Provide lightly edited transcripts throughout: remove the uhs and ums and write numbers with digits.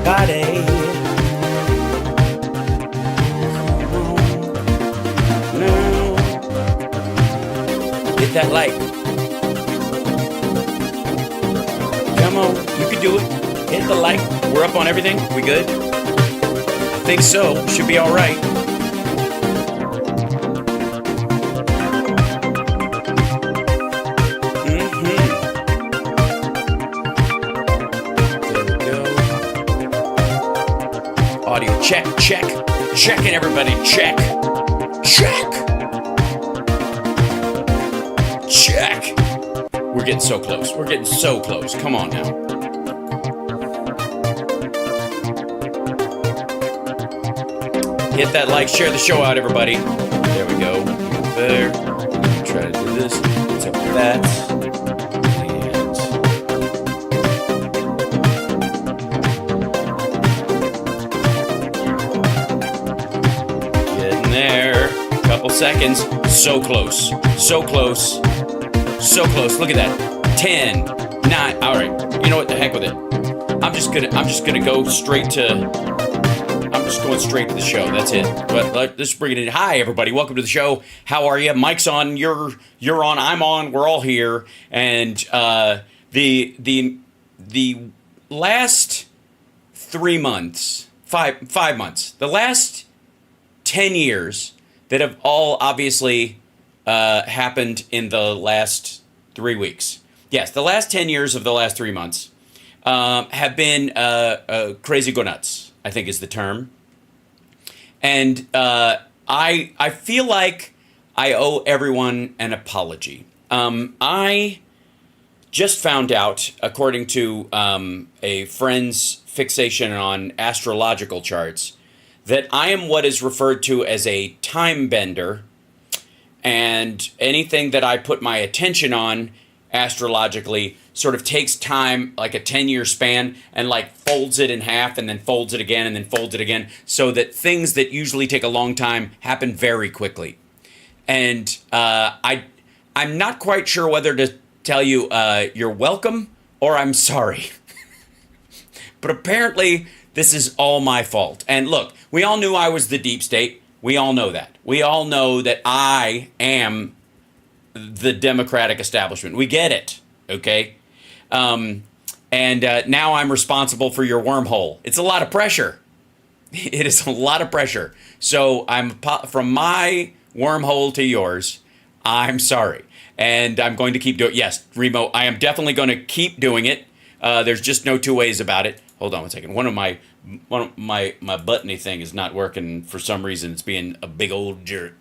everybody. Now, hit that like. Come on, you can do it. Hit the like. We're up on everything. We good? I think so. Should be all right. Audio check, check, checking everybody, check, getting so close. We're getting so close. Come on now. Hit that like, share the show out, everybody. There we go. There. Try to do this. What's up with that? And getting there. Couple seconds. So close. So close. So close. Look at that. 10, 9. All right. You know what? The heck with it. I'm just gonna go straight to. I'm just going straight to the show. That's it. But let's bring it in. Hi, everybody. Welcome to the show. How are you? Mike's on. You're on. I'm on. We're all here. And the last 3 months, five months, the last 10 years that have all obviously happened in the last 3 weeks. Yes, the last 10 years of the last 3 months have been crazy go nuts, I think is the term. And I feel like I owe everyone an apology. I just found out, according to a friend's fixation on astrological charts, that I am what is referred to as a time bender, and anything that I put my attention on astrologically sort of takes time, like a 10-year span, and like folds it in half and then folds it again and then folds it again, so that things that usually take a long time happen very quickly. And I'm not quite sure whether to tell you you're welcome or I'm sorry. But apparently this is all my fault. And look, we all knew I was the deep state. We all know that. We all know that I am the Democratic establishment. We get it, okay? And now I'm responsible for your wormhole. It's a lot of pressure. It is a lot of pressure. So from my wormhole to yours, I'm sorry. And I'm going to keep doing it. Yes, Remo, I am definitely going to keep doing it. There's just no two ways about it. Hold on one second. One of my buttony thing is not working for some reason. It's being a big old jerk.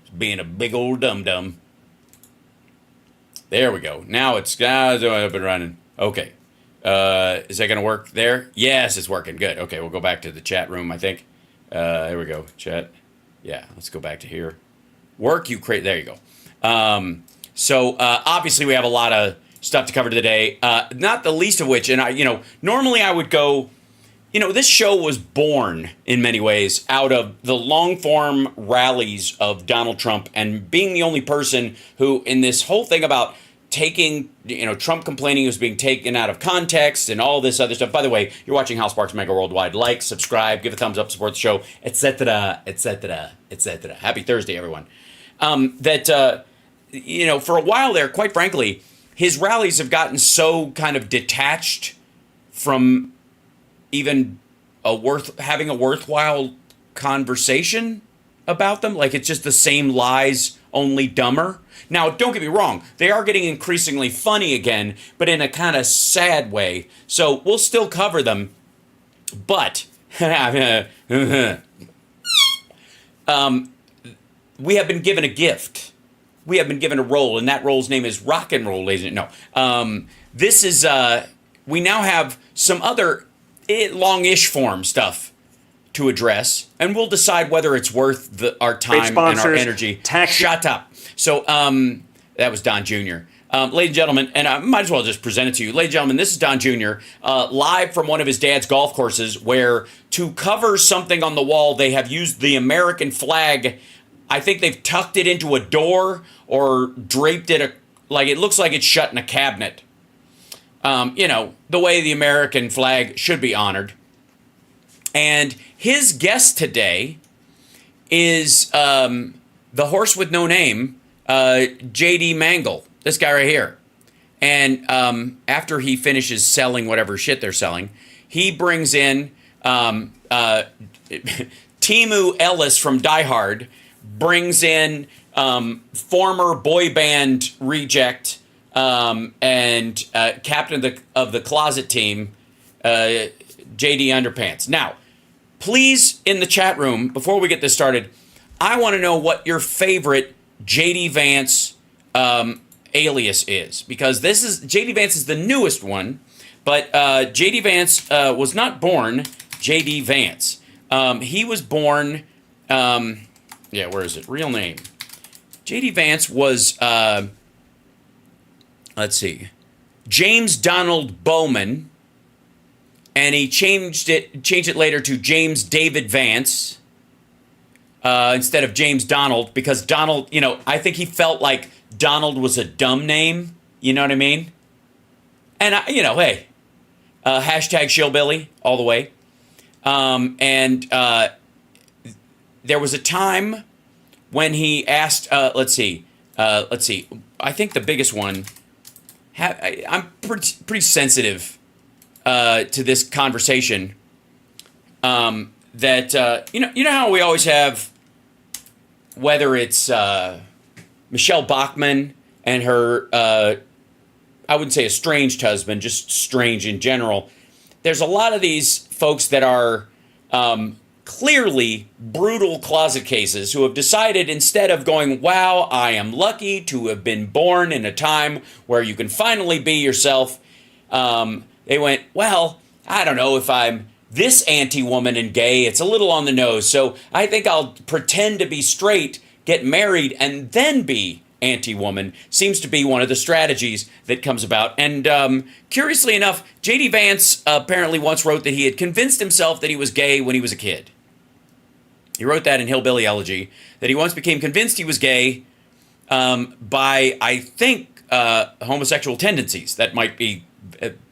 It's being a big old dum-dum. There we go. Now it's up and running. Okay. Is that going to work there? Yes, it's working. Good. Okay, we'll go back to the chat room, I think. There we go. Chat. Yeah, let's go back to here. Work, you create. There you go. So obviously we have a lot of stuff to cover today. Not the least of which, and normally I would go, this show was born in many ways out of the long form rallies of Donald Trump, and being the only person who, in this whole thing about taking, Trump complaining he was being taken out of context and all this other stuff. By the way, you're watching Hal Sparks Megaworldwide. Like, subscribe, give a thumbs up, support the show, etc., etc., etc. Happy Thursday, everyone. For a while there, quite frankly, his rallies have gotten so kind of detached from even having a worthwhile conversation about them. Like, it's just the same lies, only dumber. Now, don't get me wrong. They are getting increasingly funny again, but in a kind of sad way. So we'll still cover them. But we have been given a gift. We have been given a role, and that role's name is rock and roll, ladies and gentlemen. This is, we now have some other long-ish form stuff to address, and we'll decide whether it's worth our time and our energy. Shut up. So that was Don Jr. Ladies and gentlemen, and I might as well just present it to you. Ladies and gentlemen, this is Don Jr. Live from one of his dad's golf courses, where to cover something on the wall, they have used the American flag. I think they've tucked it into a door or draped it, like it looks like it's shut in a cabinet. The way the American flag should be honored. And his guest today is the horse with no name, JD Mangle, this guy right here. And after he finishes selling whatever shit they're selling, he brings in Timu Ellis from Die Hard, brings in former boy band reject and captain of the closet team, JD Underpants. Now, please, in the chat room, before we get this started, I want to know what your favorite JD Vance alias is, because this is JD Vance is the newest one, but JD Vance was not born JD Vance. He was born, where is it? Real name. JD Vance was, let's see, James Donald Bowman, and he changed it later to James David Vance instead of James Donald, because Donald, I think he felt like Donald was a dumb name. You know what I mean? And, hey, hashtag shillbilly all the way. There was a time when he asked, let's see, I think the biggest one, I'm pretty sensitive to this conversation, that, you know how we always have, whether it's Michelle Bachmann and her, I wouldn't say estranged husband, just strange in general. There's a lot of these folks that are clearly brutal closet cases who have decided, instead of going, wow, I am lucky to have been born in a time where you can finally be yourself, they went, well, I don't know if I'm this anti-woman and gay. It's a little on the nose. So I think I'll pretend to be straight, get married, and then be anti-woman. Seems to be one of the strategies that comes about. And curiously enough, JD Vance apparently once wrote that he had convinced himself that he was gay when he was a kid. He wrote that in Hillbilly Elegy, that he once became convinced he was gay by, I think, homosexual tendencies. That might be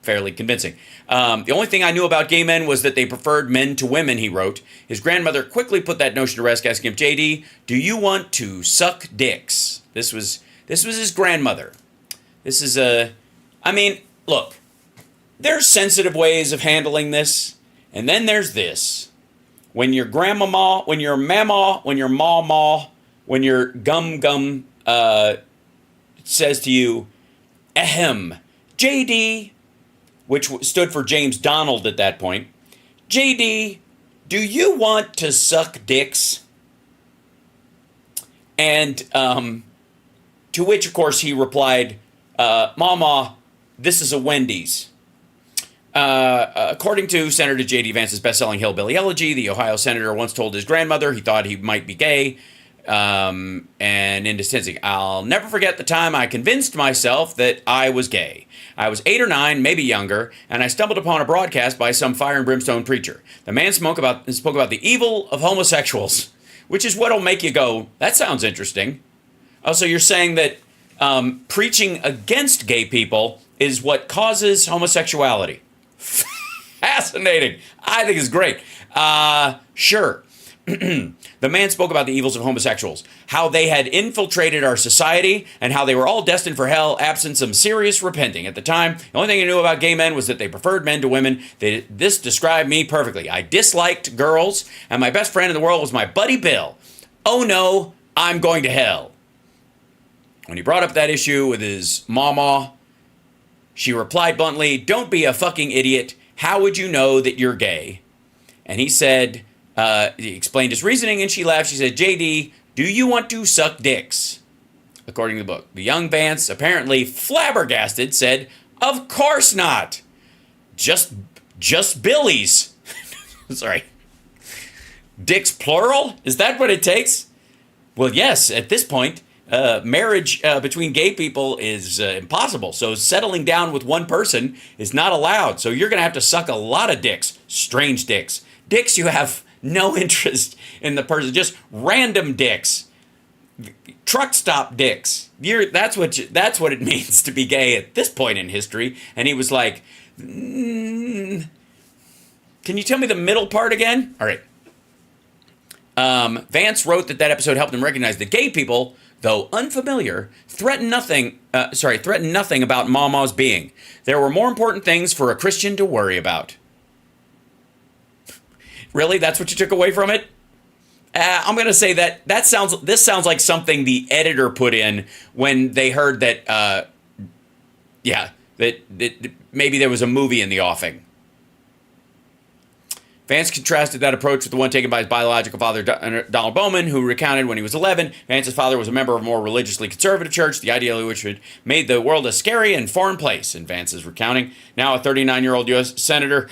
fairly convincing. The only thing I knew about gay men was that they preferred men to women, he wrote. His grandmother quickly put that notion to rest, asking him, JD, do you want to suck dicks? This was his grandmother. This is look, there's sensitive ways of handling this, and then there's this. When your grandmama, when your mama, when your mama, when your gum says to you, ahem, JD, which stood for James Donald at that point, JD, do you want to suck dicks? And to which, of course, he replied, Mama, this is a Wendy's. According to Senator JD Vance's best-selling Hillbilly Elegy, the Ohio senator once told his grandmother he thought he might be gay, and in his sensing, I'll never forget the time I convinced myself that I was gay. I was 8 or 9, maybe younger, and I stumbled upon a broadcast by some fire and brimstone preacher. The man spoke about the evil of homosexuals, which is what'll make you go, that sounds interesting. Oh, so you're saying that preaching against gay people is what causes homosexuality? Fascinating. I think it's great. Sure. The man spoke about the evils of homosexuals, how they had infiltrated our society, and how they were all destined for hell absent some serious repenting. At the time, the only thing I knew about gay men was that they preferred men to women. This described me perfectly. I disliked girls, and my best friend in the world was my buddy Bill. Oh no, I'm going to hell. When he brought up that issue with his mama, she replied bluntly, don't be a fucking idiot. How would you know that you're gay? And he said, he explained his reasoning, and she laughed. She said, JD, do you want to suck dicks? According to the book. The young Vance, apparently flabbergasted, said, of course not. Just Billies. Sorry. Dicks plural? Is that what it takes? Well, yes, at this point, marriage between gay people is impossible. So settling down with one person is not allowed. So you're going to have to suck a lot of dicks. Strange dicks. Dicks you have no interest in the person. Just random dicks. Truck stop dicks. That's what it means to be gay at this point in history. And he was like, can you tell me the middle part again? All right. Vance wrote that episode helped him recognize that gay people, though unfamiliar, threaten nothing about Mama's being. There were more important things for a Christian to worry about. Really? That's what you took away from it? I'm going to say this sounds like something the editor put in when they heard that, that maybe there was a movie in the offing. Vance contrasted that approach with the one taken by his biological father, Donald Bowman, who recounted when he was 11. Vance's father was a member of a more religiously conservative church, the ideology which had made the world a scary and foreign place. In Vance's recounting, now a 39-year-old U.S. senator,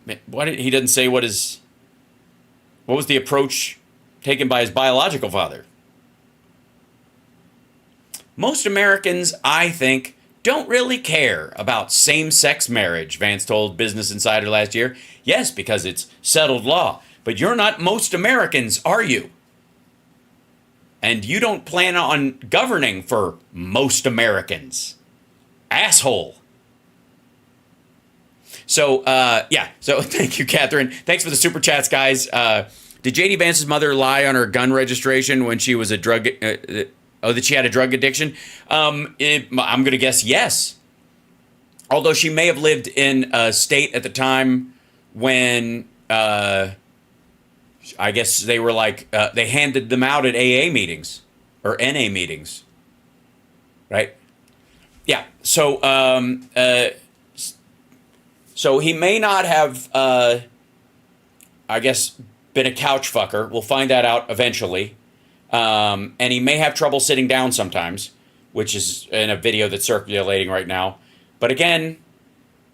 he doesn't say what was the approach taken by his biological father. Most Americans, I think, don't really care about same-sex marriage, Vance told Business Insider last year. Yes, because it's settled law. But you're not most Americans, are you? And you don't plan on governing for most Americans. Asshole. So, So, thank you, Catherine. Thanks for the super chats, guys. Did JD Vance's mother lie on her gun registration when she was a drug... that she had a drug addiction? I'm going to guess yes. Although she may have lived in a state at the time when, I guess they were like, they handed them out at AA meetings or NA meetings. Right? Yeah. So, so he may not have, I guess, been a couch fucker. We'll find that out eventually. And he may have trouble sitting down sometimes, which is in a video that's circulating right now. But again,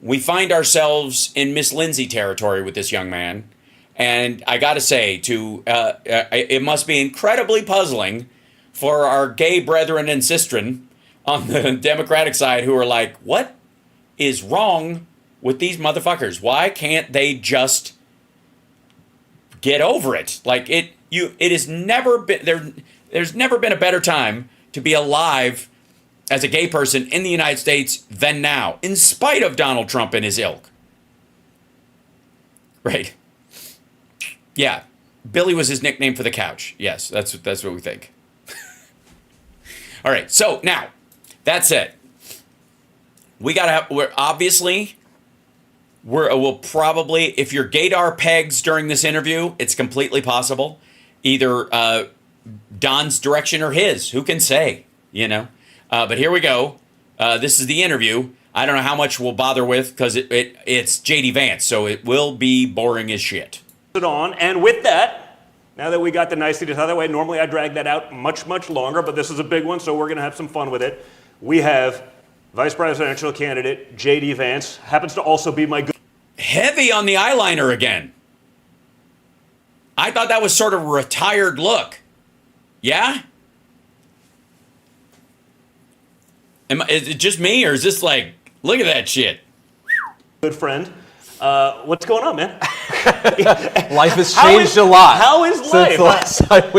we find ourselves in Miss Lindsay territory with this young man. And I got to say, it must be incredibly puzzling for our gay brethren and sistren on the Democratic side who are like, what is wrong with these motherfuckers? Why can't they just get over it? Like, it has never been there's never been a better time to be alive as a gay person in the United States than now, in spite of Donald Trump and his ilk. Right. Yeah. Billy was his nickname for the couch. Yes, that's what we think. All right. So now, that's it. We'll probably, if your gaydar pegs during this interview, it's completely possible. Either Don's direction or his. Who can say, But here we go. This is the interview. I don't know how much we'll bother with because it's JD Vance, so it will be boring as shit. And with that, now that we got the niceties out of the way, normally I drag that out much, much longer, but this is a big one, so we're going to have some fun with it. We have Vice Presidential candidate JD Vance, happens to also be my good... Heavy on the eyeliner again. I thought that was sort of a retired look. Yeah? Is it just me, or is this like, look at that shit? Good friend. What's going on, man? Life has changed a lot. How is life? Since the last time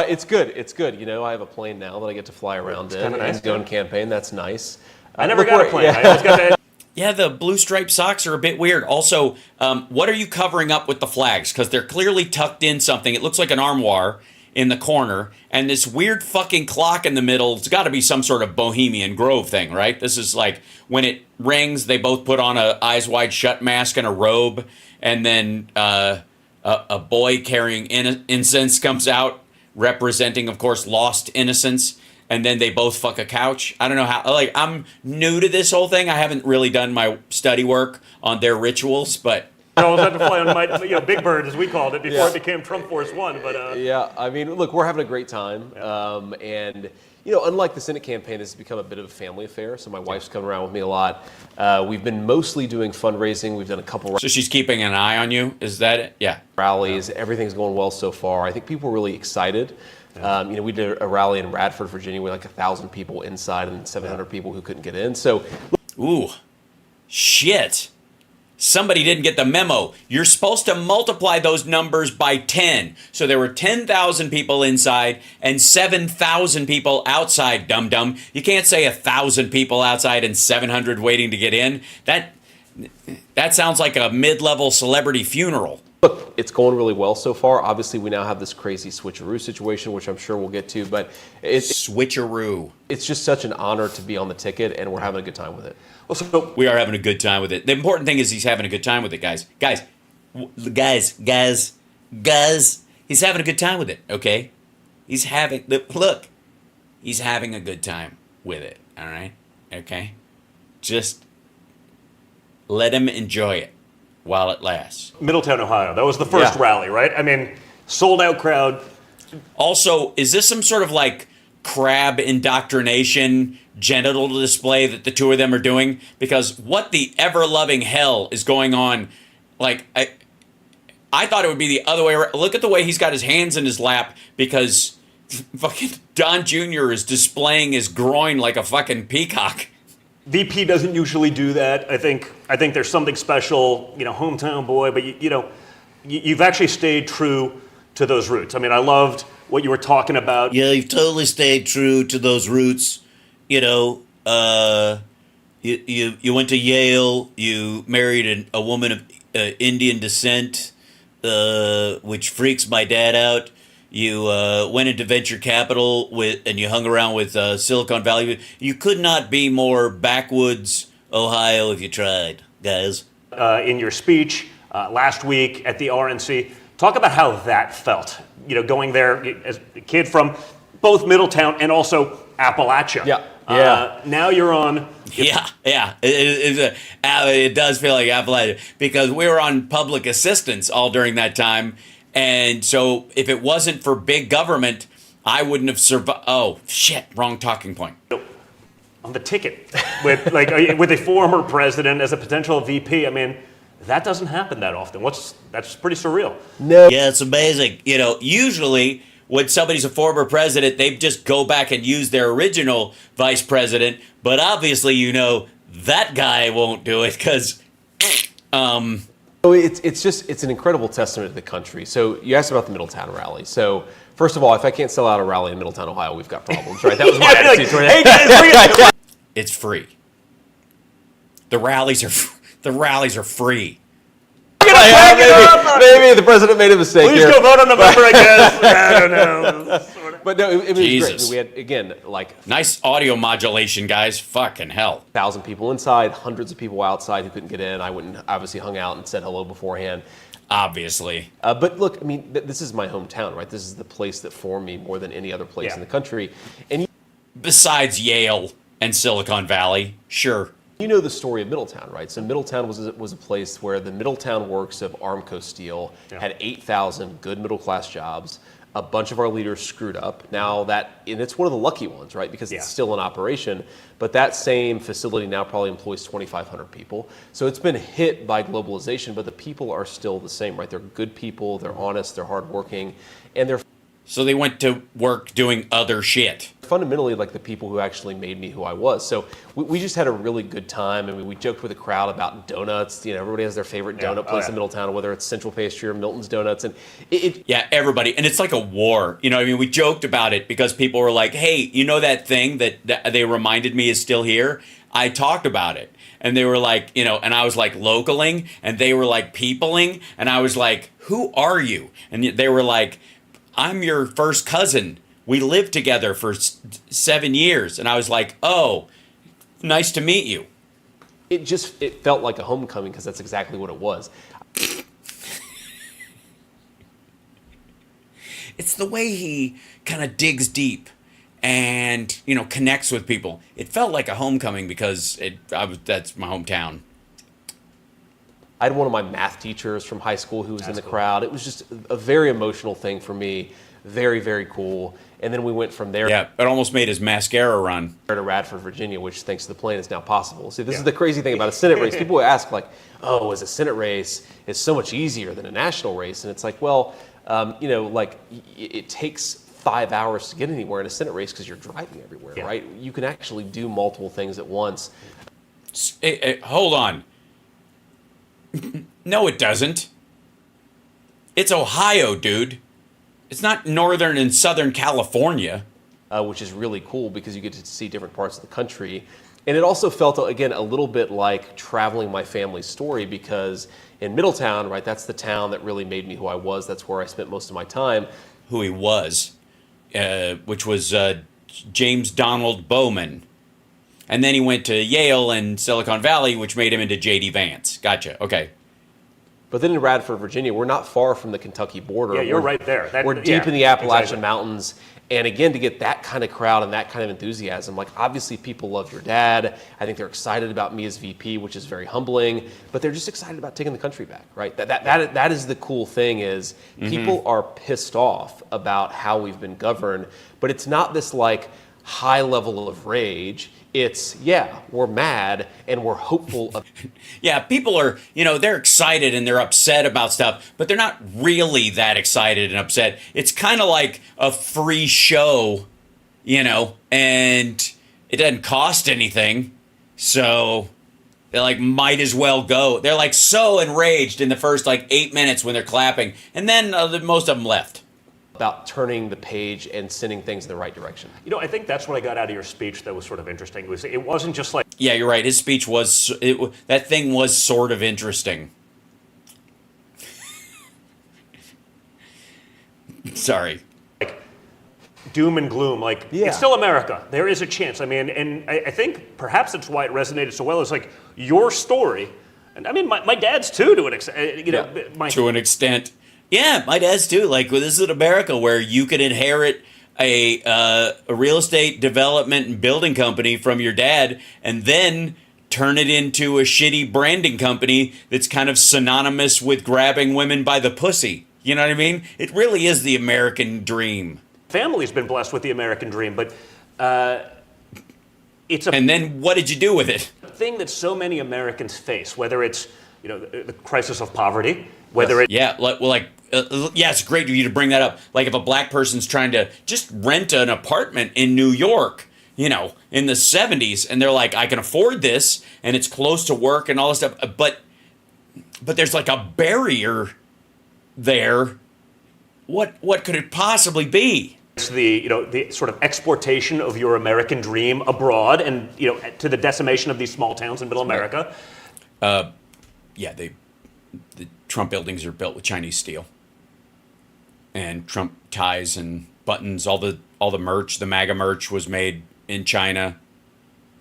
it's good. It's good. I have a plane now that I get to fly around in and go and campaign. That's nice. I never got a plane. Yeah. I always got that. Yeah, the blue striped socks are a bit weird. Also, what are you covering up with the flags? Because they're clearly tucked in something. It looks like an armoire in the corner. And this weird fucking clock in the middle, it's got to be some sort of Bohemian Grove thing, right? This is like when it rings, they both put on a eyes wide shut mask and a robe. And then a boy carrying incense comes out, representing, of course, lost innocence. And then they both fuck a couch. I don't know how, I'm new to this whole thing. I haven't really done my study work on their rituals, but... I always had to fly on my, Big Bird, as we called it, before it became Trump Force One, but... Yeah, I mean, look, we're having a great time, and, unlike the Senate campaign, this has become a bit of a family affair, so my wife's coming around with me a lot. We've been mostly doing fundraising. We've done a couple... So she's keeping an eye on you? Is that it? Yeah. Rallies. Everything's going well so far. I think people are really excited. We did a rally in Radford, Virginia with 1,000 people inside and 700 people who couldn't get in. So, ooh, shit. Somebody didn't get the memo. You're supposed to multiply those numbers by 10. So there were 10,000 people inside and 7,000 people outside, dum-dum. You can't say 1,000 people outside and 700 waiting to get in. That sounds like a mid-level celebrity funeral. Look, it's going really well so far. Obviously, we now have this crazy switcheroo situation, which I'm sure we'll get to, but switcheroo. It's just such an honor to be on the ticket, and we're having a good time with it. Well, so we are having a good time with it. The important thing is he's having a good time with it, guys. Guys, he's having a good time with it, okay? He's having a good time with it, all right? Okay? Just let him enjoy it. while it lasts. Middletown, Ohio. That was the first rally, right? I mean, sold out crowd. Also, is this some sort of like crab indoctrination genital display that the two of them are doing? Because what the ever-loving hell is going on? Like, I thought it would be the other way around. Look at the way he's got his hands in his lap because fucking Don Jr. is displaying his groin like a fucking peacock. VP doesn't usually do that. I think there's something special, hometown boy, but you've actually stayed true to those roots. I mean, I loved what you were talking about. Yeah, you've totally stayed true to those roots. You went to Yale. You married a woman of Indian descent, which freaks my dad out. You went into venture capital and you hung around with Silicon Valley. You could not be more backwoods Ohio if you tried, guys. In your speech last week at the RNC, talk about how that felt. Going there as a kid from both Middletown and also Appalachia. Yeah. Now you're on. Yeah. It does feel like Appalachia because we were on public assistance all during that time. And so if it wasn't for big government, I wouldn't have survived. Oh, shit. Wrong talking point. On the ticket with with a former president as a potential VP. I mean, that doesn't happen that often. That's pretty surreal. No. Yeah, it's amazing. Usually when somebody's a former president, they just go back and use their original vice president. But obviously, that guy won't do it because, It's an incredible testament to the country. So you asked about the Middletown rally. So first of all, if I can't sell out a rally in Middletown, Ohio, we've got problems, right? That was my attitude toward it. Hey guys, bring it. it's free. The rallies are free. Maybe the president made a mistake. Please go vote on November, I guess. I don't know. But no, it was Jesus. great. We had, again, Nice audio modulation, guys. Fucking hell. 1,000 people inside, hundreds of people outside who couldn't get in. I wouldn't obviously hung out and said hello beforehand. Obviously. But look, I mean, this is my hometown, right? This is the place that formed me more than any other place in the country. And Besides Yale and Silicon Valley, sure. you know the story of Middletown, right? So Middletown was a place where the Middletown works of Armco Steel had 8,000 good middle-class jobs. A bunch of our leaders screwed up. Now and it's one of the lucky ones, right? Because it's still in operation. But that same facility now probably employs 2,500 people. So it's been hit by globalization, but the people are still the same, right? They're good people, they're honest, they're hardworking, and they're So they went to work doing other shit. fundamentally like the people who actually made me who I was. So we just had a really good time. I mean, we joked with the crowd about donuts. Everybody has their favorite donut place in Middletown, whether it's Central Pastry or Milton's Donuts. And Yeah, everybody. And it's like a war. We joked about it because people were like, hey, that thing that they reminded me is still here? I talked about it. And they were like, and I was like localing, and they were like peopling. And I was like, who are you? And they were like, I'm your first cousin. We lived together for 7 years. And I was like, oh, nice to meet you. it felt like a homecoming because that's exactly what it was. It's the way he kind of digs deep and, connects with people. It felt like a homecoming because that's my hometown. I had one of my math teachers from high school who was in the crowd. It was just a very emotional thing for me. Very, very cool. And then we went from there Yeah, it almost made his mascara run. to Radford, Virginia, which thanks to the plane is now possible. See, this is the crazy thing about a Senate race. People ask as a Senate race is so much easier than a national race. And it's like, well, it takes 5 hours to get anywhere in a Senate race because you're driving everywhere, right? You can actually do multiple things at once. Hold on. No, it doesn't. It's Ohio, dude. It's not Northern and Southern California. Which is really cool because you get to see different parts of the country. And it also felt, again, a little bit like traveling my family's story because in Middletown, right, that's the town that really made me who I was. That's where I spent most of my time. Who he was, which was James Donald Bowman. And then he went to Yale and Silicon Valley, which made him into JD Vance. Gotcha. Okay. But then in Radford, Virginia, we're not far from the Kentucky border. Yeah, you're right there. We're deep in the Appalachian Mountains. And again, to get that kind of crowd and that kind of enthusiasm, like obviously people love your dad. I think they're excited about me as VP, which is very humbling, but they're just excited about taking the country back, right? That is the cool thing is people are pissed off about how we've been governed, but it's not this like high level of rage. It's, yeah, we're mad and we're hopeful of. Yeah, people are, they're excited and they're upset about stuff, but they're not really that excited and upset. It's kind of like a free show, and it doesn't cost anything. So they're like, might as well go. They're like so enraged in the first 8 minutes when they're clapping. And then most of them left. About turning the page and sending things in the right direction. I think that's what I got out of your speech that was sort of interesting. It wasn't just like... Yeah, you're right. His speech that thing was sort of interesting. Sorry. Like doom and gloom. It's still America. There is a chance. I mean, and I think perhaps that's why it resonated so well. It's like your story. And I mean, my dad's too, to an extent. To an extent. Yeah, my dad's too. This is America where you can inherit a real estate development and building company from your dad and then turn it into a shitty branding company that's kind of synonymous with grabbing women by the pussy. You know what I mean? It really is the American dream. Family's been blessed with the American dream, but it's a... And then what did you do with it? Thing that so many Americans face, whether it's the crisis of poverty, whether it's... Yeah, it's great of you to bring that up. Like if a black person's trying to just rent an apartment in New York, in the 70s, and they're like, I can afford this, and it's close to work and all this stuff, but there's like a barrier there. What could it possibly be? It's the sort of exportation of your American dream abroad, and to the decimation of these small towns in Middle America. Yeah, the Trump buildings are built with Chinese steel, and Trump ties and buttons, all the merch, the MAGA merch was made in China.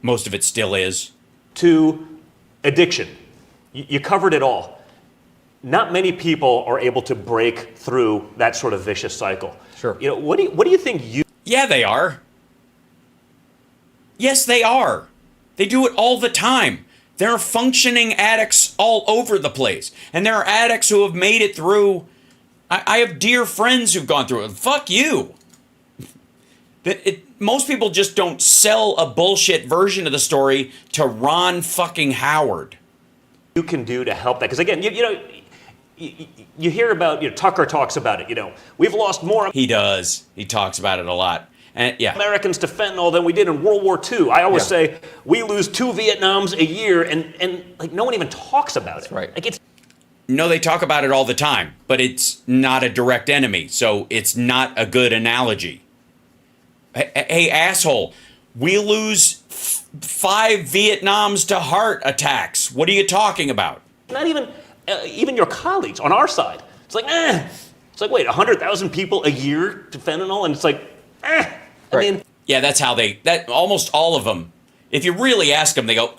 Most of it still is. To addiction, you covered it all. Not many people are able to break through that sort of vicious cycle. Sure. What do you think you... Yeah, they are. Yes, they are. They do it all the time. There are functioning addicts all over the place. And there are addicts who have made it through. I have dear friends who've gone through it. Fuck you. Most people just don't sell a bullshit version of the story to Ron fucking Howard. You can do to help that. Because again, you hear about, Tucker talks about it, we've lost more. He does. He talks about it a lot. And yeah. Americans to fentanyl than we did in World War II. I always say we lose 2 Vietnams a year, and no one even talks about it. Right. No, they talk about it all the time, but it's not a direct enemy, so it's not a good analogy. Hey, asshole, we lose 5 Vietnams to heart attacks. What are you talking about? Not even your colleagues on our side. It's like, It's like, wait, 100,000 people a year to fentanyl, and it's like, Right. Yeah, that's how that almost all of them. If you really ask them, they go,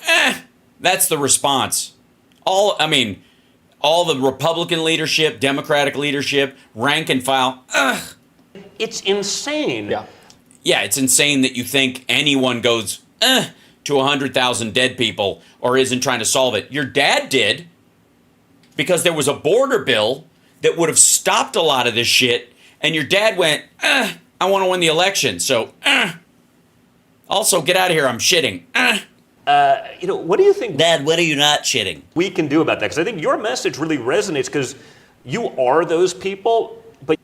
That's the response. All the Republican leadership, Democratic leadership, rank and file, It's insane. Yeah. Yeah, it's insane that you think anyone goes, to 100,000 dead people or isn't trying to solve it. Your dad did, because there was a border bill that would have stopped a lot of this shit, and your dad went, I want to win the election, so, Also, get out of here, I'm shitting. What do you think, Dad, what are you not shitting? we can do about that? Because I think your message really resonates, because you are those people, but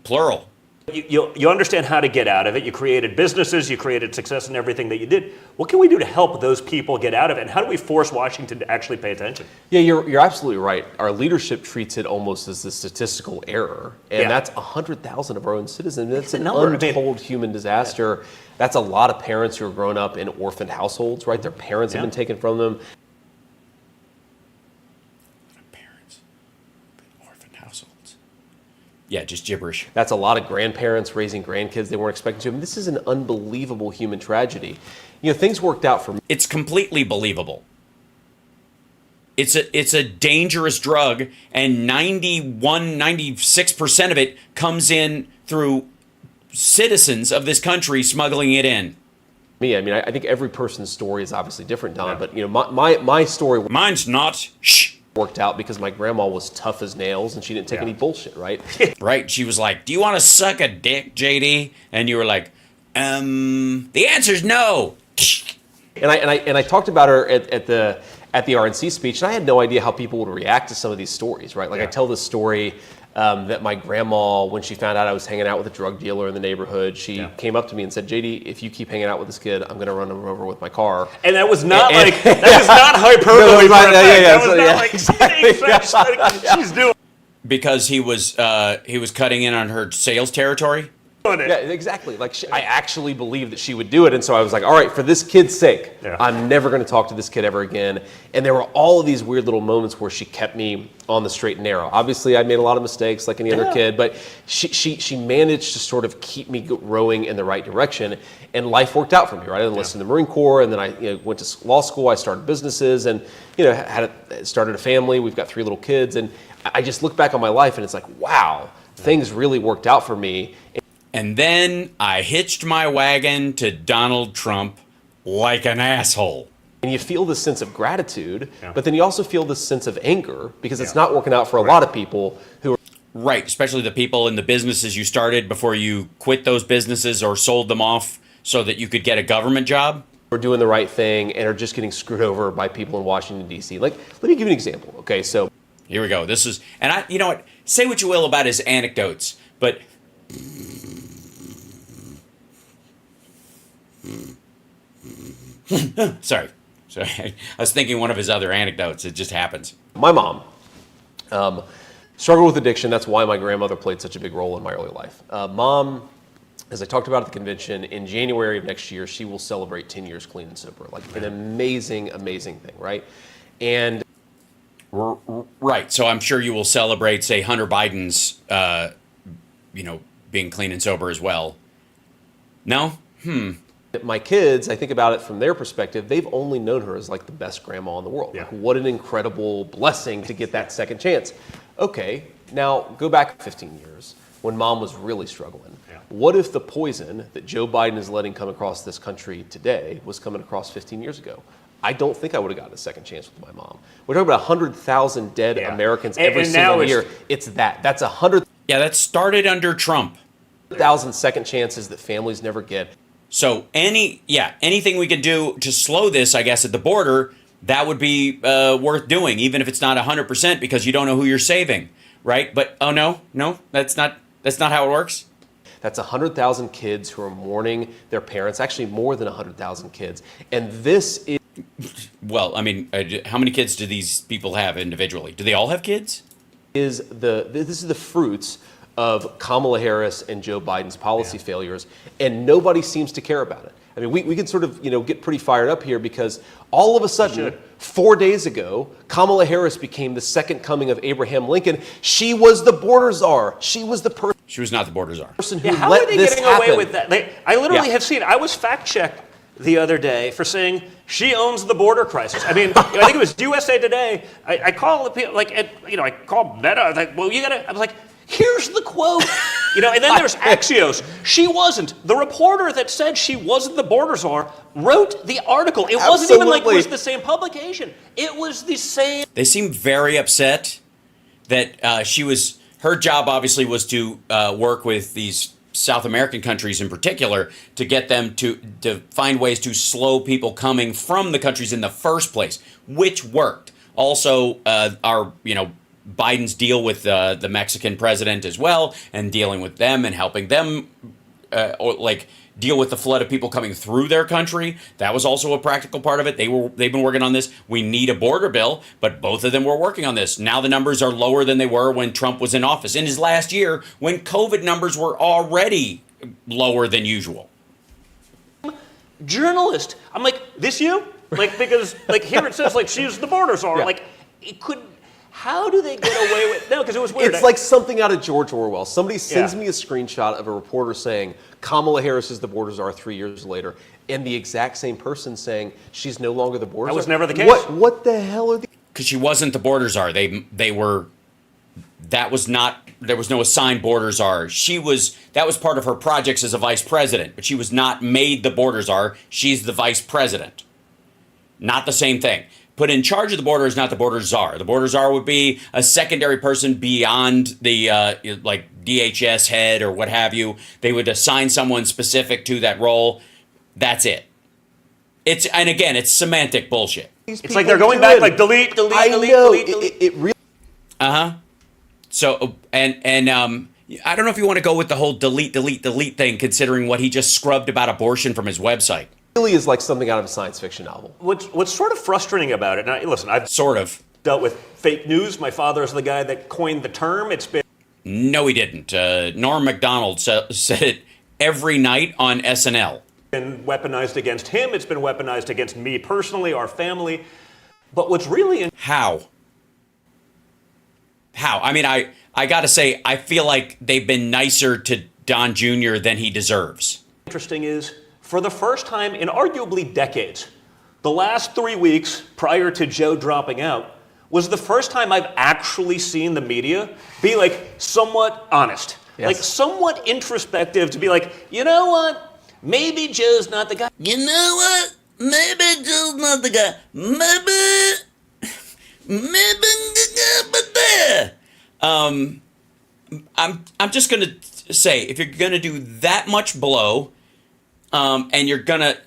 Plural. you understand how to get out of it. You created businesses, you created success in everything that you did. What can we do to help those people get out of it? And how do we force Washington to actually pay attention? Yeah, you're absolutely right. Our leadership treats it almost as a statistical error, and that's 100,000 of our own citizens. That's an untold human disaster. That's a lot of parents who are grown up in orphaned households, right? Their parents have been taken from them. Parents, orphan households. Yeah, just gibberish. That's a lot of grandparents raising grandkids they weren't expecting to. I mean, this is an unbelievable human tragedy. Things worked out for me. It's completely believable. It's a dangerous drug, and 96% of it comes in through citizens of this country smuggling it in. Me, I mean, I think every person's story is obviously different, Don. But my story Mine's not. Shh. worked out because my grandma was tough as nails and she didn't take any bullshit, right? Right? She was like, "Do you want to suck a dick, JD?" And you were like, the answer's no. And I talked about her at the RNC speech, and I had no idea how people would react to some of these stories, right? Like I tell this story that my grandma, when she found out I was hanging out with a drug dealer in the neighborhood, she came up to me and said, "JD, if you keep hanging out with this kid, I'm going to run him over with my car." And that was not that was not hyperbole. No, that was not like exactly. she's doing Because he was cutting in on her sales territory. it. Yeah, exactly. Like I actually believed that she would do it, and so I was like, "All right, for this kid's sake, I'm never going to talk to this kid ever again." And there were all of these weird little moments where she kept me on the straight and narrow. Obviously, I made a lot of mistakes, like any other kid, but she managed to sort of keep me rowing in the right direction, and life worked out for me. Right, I enlisted in the Marine Corps, and then I went to law school. I started businesses, and started a family. We've got 3 little kids, and I just look back on my life, and it's like, wow, things really worked out for me. And then I hitched my wagon to Donald Trump like an asshole. And you feel this sense of gratitude, but then you also feel this sense of anger because it's not working out for a lot of people who are. Right, especially the people in the businesses you started before you quit those businesses or sold them off so that you could get a government job. Are doing the right thing and are just getting screwed over by people in Washington, D.C. Like, let me give you an example. Okay, so. Here we go. This is, and you know what? Say what you will about his anecdotes, but. Sorry. I was thinking one of his other anecdotes. It just happens. My mom struggled with addiction. That's why my grandmother played such a big role in my early life. Mom, as I talked about at the convention, in January of next year, she will celebrate 10 years clean and sober. Like an amazing, amazing thing, right? And right. So I'm sure you will celebrate, say, Hunter Biden's, being clean and sober as well. No? my kids, I think about it from their perspective, they've only known her as like the best grandma in the world. Yeah. Like, what an incredible blessing to get that second chance. Okay, now go back 15 years when mom was really struggling. Yeah. What if the poison that Joe Biden is letting come across this country today was coming across 15 years ago? I don't think I would have gotten a second chance with my mom. We're talking about 100,000 dead Americans every single year. That's 100,000 Yeah, that started under Trump. second chances that families never get. So anything we could do to slow this, I guess, at the border, that would be worth doing, even if it's not 100%, because you don't know who you're saving, right? But no, that's not how it works. That's 100,000 kids who are mourning their parents. Actually, more than 100,000 kids, and this is. Well, I mean, how many kids do these people have individually? Do they all have kids? This is the fruits of Kamala Harris and Joe Biden's policy failures, and nobody seems to care about it. I mean, we can sort of get pretty fired up here because all of a sudden, 4 days ago, Kamala Harris became the second coming of Abraham Lincoln. She was the border czar. She was the person. She was not the border czar. Who how let are they this getting happen. away with that? I literally have seen. I was fact-checked the other day for saying she owns the border crisis. I mean, I think it was USA Today. I call the people I call Meta. I was like, well, I was like, here's the quote. And then there's Axios. She wasn't. The reporter that said she wasn't the border czar wrote the article. It wasn't even like it was the same publication. It was the same. They seem very upset that her job obviously was to work with these South American countries in particular to get them to find ways to slow people coming from the countries in the first place, which worked. Also, Biden's deal with the Mexican president as well, and dealing with them and helping them deal with the flood of people coming through their country. That was also a practical part of it. They've been working on this. We need a border bill, but both of them were working on this. Now the numbers are lower than they were when Trump was in office. In his last year, when COVID numbers were already lower than usual. Journalist. I'm like, this you? Because here it says she's the border czar. Yeah. It could. How do they get away with? No, because it was weird. It's like something out of George Orwell. Somebody sends me a screenshot of a reporter saying Kamala Harris is the border czar 3 years later, and the exact same person saying she's no longer the border czar. That was never the case. What the hell are these? Because she wasn't the border czar. They were. That was not there was no assigned border czar. That was part of her projects as a vice president, but she was not made the border czar. She's the vice president. Not the same thing. Put in charge of the border is not the border czar. The border czar would be a secondary person beyond the like DHS head or what have you. They would assign someone specific to that role. That's it. And again, it's semantic bullshit. It's like they're going back like delete, delete, delete, delete, delete. It really. So and I don't know if you want to go with the whole delete, delete, delete thing, considering what he just scrubbed about abortion from his website. Really is like something out of a science fiction novel. What's sort of frustrating about it, and listen, I've Sort of. dealt with fake news. My father is the guy that coined the term. It's been No, he didn't. Norm Macdonald said it every night on SNL. weaponized against him. It's been weaponized against me personally, our family. But what's really How? I mean, I got to say, I feel like they've been nicer to Don Jr. than he deserves. interesting is, for the first time in arguably decades, the last 3 weeks prior to Joe dropping out was the first time I've actually seen the media be like somewhat honest, like somewhat introspective, to be like, you know what, maybe Joe's not the guy. You know what? Maybe Joe's not the guy. Maybe I'm just gonna say, if you're gonna do that much blow, and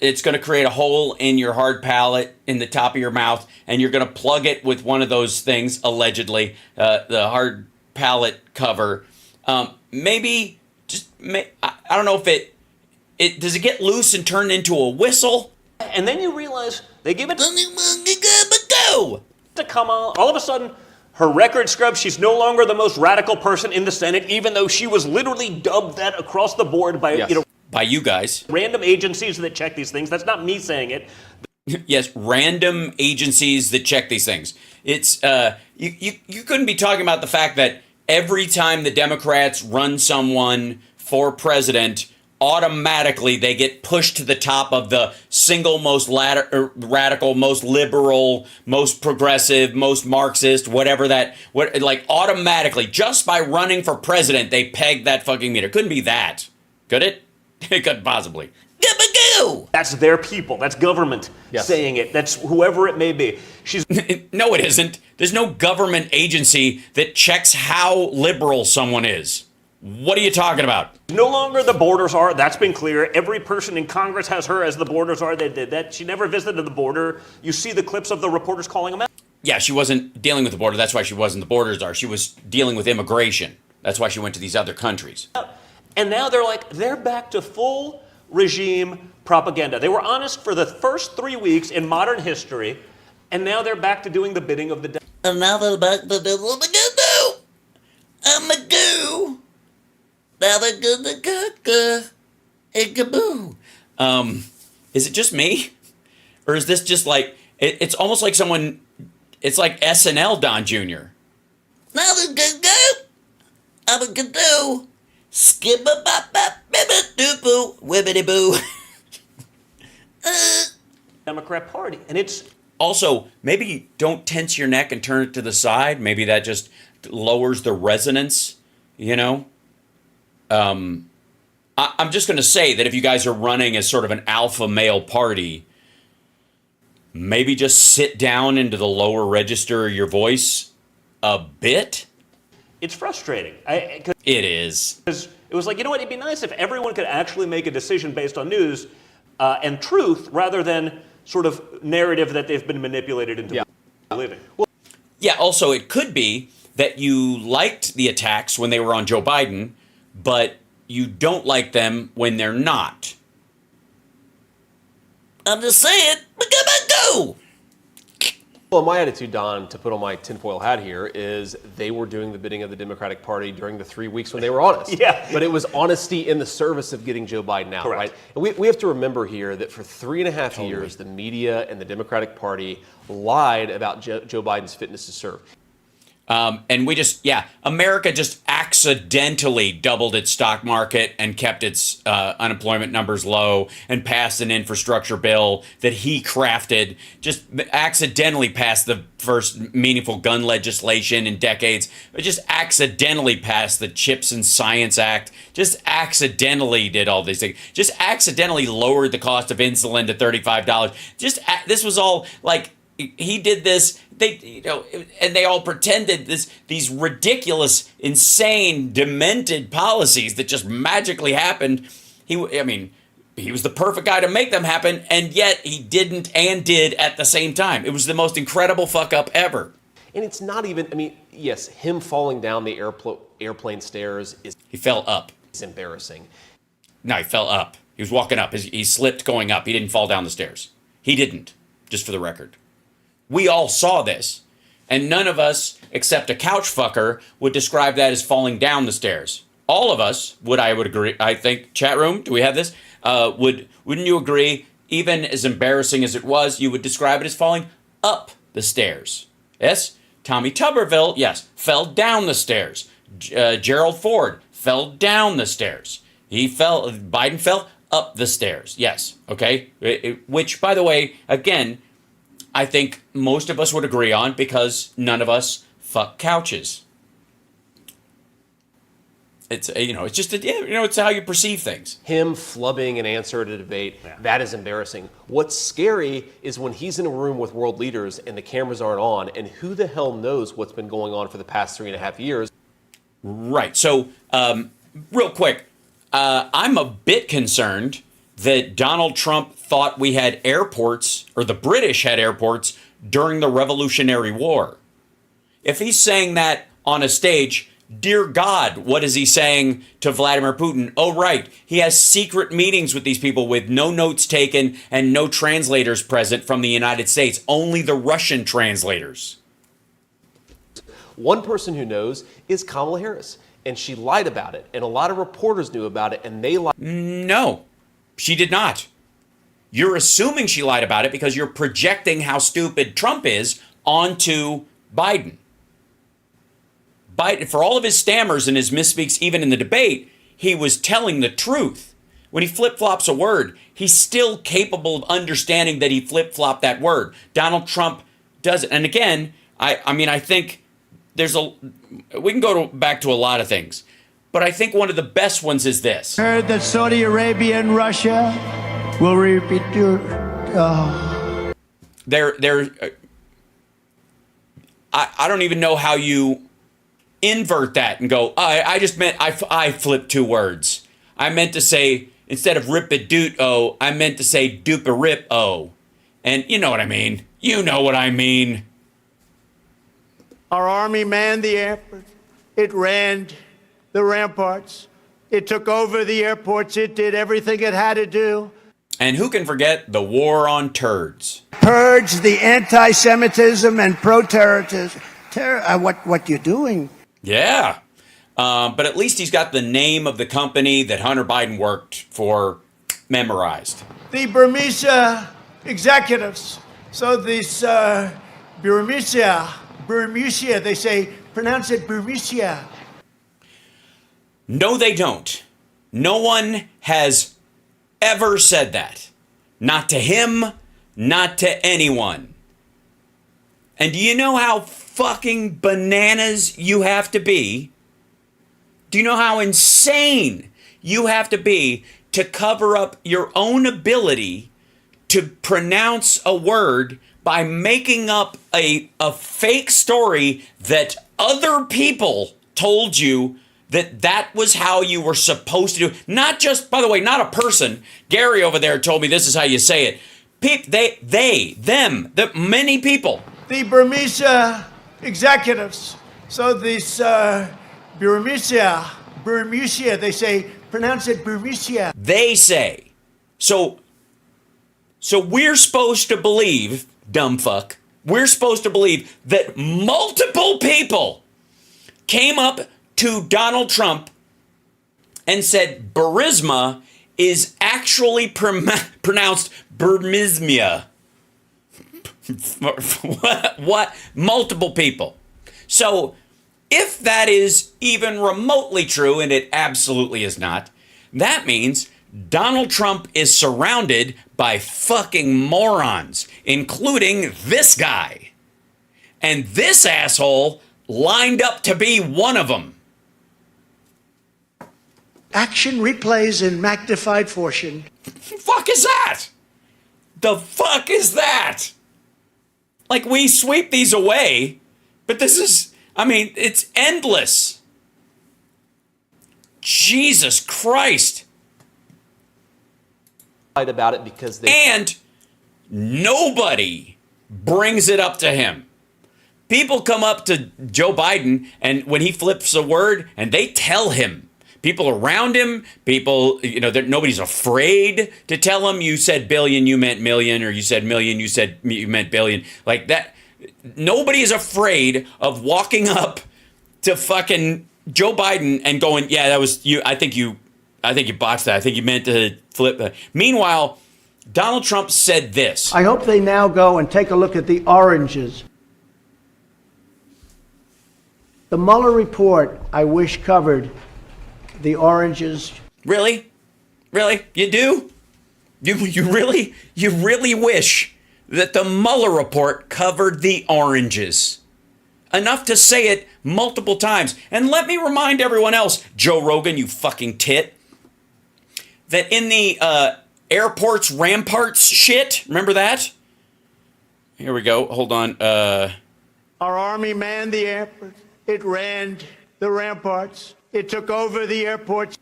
it's gonna create a hole in your hard palate in the top of your mouth, and you're gonna plug it with one of those things, allegedly, the hard palate cover. Maybe I don't know if it does it get loose and turn into a whistle? And then you realize they give it Go. to Kamala. All of a sudden, her record scrubs. She's no longer the most radical person in the Senate, even though she was literally dubbed that across the board by By you guys. random agencies that check these things. That's not me saying it. Yes, random agencies that check these things. It's you couldn't be talking about the fact that every time the Democrats run someone for president, automatically they get pushed to the top of the single most radical, most liberal, most progressive, most Marxist, like automatically, just by running for president, they peg that fucking meter. Couldn't be that. Could it? It couldn't possibly. Go. That's their people. That's government saying it. That's whoever it may be. She's No, it isn't. There's no government agency that checks how liberal someone is. What are you talking about? no longer the border czar. That's been clear. Every person in Congress has her as the border czar. They did that. She never visited the border. You see the clips of the reporters calling them out. Yeah, she wasn't dealing with the border. That's why she wasn't the border czar. She was dealing with immigration. That's why she went to these other countries. And now they're back to full regime propaganda. They were honest for the first 3 weeks in modern history, and now they're back to doing the bidding of the devil. And now they're back to do what I'm gonna do. I'm a go. Now they're gonna go. And kaboo. Is it just me? Or is this just like, it's almost like someone, it's like SNL Don Jr. Now they're gonna go. I'm a gonna do. Skip a bop bop bibbit doo boo wibbity boo. Democrat Party. And it's Also, maybe don't tense your neck and turn it to the side. Maybe that just lowers the resonance, you know? I'm just going to say that if you guys are running as sort of an alpha male party, maybe just sit down into the lower register of your voice a bit. it's frustrating. It is. Because it was like, you know what, it'd be nice if everyone could actually make a decision based on news and truth rather than sort of narrative that they've been manipulated into believing. Yeah, also, it could be that you liked the attacks when they were on Joe Biden, but you don't like them when they're not. I'm just saying. Go. Well, my attitude, Don, to put on my tinfoil hat here, is they were doing the bidding of the Democratic Party during the 3 weeks when they were honest. Yeah. But it was honesty in the service of getting Joe Biden out, Correct. right? And we have to remember here that for 3.5 years, the media and the Democratic Party lied about Joe Biden's fitness to serve. And we just, America just accidentally doubled its stock market and kept its unemployment numbers low and passed an infrastructure bill that he crafted, just accidentally passed the first meaningful gun legislation in decades, but just accidentally passed the Chips and Science Act, just accidentally did all these things, just accidentally lowered the cost of insulin to $35. This was all like, he did this, and they all pretended these ridiculous, insane, demented policies that just magically happened. He was the perfect guy to make them happen, and yet he didn't and did at the same time. It was the most incredible fuck up ever. And it's not even, yes, him falling down the airplane stairs He fell up. is embarrassing. No, he fell up. He was walking up. He slipped going up. He didn't fall down the stairs. He didn't, just for the record. We all saw this, and none of us, except a couch fucker, would describe that as falling down the stairs. All of us I would agree. I think, chat room, do we have this? Wouldn't you agree, even as embarrassing as it was, you would describe it as falling up the stairs? Yes? Tommy Tuberville, yes, fell down the stairs. Gerald Ford fell down the stairs. Biden fell up the stairs. Yes, okay? Which, by the way, again, I think most of us would agree on because none of us fuck couches. It's it's just it's how you perceive things. Him flubbing an answer at a debate, that is embarrassing. What's scary is when he's in a room with world leaders and the cameras aren't on, and who the hell knows what's been going on for the past 3.5 years. Right. So, real quick, I'm a bit concerned that Donald Trump thought we had airports, or the British had airports, during the Revolutionary War. If he's saying that on a stage, dear God, what is he saying to Vladimir Putin? Oh, right, he has secret meetings with these people with no notes taken and no translators present from the United States, only the Russian translators. One person who knows is Kamala Harris, and she lied about it, and a lot of reporters knew about it, and they lied. No, she did not. You're assuming she lied about it because you're projecting how stupid Trump is onto Biden. Biden, for all of his stammers and his misspeaks, even in the debate, he was telling the truth. When he flip-flops a word, he's still capable of understanding that he flip-flopped that word. Donald Trump does it. And again, I think we can go back to a lot of things, but I think one of the best ones is this. Heard that Saudi Arabia and Russia will repeat your. I don't even know how you invert that and go, I just meant, I flipped two words. I meant to say, instead of rip-a-doot-o, I meant to say dupe-a-rip-o. And you know what I mean. You know what I mean. Our army manned the airport. It ran the ramparts. It took over the airports. It did everything it had to do. And who can forget the war on turds? Purge the anti-Semitism and pro-terrorism. What you're doing? Yeah. But at least he's got the name of the company that Hunter Biden worked for memorized. The Burmese executives. So this Burmese, they say, pronounce it Burmese. No, they don't. No one has ever said that. Not to him, not to anyone. And do you know how fucking bananas you have to be? Do you know how insane you have to be to cover up your own ability to pronounce a word by making up a fake story that other people told you that was how you were supposed to do? Not just, by the way, not a person. Gary over there told me this is how you say it. Many people. The Burmese executives. So this Burmese, they say, pronounce it Burmese. They say. So we're supposed to believe, dumb fuck, we're supposed to believe that multiple people came up to Donald Trump and said Burisma is actually pronounced Burmismia. What? Multiple people. So if that is even remotely true, and it absolutely is not, that means Donald Trump is surrounded by fucking morons, including this guy. And this asshole lined up to be one of them. Action replays in magnified fashion. Fuck is that? The fuck is that? Like, we sweep these away, but this is, I mean, it's endless. Jesus Christ. About it because they And nobody brings it up to him. People come up to Joe Biden, and when he flips a word, and they tell him. People around him, people, nobody's afraid to tell him, you said billion, you meant million, or you said million, you meant billion. Like that. Nobody is afraid of walking up to fucking Joe Biden and going, yeah, that was you. I think you botched that. I think you meant to flip that. Meanwhile, Donald Trump said this. I hope they now go and take a look at the oranges. The Mueller report, I wish, covered the oranges. Really? Really? You do? You really wish that the Mueller report covered the oranges? Enough to say it multiple times. And let me remind everyone else, Joe Rogan, you fucking tit, that in the airports ramparts shit, remember that? Here we go. Hold on. Our army manned the airport. It ran the ramparts. It took over the airports.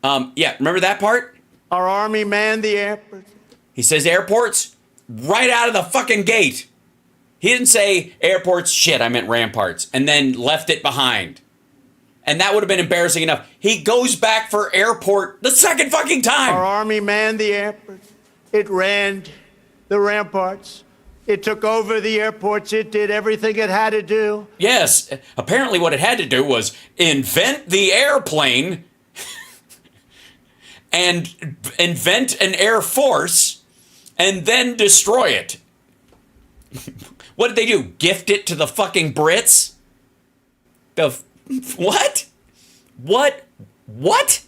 Yeah, remember that part? Our army manned the airport. He says airports right out of the fucking gate. He didn't say airports, shit, I meant ramparts, and then left it behind. And that would have been embarrassing enough. He goes back for airport the second fucking time. Our army manned the airport. It ran the ramparts. It took over the airports. It did everything it had to do. Yes, apparently what it had to do was invent the airplane and invent an air force and then destroy it. What did they do? Gift it to the fucking Brits? What? What?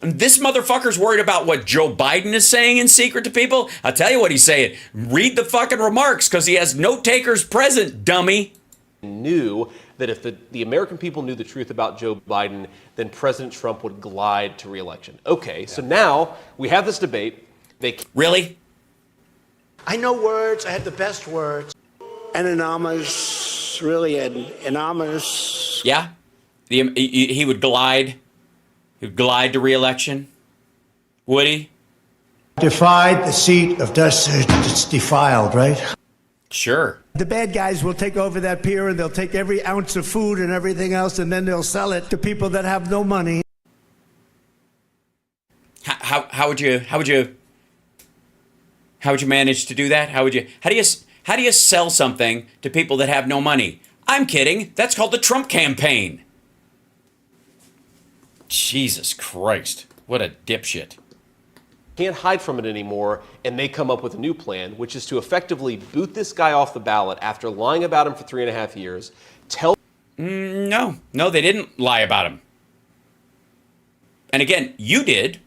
And this motherfucker's worried about what Joe Biden is saying in secret to people? I'll tell you what he's saying. Read the fucking remarks, because he has note takers present, dummy. knew that if the American people knew the truth about Joe Biden, then President Trump would glide to re-election. Okay, so now we have this debate. Really? I know words. I have the best words. Anonymous, really anonymous. Yeah? He would glide. He would glide to re-election. Would he? Defied the seat of dust. It's defiled, right? Sure. The bad guys will take over that pier and they'll take every ounce of food and everything else, and then they'll sell it to people that have no money. How would you manage to do that? How do you sell something to people that have no money? I'm kidding. That's called the Trump campaign. Jesus Christ. What a dipshit. Can't hide from it anymore, and they come up with a new plan, which is to effectively boot this guy off the ballot after lying about him for 3.5 years. No, they didn't lie about him. And again, you did,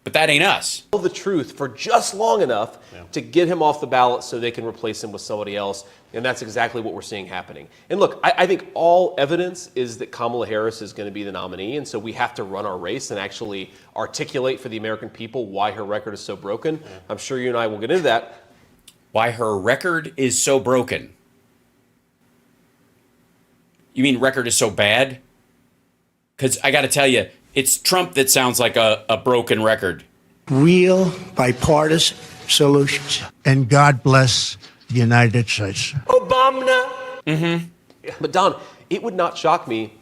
but that ain't us. Tell the truth for just long enough to get him off the ballot so they can replace him with somebody else. And that's exactly what we're seeing happening. And look, I think all evidence is that Kamala Harris is going to be the nominee. And so we have to run our race and actually articulate for the American people why her record is so broken. I'm sure you and I will get into that. Why her record is so broken. You mean record is so bad? Because I got to tell you, it's Trump that sounds like a broken record. Real bipartisan solutions. And God bless the United States. Obama. Mm-hmm. But Don, it would not shock me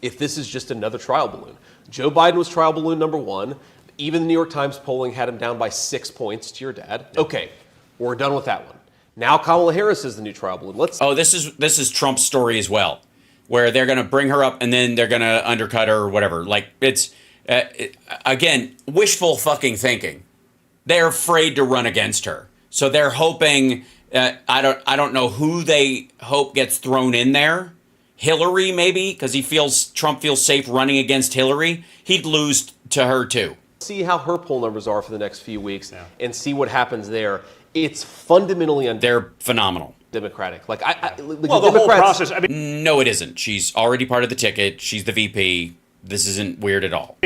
if this is just another trial balloon. Joe Biden was trial balloon number one. Even the New York Times polling had him down by 6 points to your dad. Okay, we're done with that one. Now Kamala Harris is the new trial balloon. This is Trump's story as well, where they're going to bring her up and then they're going to undercut her or whatever. Like, it's, again, wishful fucking thinking. They're afraid to run against her. So they're hoping I don't know who they hope gets thrown in there. Hillary, maybe, because Trump feels safe running against Hillary. He'd lose to her too. See how her poll numbers are for the next few weeks and see what happens there. It's fundamentally They're phenomenal. undemocratic. Like, Well, the whole process, I mean, No, it isn't. She's already part of the ticket. She's the VP. This isn't weird at all.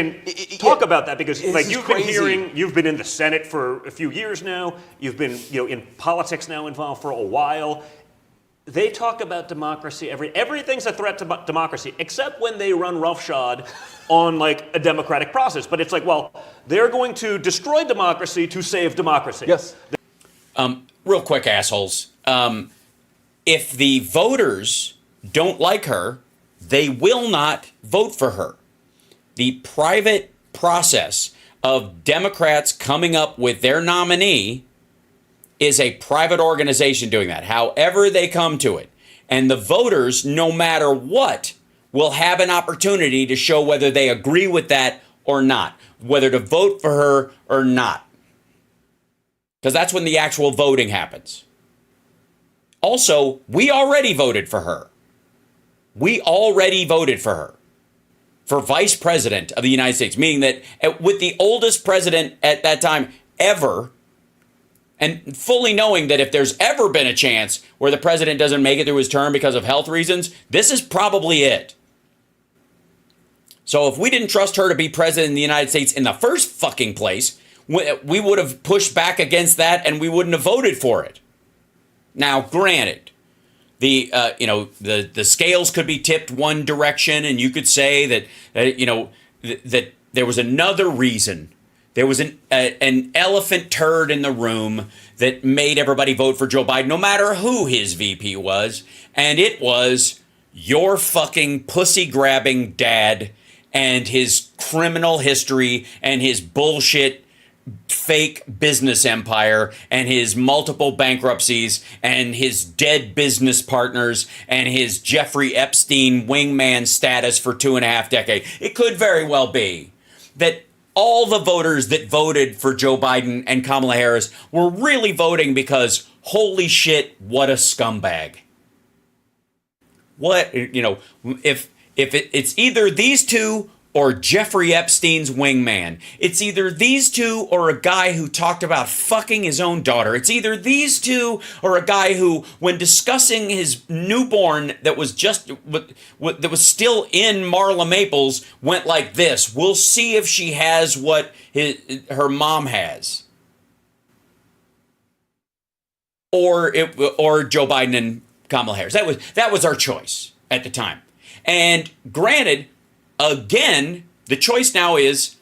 talk about that because This like is you've crazy. been hearing, you've been in the Senate for a few years now. You've been, in politics now involved for a while. They talk about democracy. Everything's a threat to democracy, except when they run roughshod on like a democratic process. But it's like, well, they're going to destroy democracy to save democracy. Yes. Real quick, assholes. If the voters don't like her, they will not vote for her. The private process of Democrats coming up with their nominee is a private organization doing that, however they come to it. And the voters, no matter what, will have an opportunity to show whether they agree with that or not, whether to vote for her or not. Because that's when the actual voting happens. Also, we already voted for her. We already voted for her for vice president of the United States, meaning that with the oldest president at that time ever, and fully knowing that if there's ever been a chance where the president doesn't make it through his term because of health reasons, this is probably it. So if we didn't trust her to be president of the United States in the first fucking place, we would have pushed back against that and we wouldn't have voted for it. Now, granted, the scales could be tipped one direction, and you could say that that there was another reason. There was an elephant turd in the room that made everybody vote for Joe Biden, no matter who his VP was, and it was your fucking pussy-grabbing dad and his criminal history and his bullshit fake business empire and his multiple bankruptcies and his dead business partners and his Jeffrey Epstein wingman status for 2.5 decades. It could very well be that all the voters that voted for Joe Biden and Kamala Harris were really voting because holy shit, what a scumbag. What, if it's either these two or Jeffrey Epstein's wingman. It's either these two or a guy who talked about fucking his own daughter. It's either these two or a guy who, when discussing his newborn that was still in Marla Maples, went like this: "We'll see if she has what her mom has." Or Joe Biden and Kamala Harris. That was our choice at the time. And granted, again, the choice now is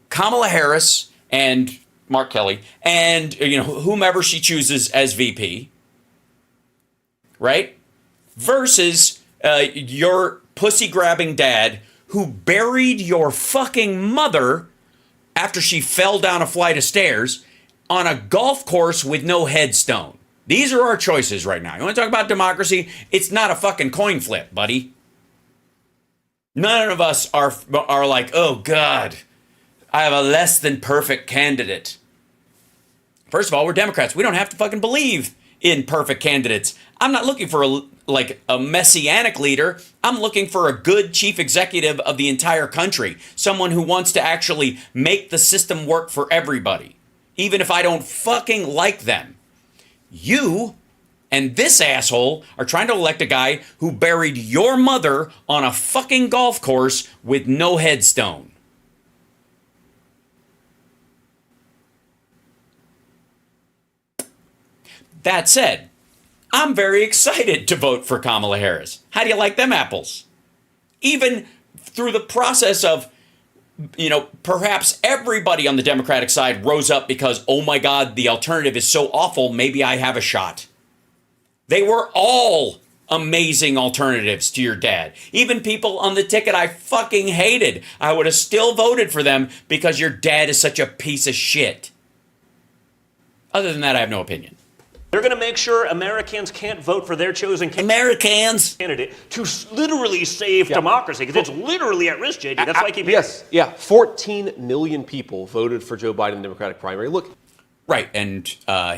Kamala Harris and Mark Kelly and whomever she chooses as VP, right? Versus your pussy-grabbing dad who buried your fucking mother after she fell down a flight of stairs on a golf course with no headstone. These are our choices right now. You want to talk about democracy? It's not a fucking coin flip, buddy. None of us are like, oh God, I have a less than perfect candidate. First of all, we're Democrats. We don't have to fucking believe in perfect candidates. I'm not looking for a messianic leader. I'm looking for a good chief executive of the entire country. Someone who wants to actually make the system work for everybody, even if I don't fucking like them. You and this asshole are trying to elect a guy who buried your mother on a fucking golf course with no headstone. That said, I'm very excited to vote for Kamala Harris. How do you like them apples? Even through the process of, perhaps everybody on the Democratic side rose up because, oh my God, the alternative is so awful, maybe I have a shot. They were all amazing alternatives to your dad. Even people on the ticket I fucking hated, I would have still voted for them because your dad is such a piece of shit. Other than that, I have no opinion. They're going to make sure Americans can't vote for their chosen candidate to literally save democracy, because it's literally at risk, JD. That's why I keep... Yes, 14 million people voted for Joe Biden in the Democratic primary. Look, Right, and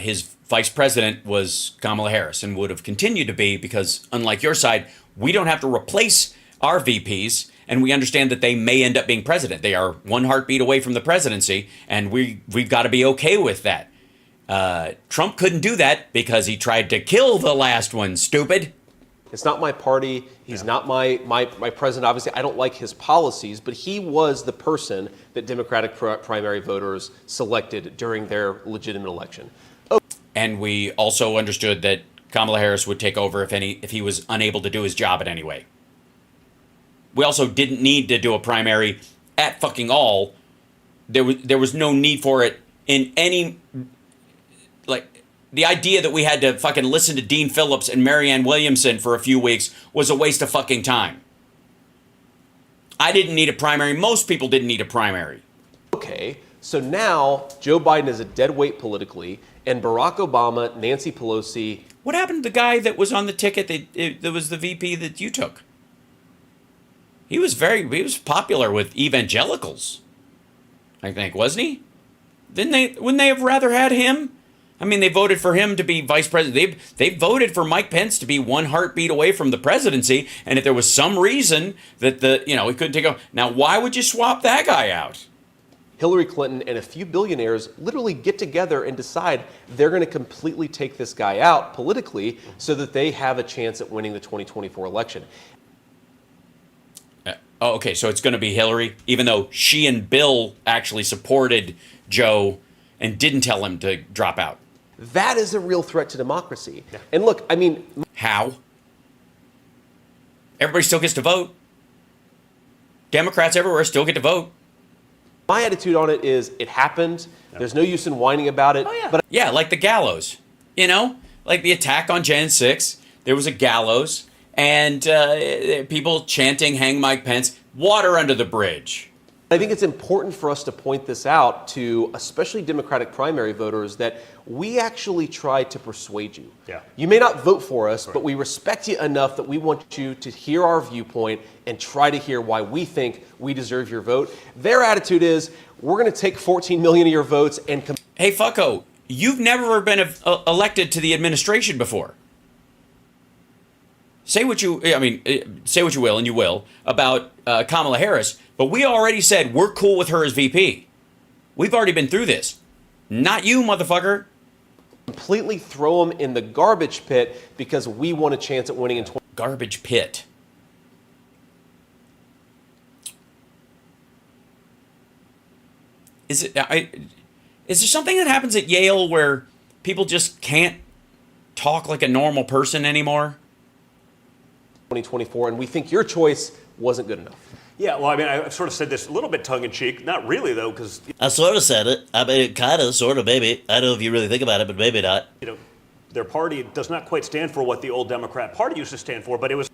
his vice president was Kamala Harris and would have continued to be because, unlike your side, we don't have to replace our VPs, and we understand that they may end up being president. They are one heartbeat away from the presidency, and we've got to be okay with that. Trump couldn't do that because he tried to kill the last one, stupid. It's not my party. He's not my president. Obviously, I don't like his policies, but he was the person that Democratic primary voters selected during their legitimate election. And we also understood that Kamala Harris would take over if he was unable to do his job in any way. We also didn't need to do a primary at fucking all. There was no need for it in any, like, the idea that we had to fucking listen to Dean Phillips and Marianne Williamson for a few weeks was a waste of fucking time. I didn't need a primary. Most people didn't need a primary. Okay, so now Joe Biden is a dead weight politically, and Barack Obama, Nancy Pelosi. What happened to the guy that was on the ticket that was the VP that you took? He was popular with evangelicals, I think, wasn't he? Wouldn't they have rather had him? I mean, they voted for him to be vice president. They voted for Mike Pence to be one heartbeat away from the presidency. And if there was some reason that he couldn't take over, now why would you swap that guy out? Hillary Clinton and a few billionaires literally get together and decide they're going to completely take this guy out politically so that they have a chance at winning the 2024 election. Okay, so it's going to be Hillary, even though she and Bill actually supported Joe and didn't tell him to drop out. That is a real threat to democracy. Yeah. And look, I mean... How? Everybody still gets to vote. Democrats everywhere still get to vote. My attitude on it is it happened. Yep. There's no use in whining about it. Oh, yeah. But yeah, like the gallows. Like the attack on Jan 6, there was a gallows. And people chanting, hang Mike Pence, water under the bridge. I think it's important for us to point this out to especially Democratic primary voters that we actually tried to persuade you. Yeah. You may not vote for us, but we respect you enough that we want you to hear our viewpoint and try to hear why we think we deserve your vote. Their attitude is, we're going to take 14 million of your votes and... Hey, fucko, you've never been elected to the administration before. Say what you will, and you will, about Kamala Harris, but we already said we're cool with her as VP. We've already been through this. Not you, motherfucker. Completely throw them in the garbage pit because we want a chance at winning in 20... Garbage pit. Is there something that happens at Yale where people just can't talk like a normal person anymore? 2024, and we think your choice wasn't good enough. Yeah, well, I mean, I sort of said this a little bit tongue-in-cheek. Not really, though, because... I sort of said it. I mean, kind of, sort of, maybe. I don't know if you really think about it, but maybe not. Their party does not quite stand for what the old Democrat Party used to stand for, but it was...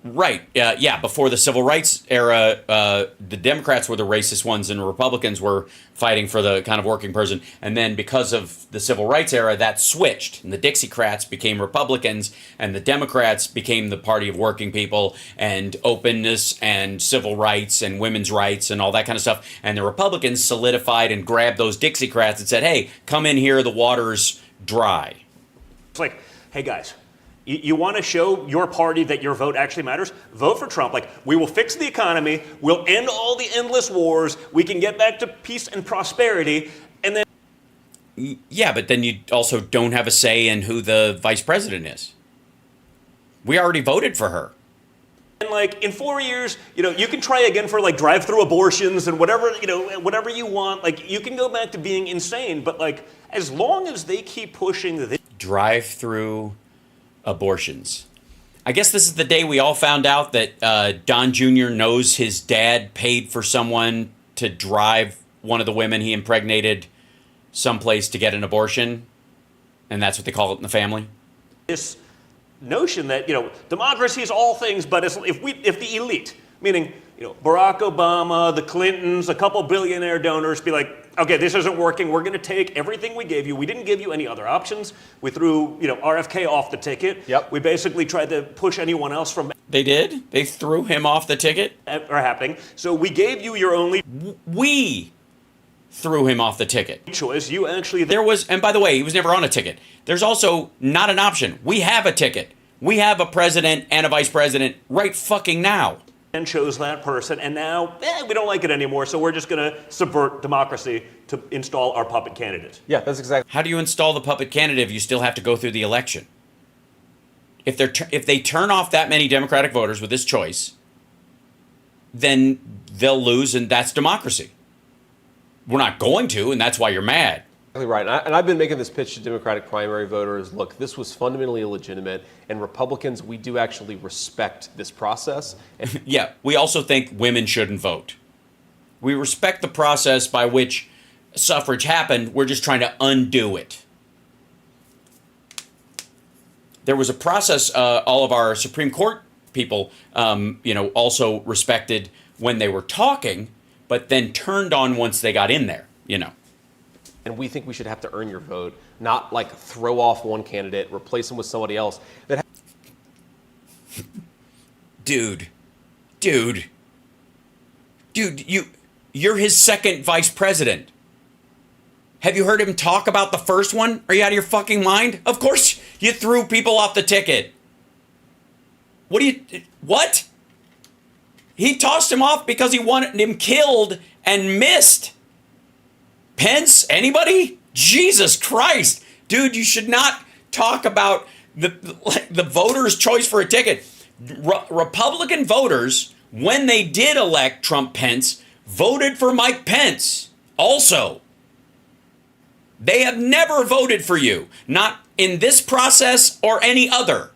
Right. Yeah. Before the civil rights era, the Democrats were the racist ones and Republicans were fighting for the kind of working person. And then because of the civil rights era, that switched. And the Dixiecrats became Republicans and the Democrats became the party of working people and openness and civil rights and women's rights and all that kind of stuff. And the Republicans solidified and grabbed those Dixiecrats and said, hey, come in here, the water's dry. It's like, hey, guys. You want to show your party that your vote actually matters? Vote for Trump. Like, we will fix the economy. We'll end all the endless wars. We can get back to peace and prosperity. And then... Yeah, but then you also don't have a say in who the vice president is. We already voted for her. And, like, in 4 years, you can try again for, like, drive-through abortions and whatever, whatever you want. Like, you can go back to being insane. But, like, as long as they keep pushing this... Drive-through... abortions. I guess this is the day we all found out that Don Jr. knows his dad paid for someone to drive one of the women he impregnated someplace to get an abortion, and that's what they call it in the family. This notion that democracy is all things, but if the elite, meaning Barack Obama, the Clintons, a couple billionaire donors, be like, okay, this isn't working. We're going to take everything we gave you. We didn't give you any other options. We threw, RFK off the ticket. Yep. We basically tried to push anyone else from... They did? They threw him off the ticket? ...are happening. So we gave you your only... We. threw him off the ticket. choice. You actually There was, and by the way, he was never on a ticket. There's also not an option. We have a ticket. We have a president and a vice president right fucking now. then chose that person, and now we don't like it anymore, so we're just going to subvert democracy to install our puppet candidate. Yeah, that's exactly. How do you install the puppet candidate if you still have to go through the election? If they turn off that many Democratic voters with this choice, then they'll lose, and that's democracy. We're not going to, and that's why you're mad. Exactly right. And I've been making this pitch to Democratic primary voters. Look, this was fundamentally illegitimate, and Republicans, we do actually respect this process. Yeah, we also think women shouldn't vote. We respect the process by which suffrage happened. We're just trying to undo it. There was a process all of our Supreme Court people, also respected when they were talking, but then turned on once they got in there, And we think we should have to earn your vote, not like throw off one candidate, replace him with somebody else. Dude, you're his second vice president. Have you heard him talk about the first one? Are you out of your fucking mind? Of course you threw people off the ticket. What? He tossed him off because he wanted him killed and missed. Pence? Anybody? Jesus Christ. Dude, you should not talk about the voters' choice for a ticket. Republican voters, when they did elect Trump Pence, voted for Mike Pence also. They have never voted for you, not in this process or any other.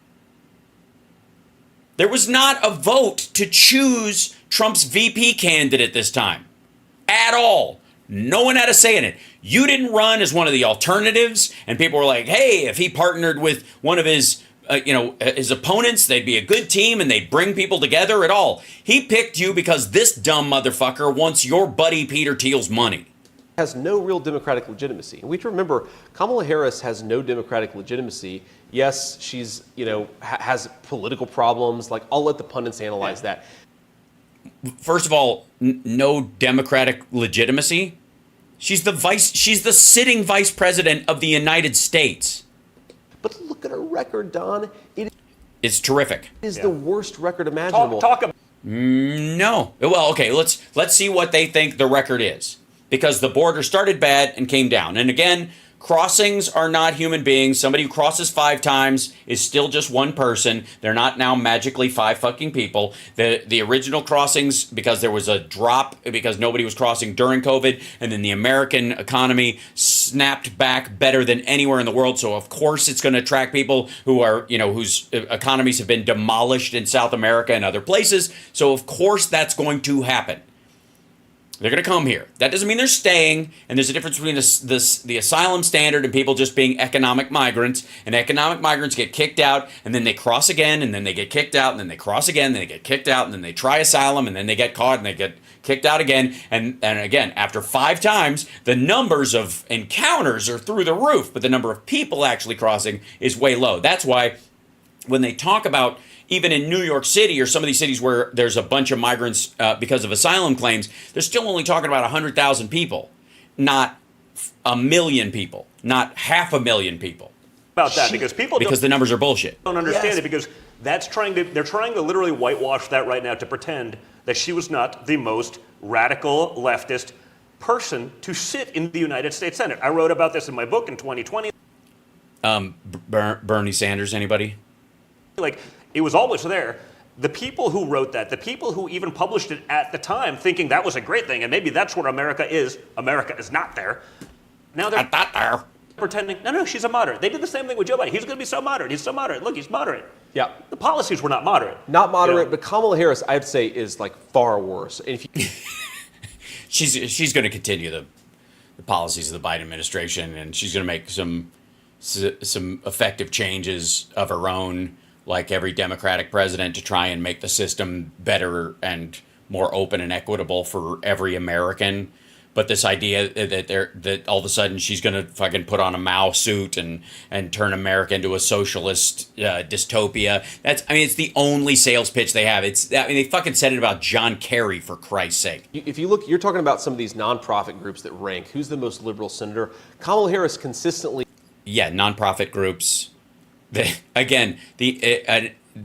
There was not a vote to choose Trump's VP candidate this time. At all. No one had a say in it. You didn't run as one of the alternatives, and people were like, hey, if he partnered with one of his opponents, they'd be a good team and they'd bring people together at all. He picked you because this dumb motherfucker wants your buddy Peter Thiel's money. Has no real democratic legitimacy. And we have to remember, Kamala Harris has no democratic legitimacy. Yes, she's, has political problems. Like, I'll let the pundits analyze that. First of all, no democratic legitimacy. She's the sitting vice president of the United States. But look at her record, Don. It's terrific. It is the worst record imaginable. Talk about No. Well, okay, let's see what they think the record is. Because the border started bad and came down. And again, crossings are not human beings. Somebody who crosses 5 times is still just one person. They're not now magically 5 fucking people. The original crossings, because there was a drop because nobody was crossing during COVID, and then the American economy snapped back better than anywhere in the world. So of course it's going to attract people who are, whose economies have been demolished in South America and other places. So of course that's going to happen. They're going to come here. That doesn't mean they're staying, and there's a difference between the asylum standard and people just being economic migrants, and economic migrants get kicked out, and then they cross again, and then they get kicked out, and then they cross again, and then they get kicked out, and then they try asylum, and then they get caught, and they get kicked out again, and again, after 5 times, the numbers of encounters are through the roof, but the number of people actually crossing is way low. That's why when they talk about, even in New York City or some of these cities where there's a bunch of migrants because of asylum claims, they're still only talking about 100,000 people, not 1 million people, not 500,000 people. about that because because the numbers are bullshit. Don't understand it because they're trying to literally whitewash that right now to pretend that she was not the most radical leftist person to sit in the United States Senate. I wrote about this in my book in 2020. Bernie Sanders, anybody? Like, it was always there. The people who wrote that, the people who even published it at the time thinking that was a great thing, and maybe that's where America is not there. Now they're not there. Pretending, no, she's a moderate. They did the same thing with Joe Biden. He's going to be so moderate. He's so moderate. Look, he's moderate. Yeah. The policies were not moderate. Not moderate, but Kamala Harris, I have to say, is like far worse. And if you she's going to continue the policies of the Biden administration, and she's going to make some effective changes of her own, like every Democratic president, to try and make the system better and more open and equitable for every American. But this idea that all of a sudden she's going to fucking put on a Mao suit and turn America into a socialist dystopia. It's the only sales pitch they have. They fucking said it about John Kerry, for Christ's sake. If you look, you're talking about some of these nonprofit groups that rank. Who's the most liberal senator? Kamala Harris consistently. Yeah, nonprofit groups. This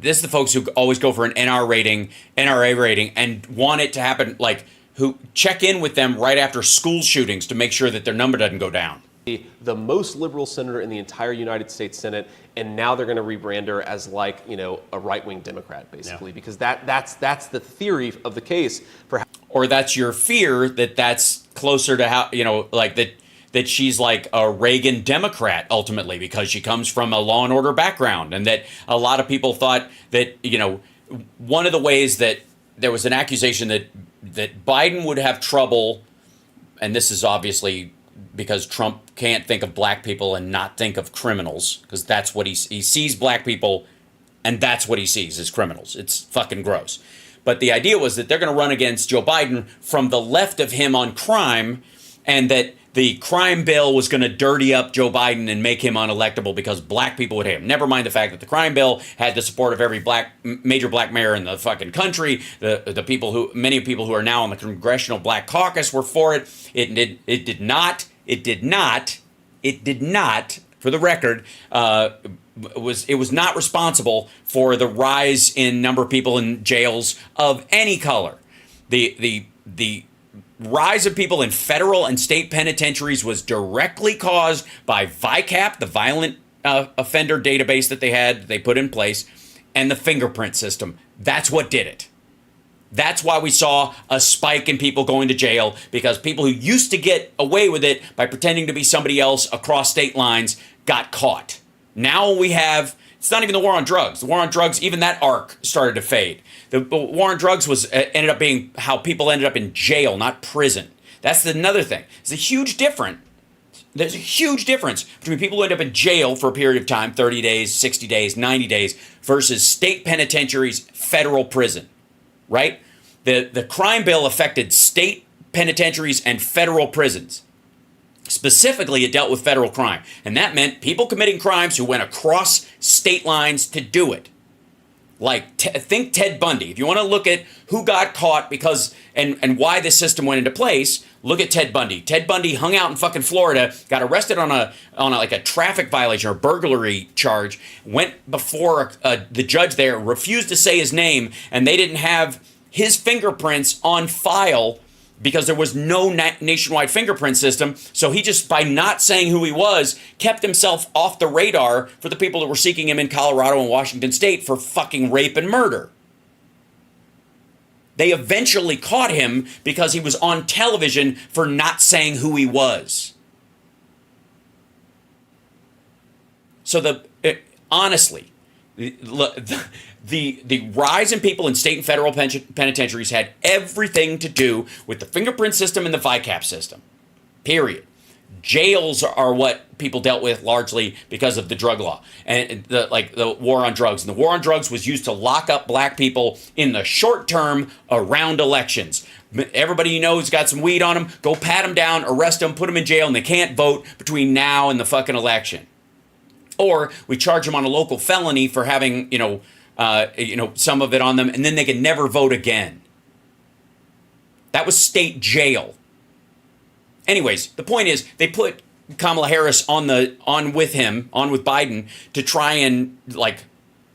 is the folks who always go for an NRA rating, and want it to happen, like, who check in with them right after school shootings to make sure that their number doesn't go down. The most liberal senator in the entire United States Senate, and now they're going to rebrand her as, like, a right-wing Democrat, basically, because that's the theory of the case for. Or that's your fear that's closer to how that she's like a Reagan Democrat ultimately, because she comes from a law and order background, and that a lot of people thought that one of the ways that there was an accusation that Biden would have trouble, and this is obviously because Trump can't think of black people and not think of criminals, because that's what he sees black people, and that's what he sees as criminals. It's fucking gross. But the idea was that they're going to run against Joe Biden from the left of him on crime, and that the crime bill was going to dirty up Joe Biden and make him unelectable because black people would hate him. Never mind the fact that the crime bill had the support of every major black mayor in the fucking country. Many people who are now on the Congressional Black Caucus were for it. It did not, for the record, it was not responsible for the rise in number of people in jails of any color. The rise of people in federal and state penitentiaries was directly caused by VICAP, the violent offender database that they put in place, and the fingerprint system. That's what did it. That's why we saw a spike in people going to jail, because people who used to get away with it by pretending to be somebody else across state lines got caught. Now it's not even the war on drugs. The war on drugs, even that arc started to fade. The war on drugs ended up being how people ended up in jail, not prison. That's another thing. There's a huge difference between people who end up in jail for a period of time, 30 days, 60 days, 90 days, versus state penitentiaries, federal prison, right? The crime bill affected state penitentiaries and federal prisons. Specifically, it dealt with federal crime. And that meant people committing crimes who went across state lines to do it. Like, think Ted Bundy. If you want to look at who got caught because and why this system went into place, look at Ted Bundy. Ted Bundy hung out in fucking Florida, got arrested on a traffic violation or burglary charge, went before the judge there, refused to say his name, and they didn't have his fingerprints on file because there was no nationwide fingerprint system. So he just, by not saying who he was, kept himself off the radar for the people that were seeking him in Colorado and Washington State for fucking rape and murder. They eventually caught him because he was on television for not saying who he was. So honestly, the rise in people in state and federal penitentiaries had everything to do with the fingerprint system and the VICAP system. Period. Jails are what people dealt with largely because of the drug law and the war on drugs. And the war on drugs was used to lock up black people in the short term around elections. Everybody you know who's got some weed on them, go pat them down, arrest them, put them in jail, and they can't vote between now and the fucking election. Or we charge them on a local felony for having, some of it on them, and then they can never vote again. That was state jail. Anyways, the point is they put Kamala Harris on with Biden to try and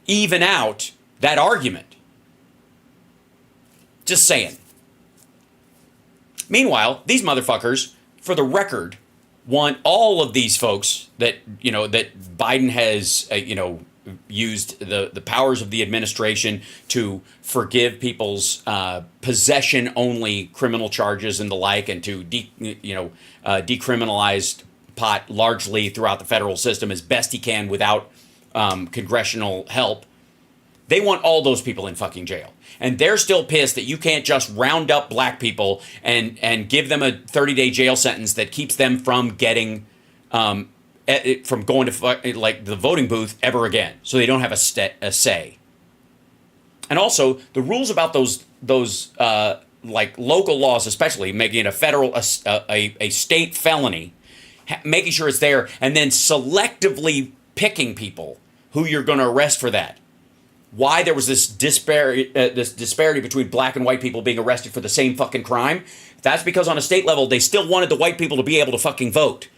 even out that argument. Just saying. Meanwhile, these motherfuckers, for the record, want all of these folks that Biden has used the powers of the administration to forgive people's possession-only criminal charges and the like, and to decriminalize pot largely throughout the federal system as best he can without congressional help. They want all those people in fucking jail. And they're still pissed that you can't just round up black people and give them a 30-day jail sentence that keeps them from getting from going to the voting booth ever again, so they don't have a say. And also, the rules about those like local laws, especially making it a federal, a state felony, making sure it's there, and then selectively picking people who you're going to arrest for that. Why there was this disparity between black and white people being arrested for the same fucking crime? That's because on a state level, they still wanted the white people to be able to fucking vote.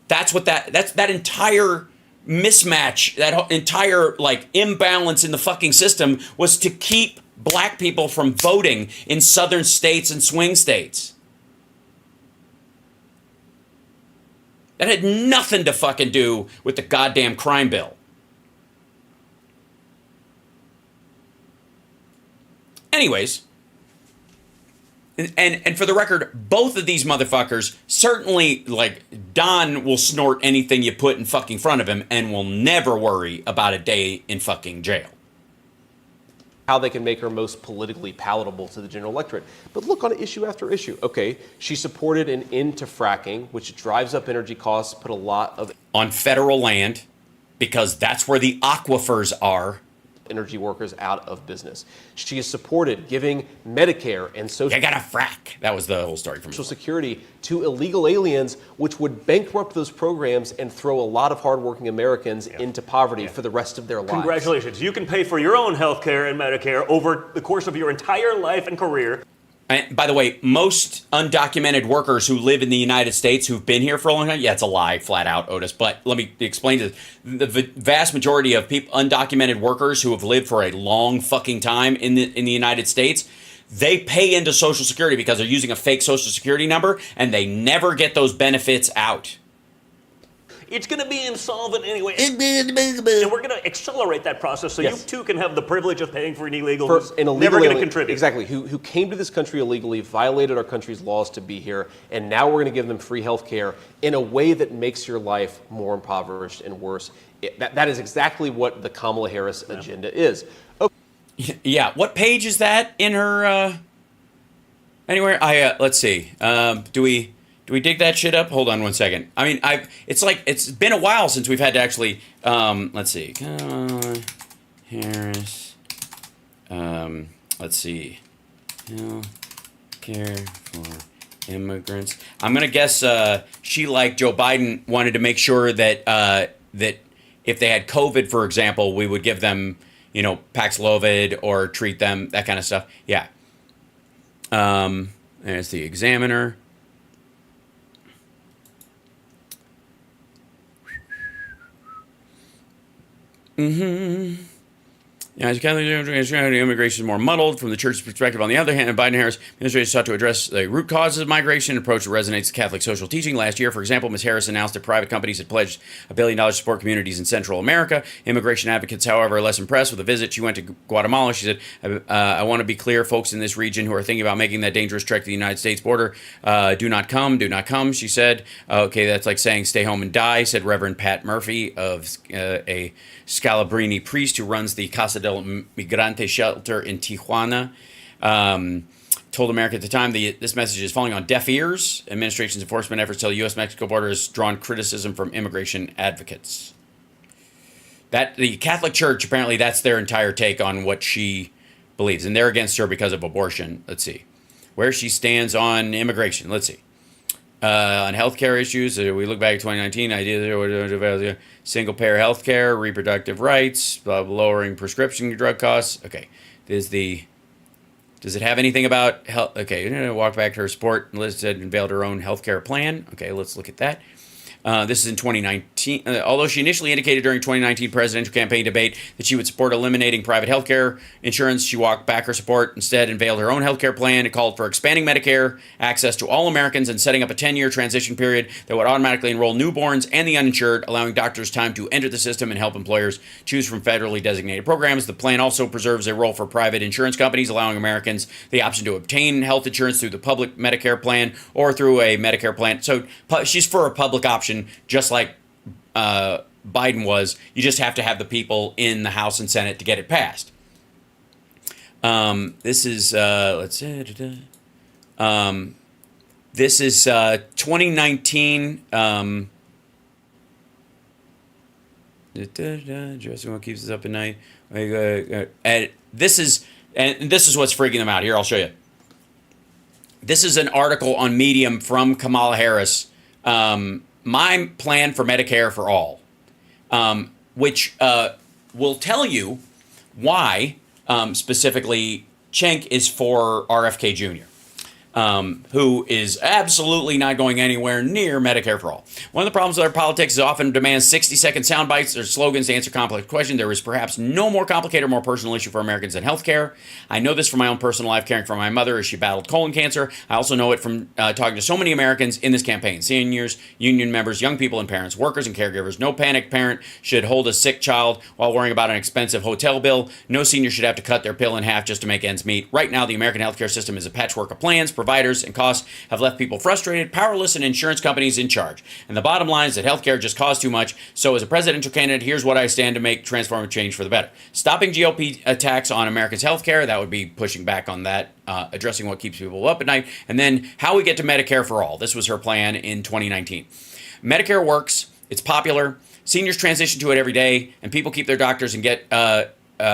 That's what that entire mismatch, that entire like imbalance in the fucking system was to keep black people from voting in southern states and swing states. That had nothing to fucking do with the goddamn crime bill. Anyways, and for the record, both of these motherfuckers, certainly, like, Don will snort anything you put in fucking front of him and will never worry about a day in fucking jail. How they can make her most politically palatable to the general electorate. But look on issue after issue. Okay, she supported an end to fracking, which drives up energy costs, put a lot of on federal land, because that's where the aquifers are. Energy workers out of business. She has supported giving Medicare and Social You gotta frack. That was the whole story from Security to illegal aliens, which would bankrupt those programs and throw a lot of hardworking Americans into poverty for the rest of their lives. Congratulations. You can pay for your own health care and Medicare over the course of your entire life and career. And by the way, most undocumented workers who live in the United States who've been here for a long time, yeah, it's a lie, flat out, Otis. But let me explain this. The vast majority of people, undocumented workers who have lived for a long fucking time in the United States, they pay into Social Security because they're using a fake Social Security number, and they never get those benefits out. It's going to be insolvent anyway. And we're going to accelerate that process so you too can have the privilege of paying for an illegal who's never going to contribute. Exactly. Who came to this country illegally, violated our country's laws to be here, and now we're going to give them free health care in a way that makes your life more impoverished and worse. That is exactly what the Kamala Harris agenda is. Okay. Yeah. What page is that in her? Anywhere? Let's see. Do we dig that shit up? Hold on one second. I mean, it's been a while since we've had to actually, let's see. Harris, let's see. Healthcare for immigrants. I'm going to guess she, like Joe Biden, wanted to make sure that that if they had COVID, for example, we would give them, Paxlovid or treat them, that kind of stuff. Yeah. There's the Examiner. Mm-hmm. Yeah, immigration is more muddled from the church's perspective. On the other hand, Biden-Harris administration sought to address the root causes of migration, an approach that resonates with Catholic social teaching. Last year, for example, Ms. Harris announced that private companies had pledged $1 billion to support communities in Central America. Immigration advocates, however, are less impressed with the visit. She went to Guatemala. She said, I want to be clear, folks in this region who are thinking about making that dangerous trek to the United States border, do not come, she said. Okay, that's like saying stay home and die, said Reverend Pat Murphy of a Scalabrini priest who runs the Casa del Migrante shelter in Tijuana. Told America at the time this message is falling on deaf ears. Administration's enforcement efforts tell the U.S.-Mexico border has drawn criticism from immigration advocates. That the Catholic Church, apparently that's their entire take on what she believes. And they're against her because of abortion. Let's see. Where she stands on immigration. Let's see. On healthcare issues, we look back at 2019, ideas single-payer healthcare, reproductive rights, lowering prescription drug costs. Okay, does it have anything about health? Okay, walk back to her support. Liz said unveiled her own healthcare plan. Okay, let's look at that. This is in 2019. Although she initially indicated during 2019 presidential campaign debate that she would support eliminating private healthcare insurance, she walked back her support, instead unveiled her own healthcare plan. It called for expanding Medicare access to all Americans and setting up a 10-year transition period that would automatically enroll newborns and the uninsured, allowing doctors time to enter the system and help employers choose from federally designated programs. The plan also preserves a role for private insurance companies, allowing Americans the option to obtain health insurance through the public Medicare plan or through a Medicare plan. So she's for a public option, just like Biden was. You just have to have the people in the House and Senate to get it passed. This is let's see. This is 2019. Dressing what keeps us up at night. And this is what's freaking them out. Here, I'll show you. This is an article on Medium from Kamala Harris. My plan for Medicare for all, which will tell you why specifically Cenk is for RFK Jr., who is absolutely not going anywhere near Medicare for all. One of the problems with our politics is often demands 60-second sound bites or slogans to answer complex questions. There is perhaps no more complicated or more personal issue for Americans than healthcare. I know this from my own personal life, caring for my mother as she battled colon cancer. I also know it from talking to so many Americans in this campaign: seniors, union members, young people and parents, workers and caregivers. No panic parent should hold a sick child while worrying about an expensive hotel bill. No senior should have to cut their pill in half just to make ends meet. Right now, the American healthcare system is a patchwork of plans, providers, and costs have left people frustrated, powerless, and insurance companies in charge. And the bottom line is that healthcare just costs too much. So as a presidential candidate, here's what I stand to make transformative change for the better. Stopping GOP attacks on Americans' healthcare, that would be pushing back on that, addressing what keeps people up at night. And then how we get to Medicare for all. This was her plan in 2019. Medicare works. It's popular. Seniors transition to it every day, and people keep their doctors and get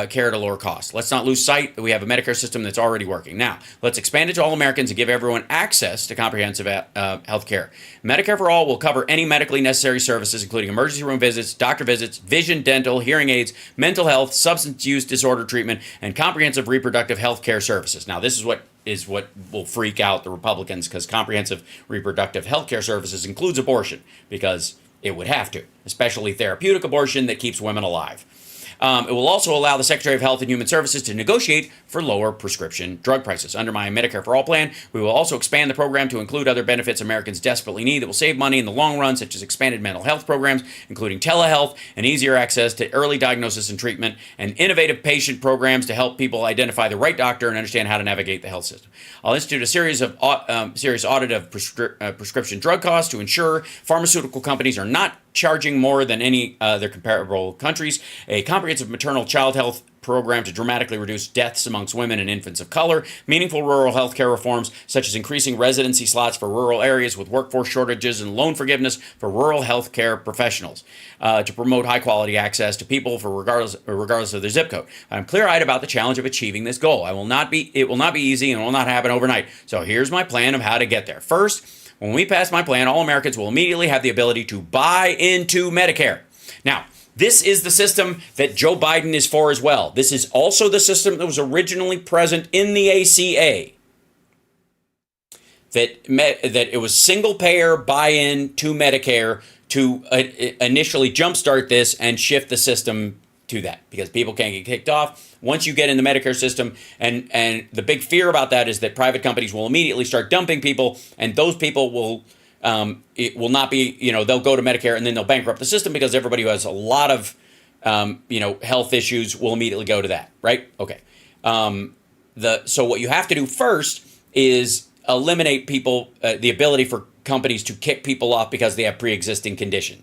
care at a lower cost. Let's not lose sight that we have a Medicare system that's already working. Now, let's expand it to all Americans and give everyone access to comprehensive health care. Medicare for all will cover any medically necessary services, including emergency room visits, doctor visits, vision, dental, hearing aids, mental health, substance use disorder treatment, and comprehensive reproductive health care services. Now, this is what will freak out the Republicans, because comprehensive reproductive health care services includes abortion, because it would have to, especially therapeutic abortion that keeps women alive. It will also allow the Secretary of Health and Human Services to negotiate for lower prescription drug prices. Under my Medicare for All plan, we will also expand the program to include other benefits Americans desperately need that will save money in the long run, such as expanded mental health programs, including telehealth and easier access to early diagnosis and treatment, and innovative patient programs to help people identify the right doctor and understand how to navigate the health system. I'll institute a serious audit of prescription drug costs to ensure pharmaceutical companies are not charging more than any other comparable countries, a comprehensive maternal child health program to dramatically reduce deaths amongst women and infants of color, meaningful rural health care reforms such as increasing residency slots for rural areas with workforce shortages and loan forgiveness for rural health care professionals, to promote high quality access to people for regardless of their zip code. I'm clear-eyed about the challenge of achieving this goal. It will not be easy and will not happen overnight. So here's my plan of how to get there. First, when we pass my plan, all Americans will immediately have the ability to buy into Medicare. Now, this is the system that Joe Biden is for as well. This is also the system that was originally present in the ACA. That it was single-payer buy-in to Medicare to initially jumpstart this and shift the system to that, because people can't get kicked off once you get in the Medicare system. And the big fear about that is that private companies will immediately start dumping people, and those people will it will not be, they'll go to Medicare and then they'll bankrupt the system, because everybody who has a lot of health issues will immediately go to that, right? Okay. So what you have to do first is eliminate people, the ability for companies to kick people off because they have pre-existing conditions.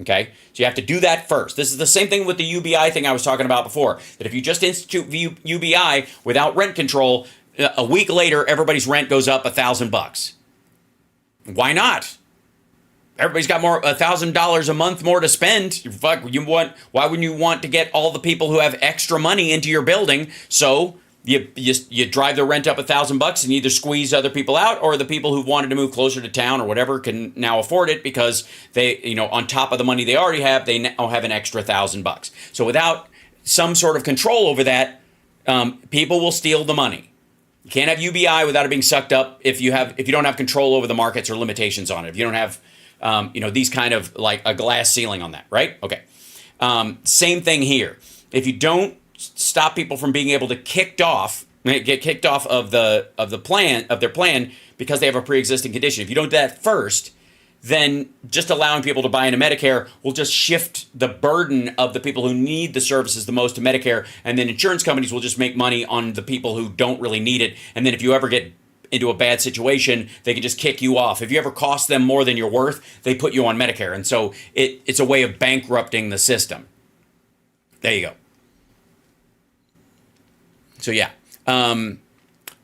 Okay, so you have to do that first. This is the same thing with the UBI thing I was talking about before, that if you just institute UBI without rent control, a week later, everybody's rent goes up $1,000. Why not? Everybody's got $1,000 a month more to spend. Why wouldn't you want to get all the people who have extra money into your building? So you drive the rent up $1,000 and either squeeze other people out, or the people who've wanted to move closer to town or whatever can now afford it because they, on top of the money they already have, they now have an extra $1,000. So without some sort of control over that, people will steal the money. You can't have UBI without it being sucked up if you don't have control over the markets or limitations on it. If you don't have, these kind of like a glass ceiling on that, right? Okay. Same thing here. If you don't stop people from being able to get kicked off of their plan because they have a pre-existing condition. If you don't do that first, then just allowing people to buy into Medicare will just shift the burden of the people who need the services the most to Medicare, and then insurance companies will just make money on the people who don't really need it. And then if you ever get into a bad situation, they can just kick you off. If you ever cost them more than you're worth, they put you on Medicare. And so it's a way of bankrupting the system. There you go. So yeah,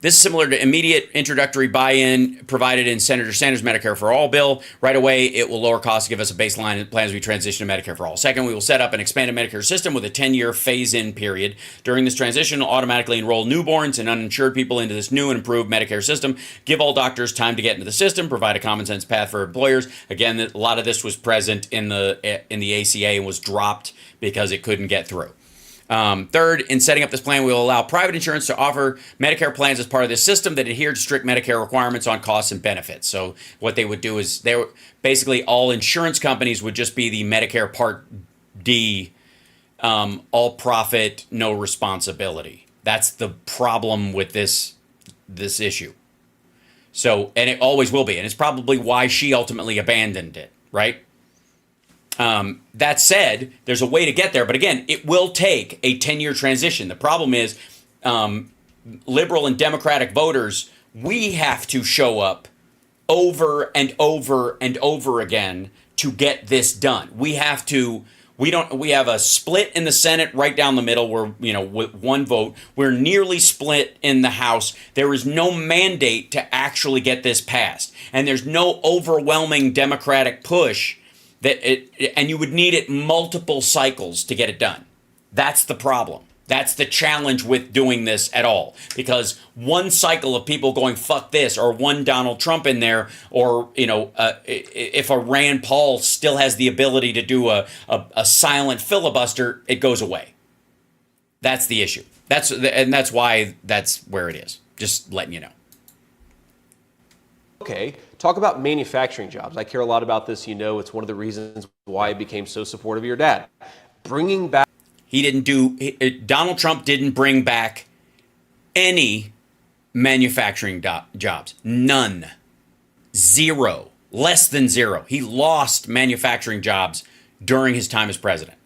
This is similar to immediate introductory buy-in provided in Senator Sanders' Medicare for All bill. Right away, it will lower costs, give us a baseline plan as we transition to Medicare for All. Second, we will set up an expanded Medicare system with a 10-year phase-in period. During this transition, we'll automatically enroll newborns and uninsured people into this new and improved Medicare system, give all doctors time to get into the system, provide a common-sense path for employers. Again, a lot of this was present in the ACA and was dropped because it couldn't get through. Third, in setting up this plan, we will allow private insurance to offer Medicare plans as part of this system that adhere to strict Medicare requirements on costs and benefits. So what they would do is basically all insurance companies would just be the Medicare Part D, all profit, no responsibility. That's the problem with this issue. So, and it always will be, and it's probably why she ultimately abandoned it, right? That said, there's a way to get there, but again, it will take a 10-year transition. The problem is liberal and Democratic voters, we have to show up over and over and over again to get this done. We have a split in the Senate right down the middle where, with one vote. We're nearly split in the House. There is no mandate to actually get this passed. And there's no overwhelming Democratic push and you would need it multiple cycles to get it done. That's the problem. That's the challenge with doing this at all. Because one cycle of people going, fuck this, or one Donald Trump in there, or, if a Rand Paul still has the ability to do a silent filibuster, it goes away. That's the issue. That's why that's where it is. Just letting you know. Okay, talk about manufacturing jobs. I care a lot about this. It's one of the reasons why I became so supportive of your dad. Bringing back... Donald Trump didn't bring back any manufacturing jobs. None. Zero. Less than zero. He lost manufacturing jobs during his time as president.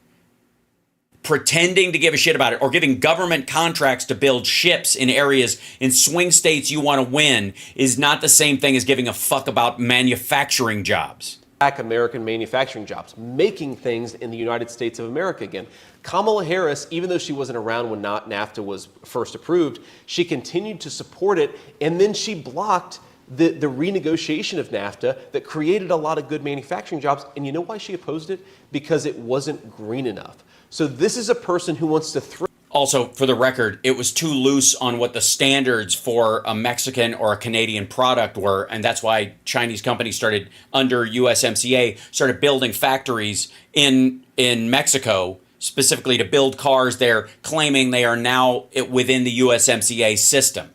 Pretending to give a shit about it or giving government contracts to build ships in areas in swing states you want to win is not the same thing as giving a fuck about manufacturing jobs. Back American manufacturing jobs, making things in the United States of America again. Kamala Harris, even though she wasn't around when NAFTA was first approved, she continued to support it, and then she blocked the renegotiation of NAFTA that created a lot of good manufacturing jobs. And you know why she opposed it? Because it wasn't green enough. So this is a person who wants to Also, for the record, it was too loose on what the standards for a Mexican or a Canadian product were, and that's why Chinese companies started, under USMCA, started building factories in Mexico, specifically to build cars there, claiming they are now within the USMCA system.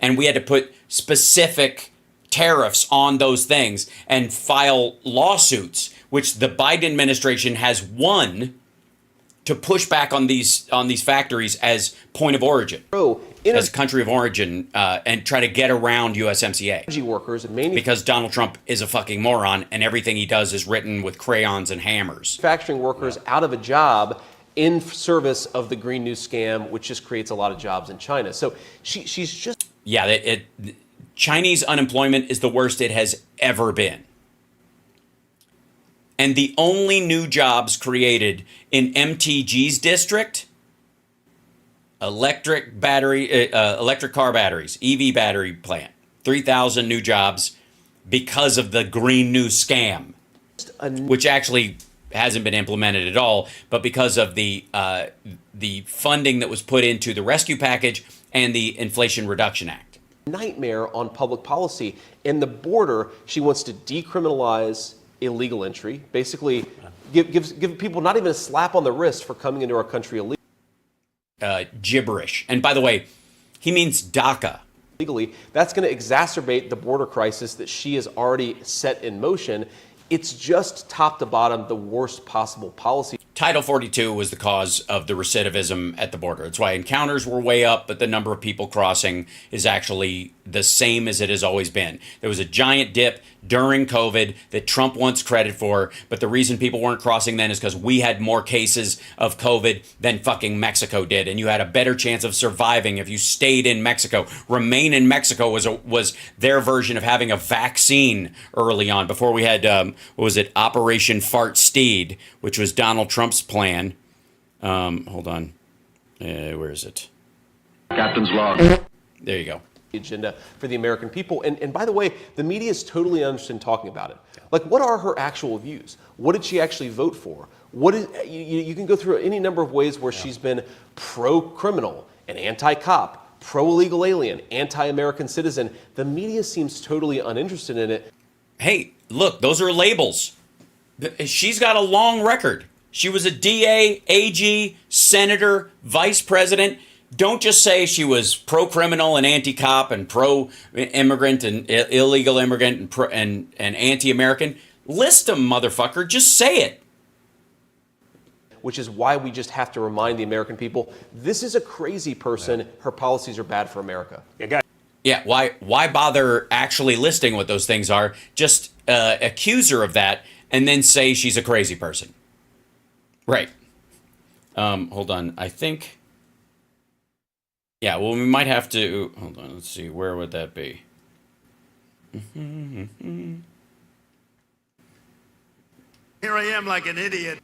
And we had to put specific tariffs on those things and file lawsuits, which the Biden administration has won, to push back on these factories as point of origin, as country of origin, and try to get around USMCA. Energy workers and because Donald Trump is a fucking moron, and everything he does is written with crayons and hammers. Manufacturing workers out of a job in service of the Green New scam, which just creates a lot of jobs in China. So she's just... Yeah, Chinese unemployment is the worst it has ever been. And the only new jobs created in MTG's district, electric car batteries, EV battery plant, 3,000 new jobs because of the Green New scam, which actually hasn't been implemented at all, but because of the funding that was put into the rescue package and the Inflation Reduction Act. Nightmare on public policy. In the border, she wants to decriminalize illegal entry, basically give people not even a slap on the wrist for coming into our country illegally. Gibberish. And by the way, he means DACA. Legally, that's going to exacerbate the border crisis that she has already set in motion. It's just top to bottom the worst possible policy. Title 42 was the cause of the recidivism at the border. That's why encounters were way up, but the number of people crossing is actually the same as it has always been. There was a giant dip during COVID that Trump wants credit for, but the reason people weren't crossing then is because we had more cases of COVID than fucking Mexico did, and you had a better chance of surviving if you stayed in Mexico. Remain in Mexico was their version of having a vaccine early on, before we had, Operation Fart Steed, which was Donald Trump's plan. Hold on. Where is it? Captain's log. There you go. agenda for the American people. And by the way, the media is totally uninterested in talking about it. Like, what are her actual views? What did she actually vote for? What is, you can go through any number of ways where she's been pro-criminal and anti-cop, pro-illegal alien, anti-American citizen. The media seems totally uninterested in it. Hey, look, those are labels. She's got a long record. She was a DA, AG, senator, vice president. Don't just say she was pro-criminal and anti-cop and pro-immigrant and illegal immigrant and anti-American. List them, motherfucker. Just say it. Which is why we just have to remind the American people, this is a crazy person. Her policies are bad for America. Yeah, why bother actually listing what those things are? Just accuse her of that and then say she's a crazy person. Right. Hold on. I think... Yeah, well, we might have to... Hold on, let's see. Where would that be? Here I am like an idiot.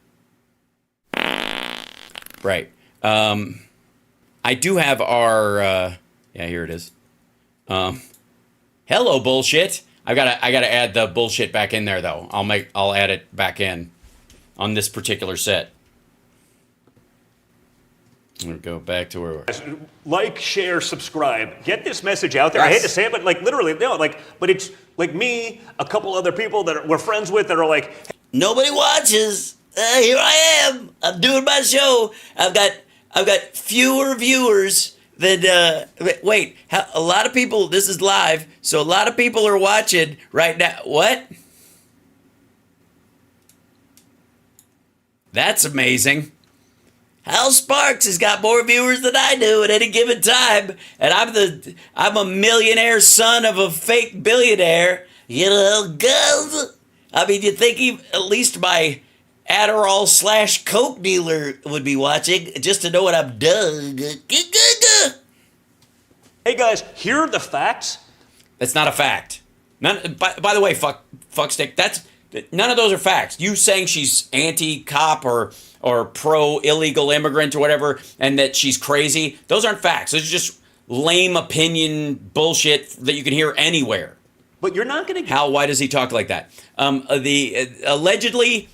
Right. I do have our... yeah, here it is. Hello, bullshit. I gotta add the bullshit back in there, though. I'll add it back in on this particular set. We'll go back to where we were. Like, share, subscribe. Get this message out there. Yes. I hate to say it, but like literally, no, like, but it's like me, a couple other people that we're friends with that are like, Nobody watches. Here I am. I'm doing my show. I've got fewer viewers than wait. A lot of people. This is live, so a lot of people are watching right now. What? That's amazing. Hal Sparks has got more viewers than I do at any given time, and I'm a millionaire son of a fake billionaire. You know, guns. I mean, you'd think at least my Adderall / Coke dealer would be watching just to know what I'm doing. hey guys, here are the facts. That's not a fact. None. By the way, fuckstick. None of those are facts. You saying she's anti-cop or pro illegal immigrant or whatever, and that she's crazy. Those aren't facts. Those are just lame opinion bullshit that you can hear anywhere. But you're not going to. Hal, why does he talk like that? Allegedly,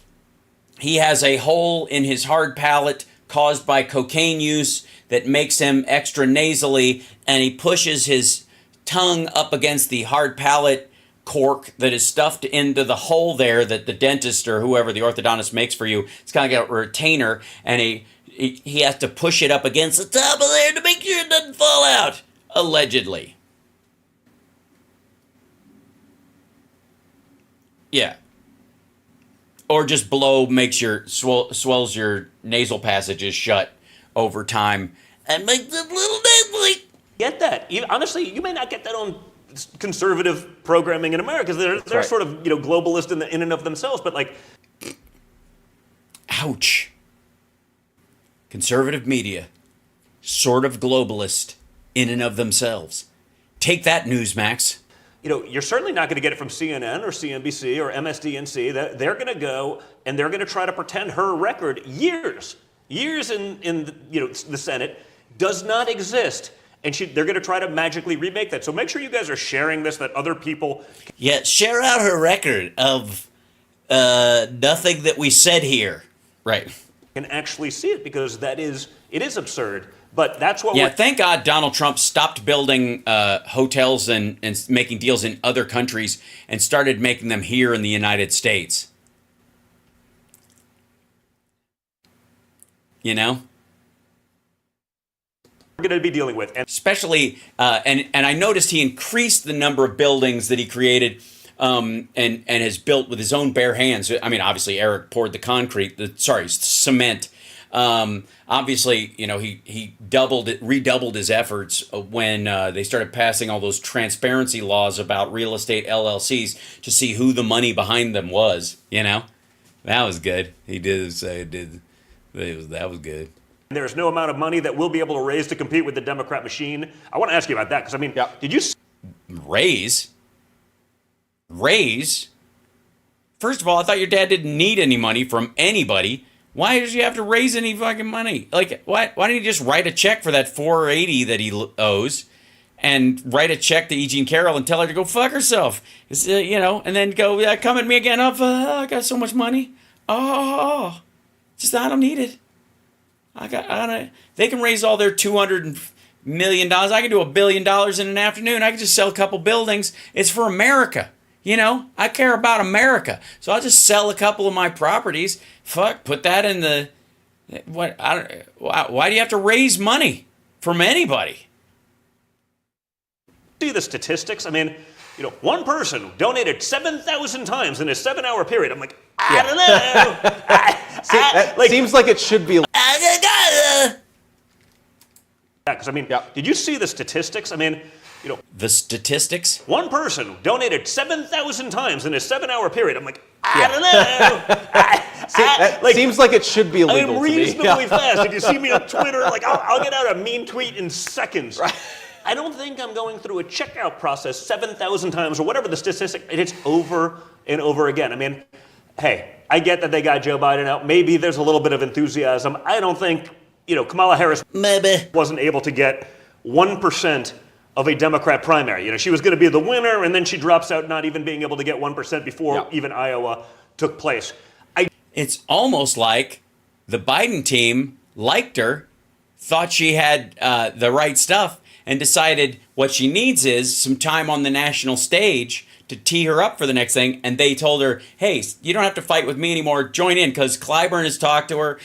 he has a hole in his hard palate caused by cocaine use that makes him extra nasally, and he pushes his tongue up against the hard palate cork that is stuffed into the hole there that the dentist or whoever the orthodontist makes for you. It's kind of got a retainer, and he has to push it up against the top of there to make sure it doesn't fall out. Allegedly. Yeah. Or just blow makes swells your nasal passages shut over time and make them little nasally. Get that. Honestly, you may not get that on conservative programming in America, because they're right. Sort of globalist in and of themselves, but like, ouch. Conservative media, sort of globalist in and of themselves. Take that, Newsmax. You're certainly not going to get it from CNN or CNBC or MSDNC. They're going to go and they're going to try to pretend her record years in the Senate does not exist. And they're going to try to magically remake that. So make sure you guys are sharing this, that other people... Yeah, share out her record of nothing that we said here. Right. Can actually see it, because it is absurd. But that's what thank God Donald Trump stopped building hotels and making deals in other countries and started making them here in the United States. We're going to be dealing with. Especially, and I noticed he increased the number of buildings that he created and has built with his own bare hands. I mean, obviously, Eric poured the cement. Obviously, he redoubled his efforts when they started passing all those transparency laws about real estate LLCs to see who the money behind them was. That was good. That was good. There's no amount of money that we'll be able to raise to compete with the Democrat machine. I want to ask you about that, because did you raise? First of all, I thought your dad didn't need any money from anybody. Why does he have to raise any fucking money? Like, why didn't he just write a check for that $480 that he owes, and write a check to E. Jean Carroll and tell her to go fuck herself. And then go, yeah, come at me again. I got so much money. Just I don't need it. They can raise all their $200 million. I can do $1 billion in an afternoon. I can just sell a couple buildings. It's for America. I care about America. So I'll just sell a couple of my properties. Fuck, put that in the... Why do you have to raise money from anybody? See the statistics? I mean, one person donated 7,000 times in a 7-hour period. I'm like, I don't know. Seems like it should be. Because did you see the statistics? I mean, the statistics. One person donated 7,000 times in a 7-hour period. I'm like, I don't know. Seems like it should be illegal. I'm reasonably fast. If you see me on Twitter, I'll get out a mean tweet in seconds. Right. I don't think I'm going through a checkout process 7,000 times or whatever the statistic. It's over and over again. I mean, hey, I get that they got Joe Biden out. Maybe there's a little bit of enthusiasm. I don't think, Kamala Harris wasn't able to get 1% of a Democrat primary. She was going to be the winner, and then she drops out not even being able to get 1% before even Iowa took place. It's almost like the Biden team liked her, thought she had the right stuff, and decided what she needs is some time on the national stage to tee her up for the next thing. And they told her, hey, you don't have to fight with me anymore. Join in, because Clyburn has talked to her.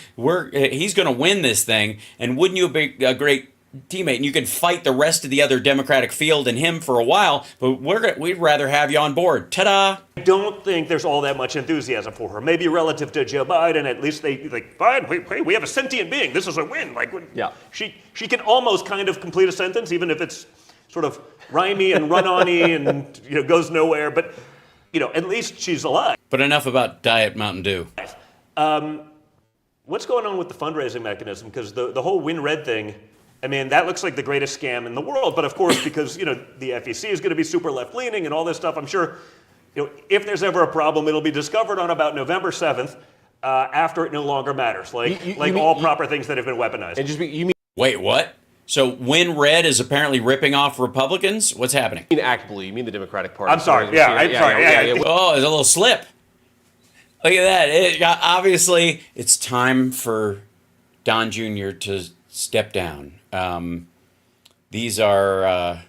He's going to win this thing. And wouldn't you be a great teammate? And you can fight the rest of the other Democratic field and him for a while, but we'd rather have you on board. Ta-da! I don't think there's all that much enthusiasm for her. Maybe relative to Joe Biden, at least they fine. We have a sentient being. This is a win. She can almost kind of complete a sentence, even if it's sort of rhymey and run-on-y and goes nowhere. But at least she's alive. But enough about Diet Mountain Dew. What's going on with the fundraising mechanism? Because the whole Win Red thing. I mean, that looks like the greatest scam in the world. But of course, because the FEC is going to be super left-leaning and all this stuff, I'm sure if there's ever a problem, it'll be discovered on about November 7th, after it no longer matters, all proper things that have been weaponized. And Wait, what? So Win Red is apparently ripping off Republicans? What's happening? You mean Act Blue? You mean the Democratic Party? I'm sorry. Yeah. Oh, there's a little slip. Look at that. Obviously, it's time for Don Jr. to step down. These are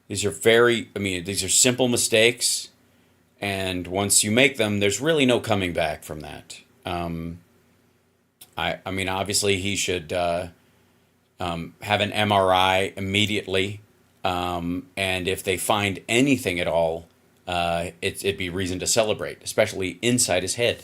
simple mistakes, and once you make them, there's really no coming back from that. Obviously he should have an MRI immediately, and if they find anything at all, it'd be reason to celebrate, especially inside his head.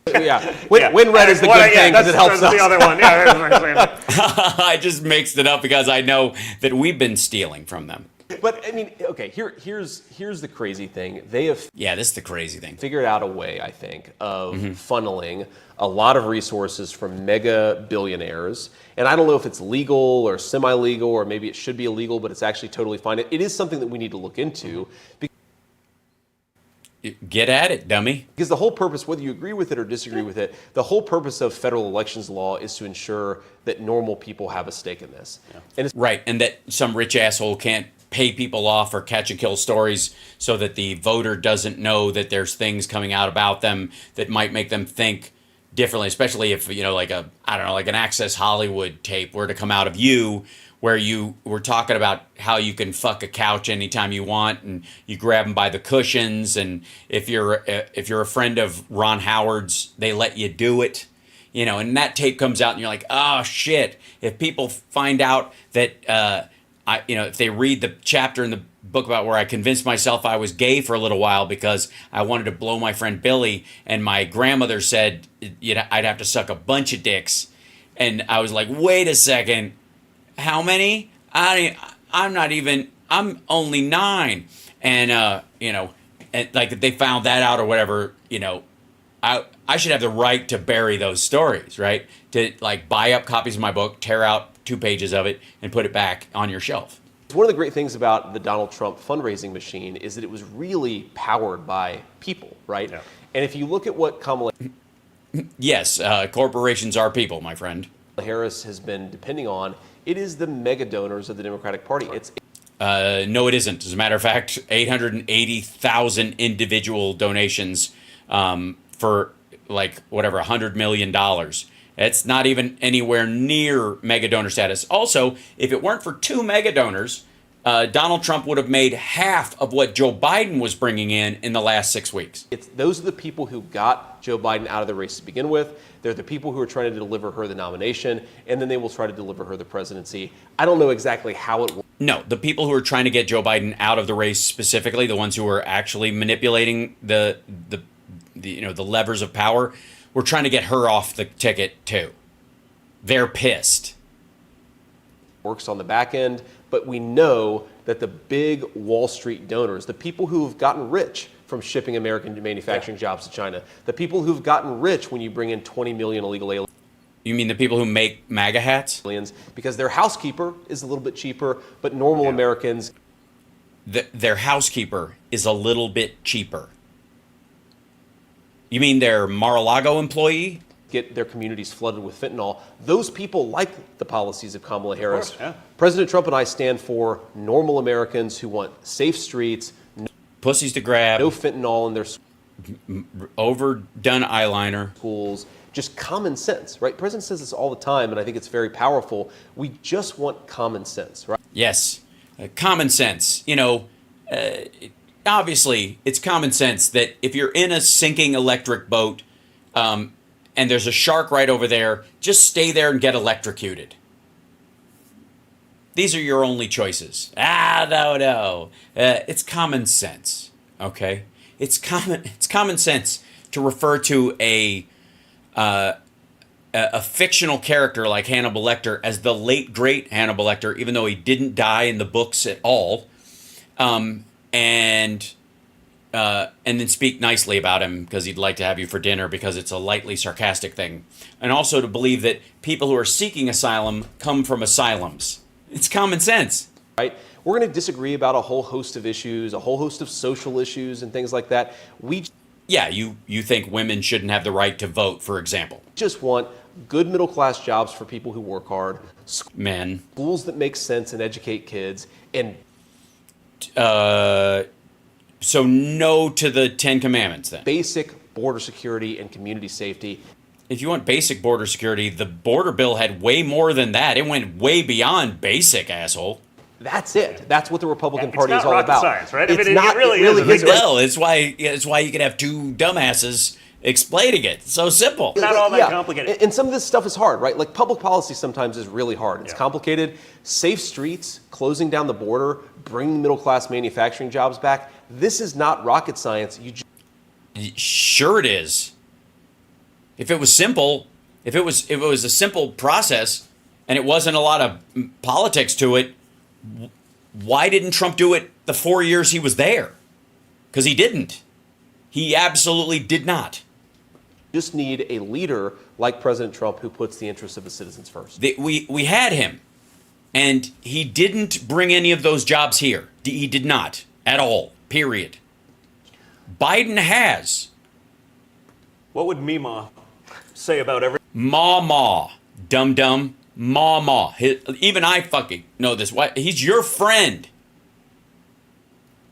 Win Red is the good thing because it helps us. The other one. I just mixed it up because I know that we've been stealing from them. But okay. Here's the crazy thing. They have this is the crazy thing. Figured out a way, I think, of funneling a lot of resources from mega billionaires. And I don't know if it's legal or semi-legal, or maybe it should be illegal, but it's actually totally fine. It is something that we need to look into. Get at it, dummy. Because the whole purpose, whether you agree with it or disagree with it, the whole purpose of federal elections law is to ensure that normal people have a stake in this. Yeah. And that some rich asshole can't pay people off or catch and kill stories so that the voter doesn't know that there's things coming out about them that might make them think differently, especially if, like an Access Hollywood tape were to come out of you, where you were talking about how you can fuck a couch anytime you want, and you grab them by the cushions, and if you're a friend of Ron Howard's, they let you do it, and that tape comes out, and you're like, oh shit! If people find out that, if they read the chapter in the book about where I convinced myself I was gay for a little while because I wanted to blow my friend Billy, and my grandmother said I'd have to suck a bunch of dicks, and I was like, wait a second. How many? I'm only 9. And, and like if they found that out or whatever, I should have the right to bury those stories, right? To buy up copies of my book, tear out 2 pages of it, and put it back on your shelf. One of the great things about the Donald Trump fundraising machine is that it was really powered by people, right? Yeah. And if you look at what Kamala... Yes, corporations are people, my friend. Harris has been depending on, it is the mega donors of the Democratic Party. No, it isn't. As a matter of fact, 880,000 individual donations for like whatever, $100 million. It's not even anywhere near mega donor status. Also, if it weren't for 2 mega donors, Donald Trump would have made half of what Joe Biden was bringing in the last 6 weeks. Those are the people who got Joe Biden out of the race to begin with. They're the people who are trying to deliver her the nomination, and then they will try to deliver her the presidency. I don't know exactly how it works. No, the people who are trying to get Joe Biden out of the race specifically, the ones who are actually manipulating the levers of power, were trying to get her off the ticket too. They're pissed. Works on the back end, but we know that the big Wall Street donors, the people who have gotten rich from shipping American manufacturing jobs to China, the people who've gotten rich when you bring in 20 million illegal aliens. You mean the people who make MAGA hats? Because their housekeeper is a little bit cheaper, but normal Americans. Their housekeeper is a little bit cheaper. You mean their Mar-a-Lago employee? Get their communities flooded with fentanyl. Those people like the policies of Kamala Harris. Of course, yeah. President Trump and I stand for normal Americans who want safe streets, Pussies to grab, no fentanyl in their overdone eyeliner. schools, just common sense, right? The president says this all the time, and I think it's very powerful. We just want common sense, right? Yes, common sense. Obviously, it's common sense that if you're in a sinking electric boat and there's a shark right over there, just stay there and get electrocuted. These are your only choices. No. It's common sense, okay? It's common sense to refer to a fictional character like Hannibal Lecter as the late, great Hannibal Lecter, even though he didn't die in the books at all. And then speak nicely about him because he'd like to have you for dinner because it's a lightly sarcastic thing. And also to believe that people who are seeking asylum come from asylums. It's common sense. Right? We're going to disagree about a whole host of issues, a whole host of social issues and things like that. Yeah, you think women shouldn't have the right to vote, for example. Just want good middle-class jobs for people who work hard, Men. schools that make sense and educate kids, and So no to the 10 Commandments then. basic border security and community safety. If you want basic border security, the border bill had way more than that. It went way beyond basic, asshole. That's it. That's what the Republican It's Party not is all rocket about. science, right? It's It not. really It really isn't. is. Well, it's why you could have 2 dumbasses explaining it. It's so simple. Not all that complicated. And some of this stuff is hard, right? Like public policy sometimes is really hard. It's Yeah. complicated. Safe streets, closing down the border, bringing middle-class manufacturing jobs back. This is not rocket science. Sure it is. If it was simple, if it was a simple process and it wasn't a lot of politics to it, why didn't Trump do it the 4 years he was there? Because he didn't. He absolutely did not. just need a leader like President Trump who puts the interests of the citizens first. We had him, and he didn't bring any of those jobs here. He did not at all, period. Biden has. What would Mima say about everything Ma, dum-dum, ma. Even I fucking know this. Why? He's your friend.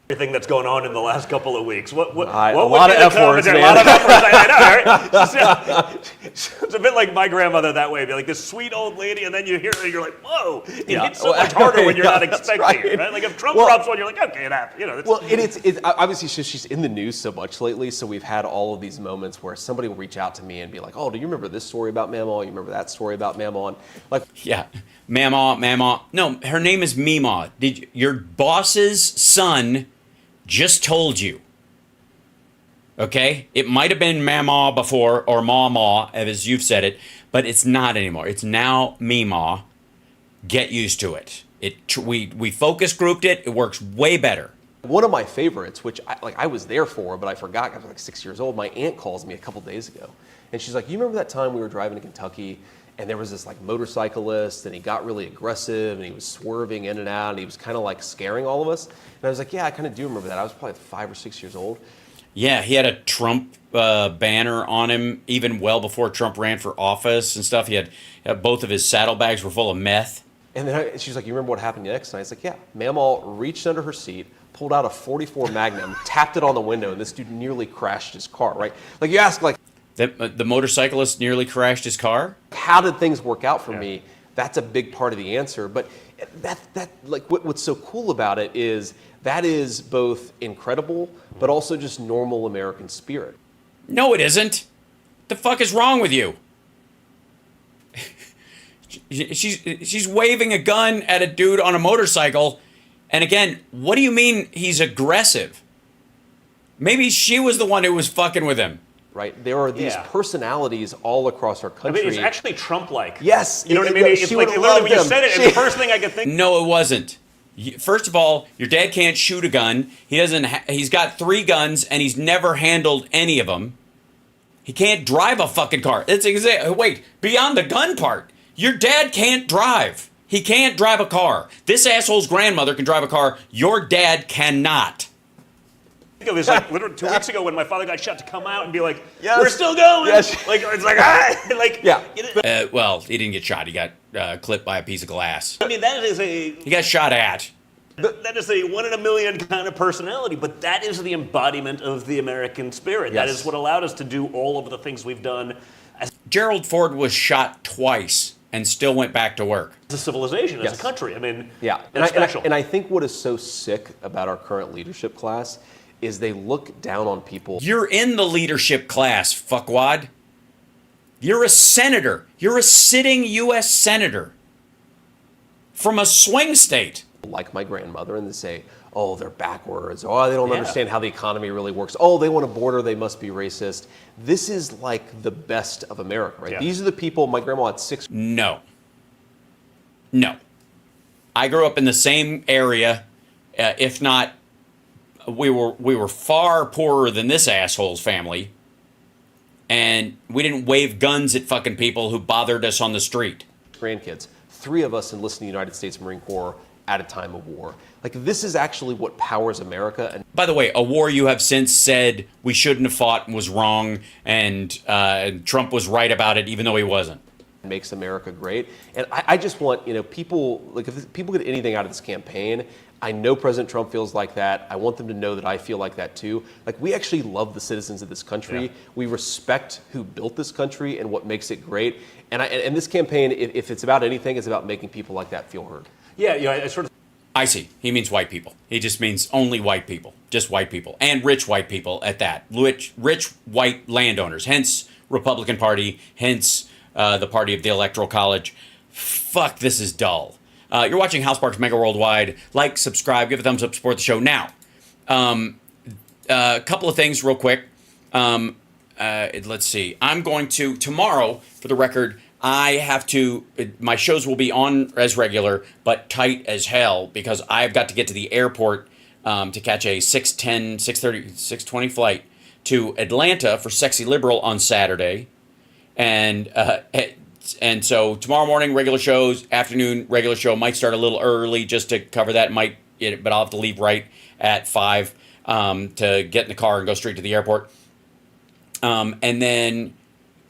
that's going on in the last couple of weeks? What A would lot be of the F words, commentary? A man. lot of F words. I know, right? It's a bit like my grandmother that way. Be like this sweet old lady, and then you hear her, and you're like, whoa! It Yeah. hits so much harder when you're Yeah, not that's expecting it, right. right? Like if Trump Well- drops one, you're like, okay, it happened. You know. Well, it's obviously she's in the news so much lately, so we've had all of these moments where somebody will reach out to me and be like, "Oh, do you remember this story about Mamaw? You remember that story about Mamaw?" And like, Yeah, Mama. No, her name is Mima. Your boss's son just told you? Okay, it might have been Mama before or Mama, as you've said it, but it's not anymore. It's now Mima. Get used to it. We focus grouped it. It works way better. one of my favorites, which I was there for, but I forgot. I was like 6 years old. My aunt calls me a couple days ago, and she's like, "You remember that time we were driving to Kentucky, and there was this like motorcyclist, and he got really aggressive, and he was swerving in and out, and he was kind of like scaring all of us?" And I was like, "Yeah, I kind of do remember that. I was probably 5 or 6 years old." Yeah, he had a Trump banner on him even well before Trump ran for office and stuff. He had both of his saddlebags were full of meth. And then she's like, you remember what happened next? And I was like, yeah. Mamaw reached under her seat, pulled out a .44 Magnum, tapped it on the window, and this dude nearly crashed his car, right? Like, you ask, like, The motorcyclist nearly crashed his car? how did things work out for me? That's a big part of the answer. But what's so cool about it is that is both incredible, but also just normal American spirit. No, it isn't. The fuck is wrong with you? She's waving a gun at a dude on a motorcycle. And again, what do you mean he's aggressive? Maybe she was the one who was fucking with him. Right? There are these personalities all across our country. I mean, it's actually Trump-like. Yes. You know what I mean? It's like literally when you said it, it's the first thing I could think. No, it wasn't. First of all, your dad can't shoot a gun. He doesn't. He's got 3 guns, and he's never handled any of them. He can't drive a fucking car. It's wait, beyond the gun part, your dad can't drive. He can't drive a car. This asshole's grandmother can drive a car. Your dad cannot. It was like literally 2 weeks ago when my father got shot to come out and be like, yes. "We're still going." Yes. Like it's like like yeah. Well, he didn't get shot. He got clipped by a piece of glass. I mean, that is He got shot at. that is a 1 in a million kind of personality, but that is the embodiment of the American spirit. Yes. That is what allowed us to do all of the things we've done Gerald Ford was shot twice and still went back to work. as a civilization, as Yes. a country. I mean, Yeah. that's special. And I think what is so sick about our current leadership class is they look down on people. You're in the leadership class, fuckwad. You're a senator. You're a sitting U.S. senator from a swing state. Like my grandmother, and they say, oh, they're backwards. Oh, they don't understand how the economy really works. Oh, they want a border. They must be racist. This is like the best of America, right? Yeah. These are the people. My grandma had 6. No. I grew up in the same area, if not, we were far poorer than this asshole's family, and we didn't wave guns at fucking people who bothered us on the street. grandkids. 3 of us enlisted in the United States Marine Corps at a time of war. Like, this is actually what powers America. And By the way, a war you have since said we shouldn't have fought and was wrong, and Trump was right about it, even though he wasn't. makes America great. And I just want, people, like, if people get anything out of this campaign, I know President Trump feels like that. I want them to know that I feel like that too. Like, we actually love the citizens of this country. Yeah. We respect who built this country and what makes it great. And this campaign, if it's about anything, it's about making people like that feel heard. Yeah, I sort of. I see. He means white people. He just means only white people. Just white people. And rich white people at that. Rich white landowners. Hence, Republican Party. Hence, the party of the Electoral College. Fuck, this is dull. You're watching House Parks Megaworldwide. Like, subscribe, give a thumbs up, support the show. Now, a couple of things real quick. Let's see. I'm going to, tomorrow, for the record, I have to, my shows will be on as regular, but tight as hell, because I've got to get to the airport to catch a 6:10, 6:30, 6:20 flight to Atlanta for Sexy Liberal on Saturday. And so tomorrow morning, regular shows, afternoon, regular show, might start a little early just to cover that, but I'll have to leave right at 5 to get in the car and go straight to the airport. And then,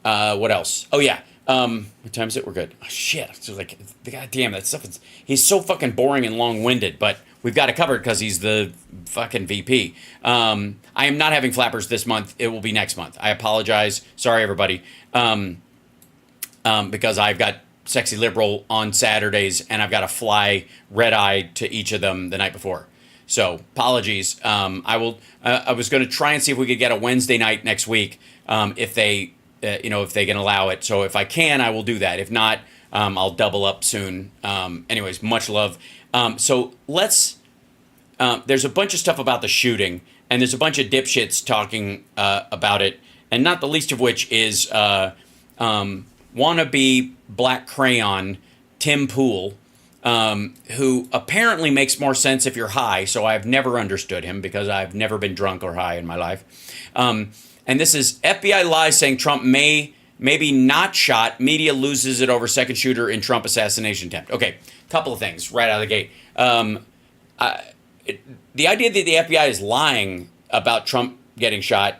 what else? Oh, yeah. What time is it? We're good. Oh, shit. It's like, God damn, that stuff is, he's so fucking boring and long-winded, but we've got it covered because he's the fucking VP. I am not having flappers this month. It will be next month. I apologize. Sorry, everybody. Because I've got Sexy Liberal on Saturdays, and I've got to fly red-eyed to each of them the night before. So, apologies. I was going to try and see if we could get a Wednesday night next week, if they can allow it. So if I can, I will do that. If not, I'll double up soon. Anyways, much love. So let's. There's a bunch of stuff about the shooting, and there's a bunch of dipshits talking about it, and not the least of which is wannabe Black Crayon Tim Pool, who apparently makes more sense if you're high. So I've never understood him because I've never been drunk or high in my life. And this is FBI lies saying Trump maybe not shot. Media loses it over second shooter in Trump assassination attempt. Okay, couple of things right out of the gate. The idea that the FBI is lying about Trump getting shot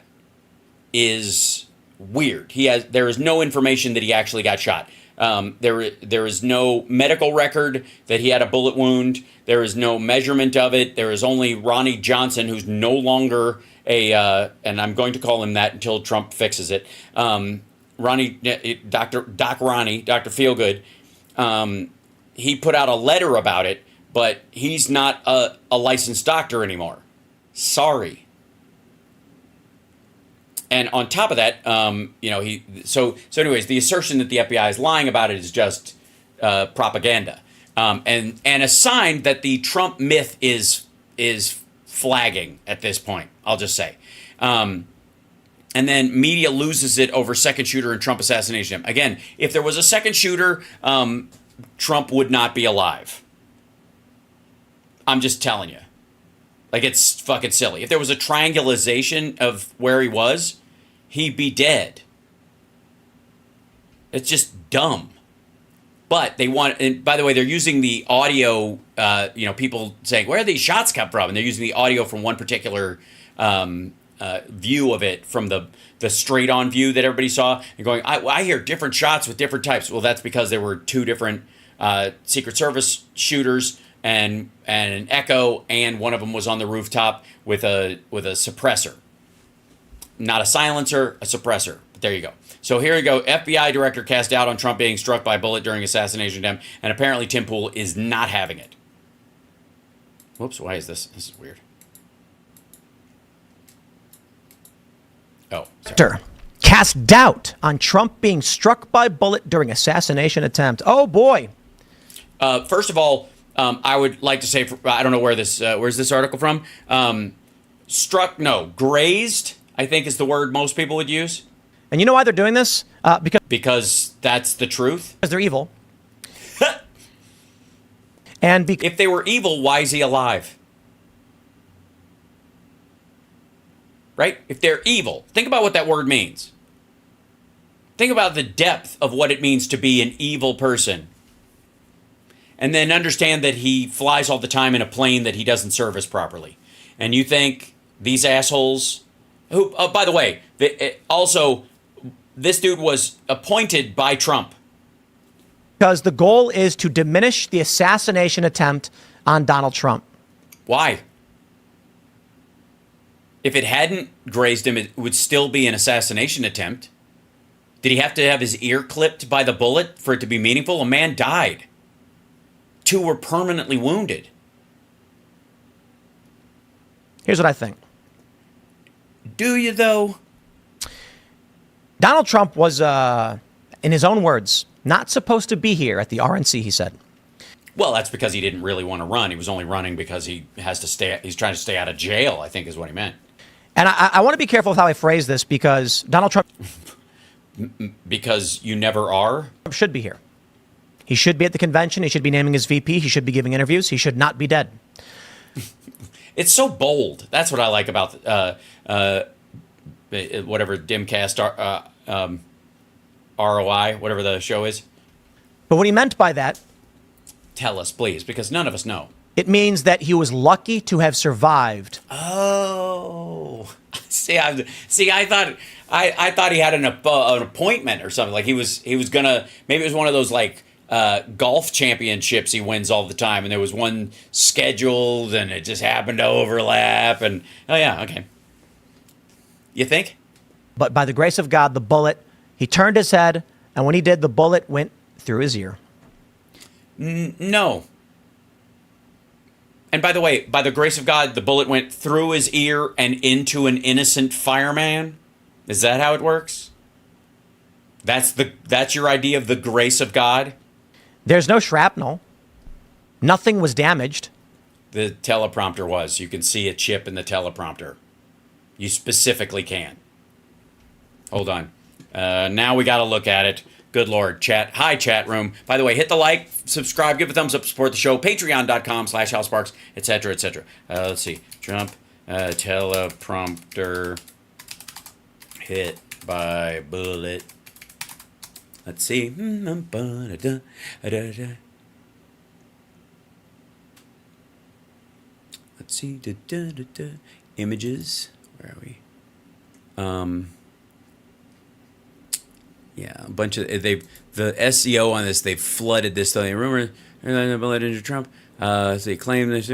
is weird. There is no information that he actually got shot. There is no medical record that he had a bullet wound. There is no measurement of it. There is only Ronnie Johnson, who's no longer and I'm going to call him that until Trump fixes it. Dr. Feelgood. He put out a letter about it, but he's not a licensed doctor anymore. Sorry. And on top of that, anyways, the assertion that the FBI is lying about it is just propaganda, and a sign that the Trump myth is flagging at this point. I'll just say, and then media loses it over second shooter and Trump assassination. Again, if there was a second shooter, Trump would not be alive. I'm just telling you. Like, it's fucking silly. If there was a triangulation of where he was, he'd be dead. It's just dumb. But they want, and by the way, they're using the audio, people saying, where are these shots come from? And they're using the audio from one particular view of it, from the straight-on view that everybody saw, and going, I hear different shots with different types. Well, that's because there were two different Secret Service shooters, and an echo, and one of them was on the rooftop with a suppressor. Not a silencer, a suppressor. But there you go. So here you go. FBI director cast doubt on Trump being struck by a bullet during assassination attempt, and apparently Tim Pool is not having it. Whoops, why is this? This is weird. Oh, sorry. Cast doubt on Trump being struck by bullet during assassination attempt. Oh, boy. First of all, I would like to say, I don't know where's this article from? Grazed, I think is the word most people would use. And you know why they're doing this? Because that's the truth. Because they're evil. And if they were evil, why is he alive? Right? If they're evil, think about what that word means. Think about the depth of what it means to be an evil person. And then understand that he flies all the time in a plane that he doesn't service properly. And you think these assholes, who, by the way, this dude was appointed by Trump. Because the goal is to diminish the assassination attempt on Donald Trump. Why? If it hadn't grazed him, it would still be an assassination attempt. Did he have to have his ear clipped by the bullet for it to be meaningful? A man died. 2 were permanently wounded. Here's what I think. Do you, though? Donald Trump was, in his own words, not supposed to be here at the RNC, he said. Well, that's because he didn't really want to run. He was only running because he's trying to stay out of jail, I think is what he meant. And I want to be careful with how I phrase this, because Donald Trump... Because you never are? ...should be here. He should be at the convention. He should be naming his VP. He should be giving interviews. He should not be dead. It's so bold. That's what I like about whatever Dimcast ROI, whatever the show is. But what he meant by that... Tell us, please, because none of us know. It means that he was lucky to have survived. Oh, I thought he had an appointment or something. Like he was gonna, maybe it was one of those like golf championships he wins all the time, and there was one scheduled, and it just happened to overlap. And oh yeah, okay. You think? But by the grace of God, the bullet, he turned his head, and when he did, the bullet went through his ear. No. And by the way, by the grace of God, the bullet went through his ear and into an innocent fireman? Is that how it works? That's your idea of the grace of God? There's no shrapnel. Nothing was damaged. The teleprompter was. You can see a chip in the teleprompter. You specifically can. Hold on. Now we got to look at it. Good Lord. Chat. Hi, chat room. By the way, hit the like, subscribe, give a thumbs up, support the show. Patreon.com/HalSparks, etc., etc. Let's see. Trump teleprompter hit by bullet. Let's see. Let's see. Images. Where are we? Yeah, a bunch of the SEO on this, they've flooded this. So rumor bullet into Trump. So they claim this.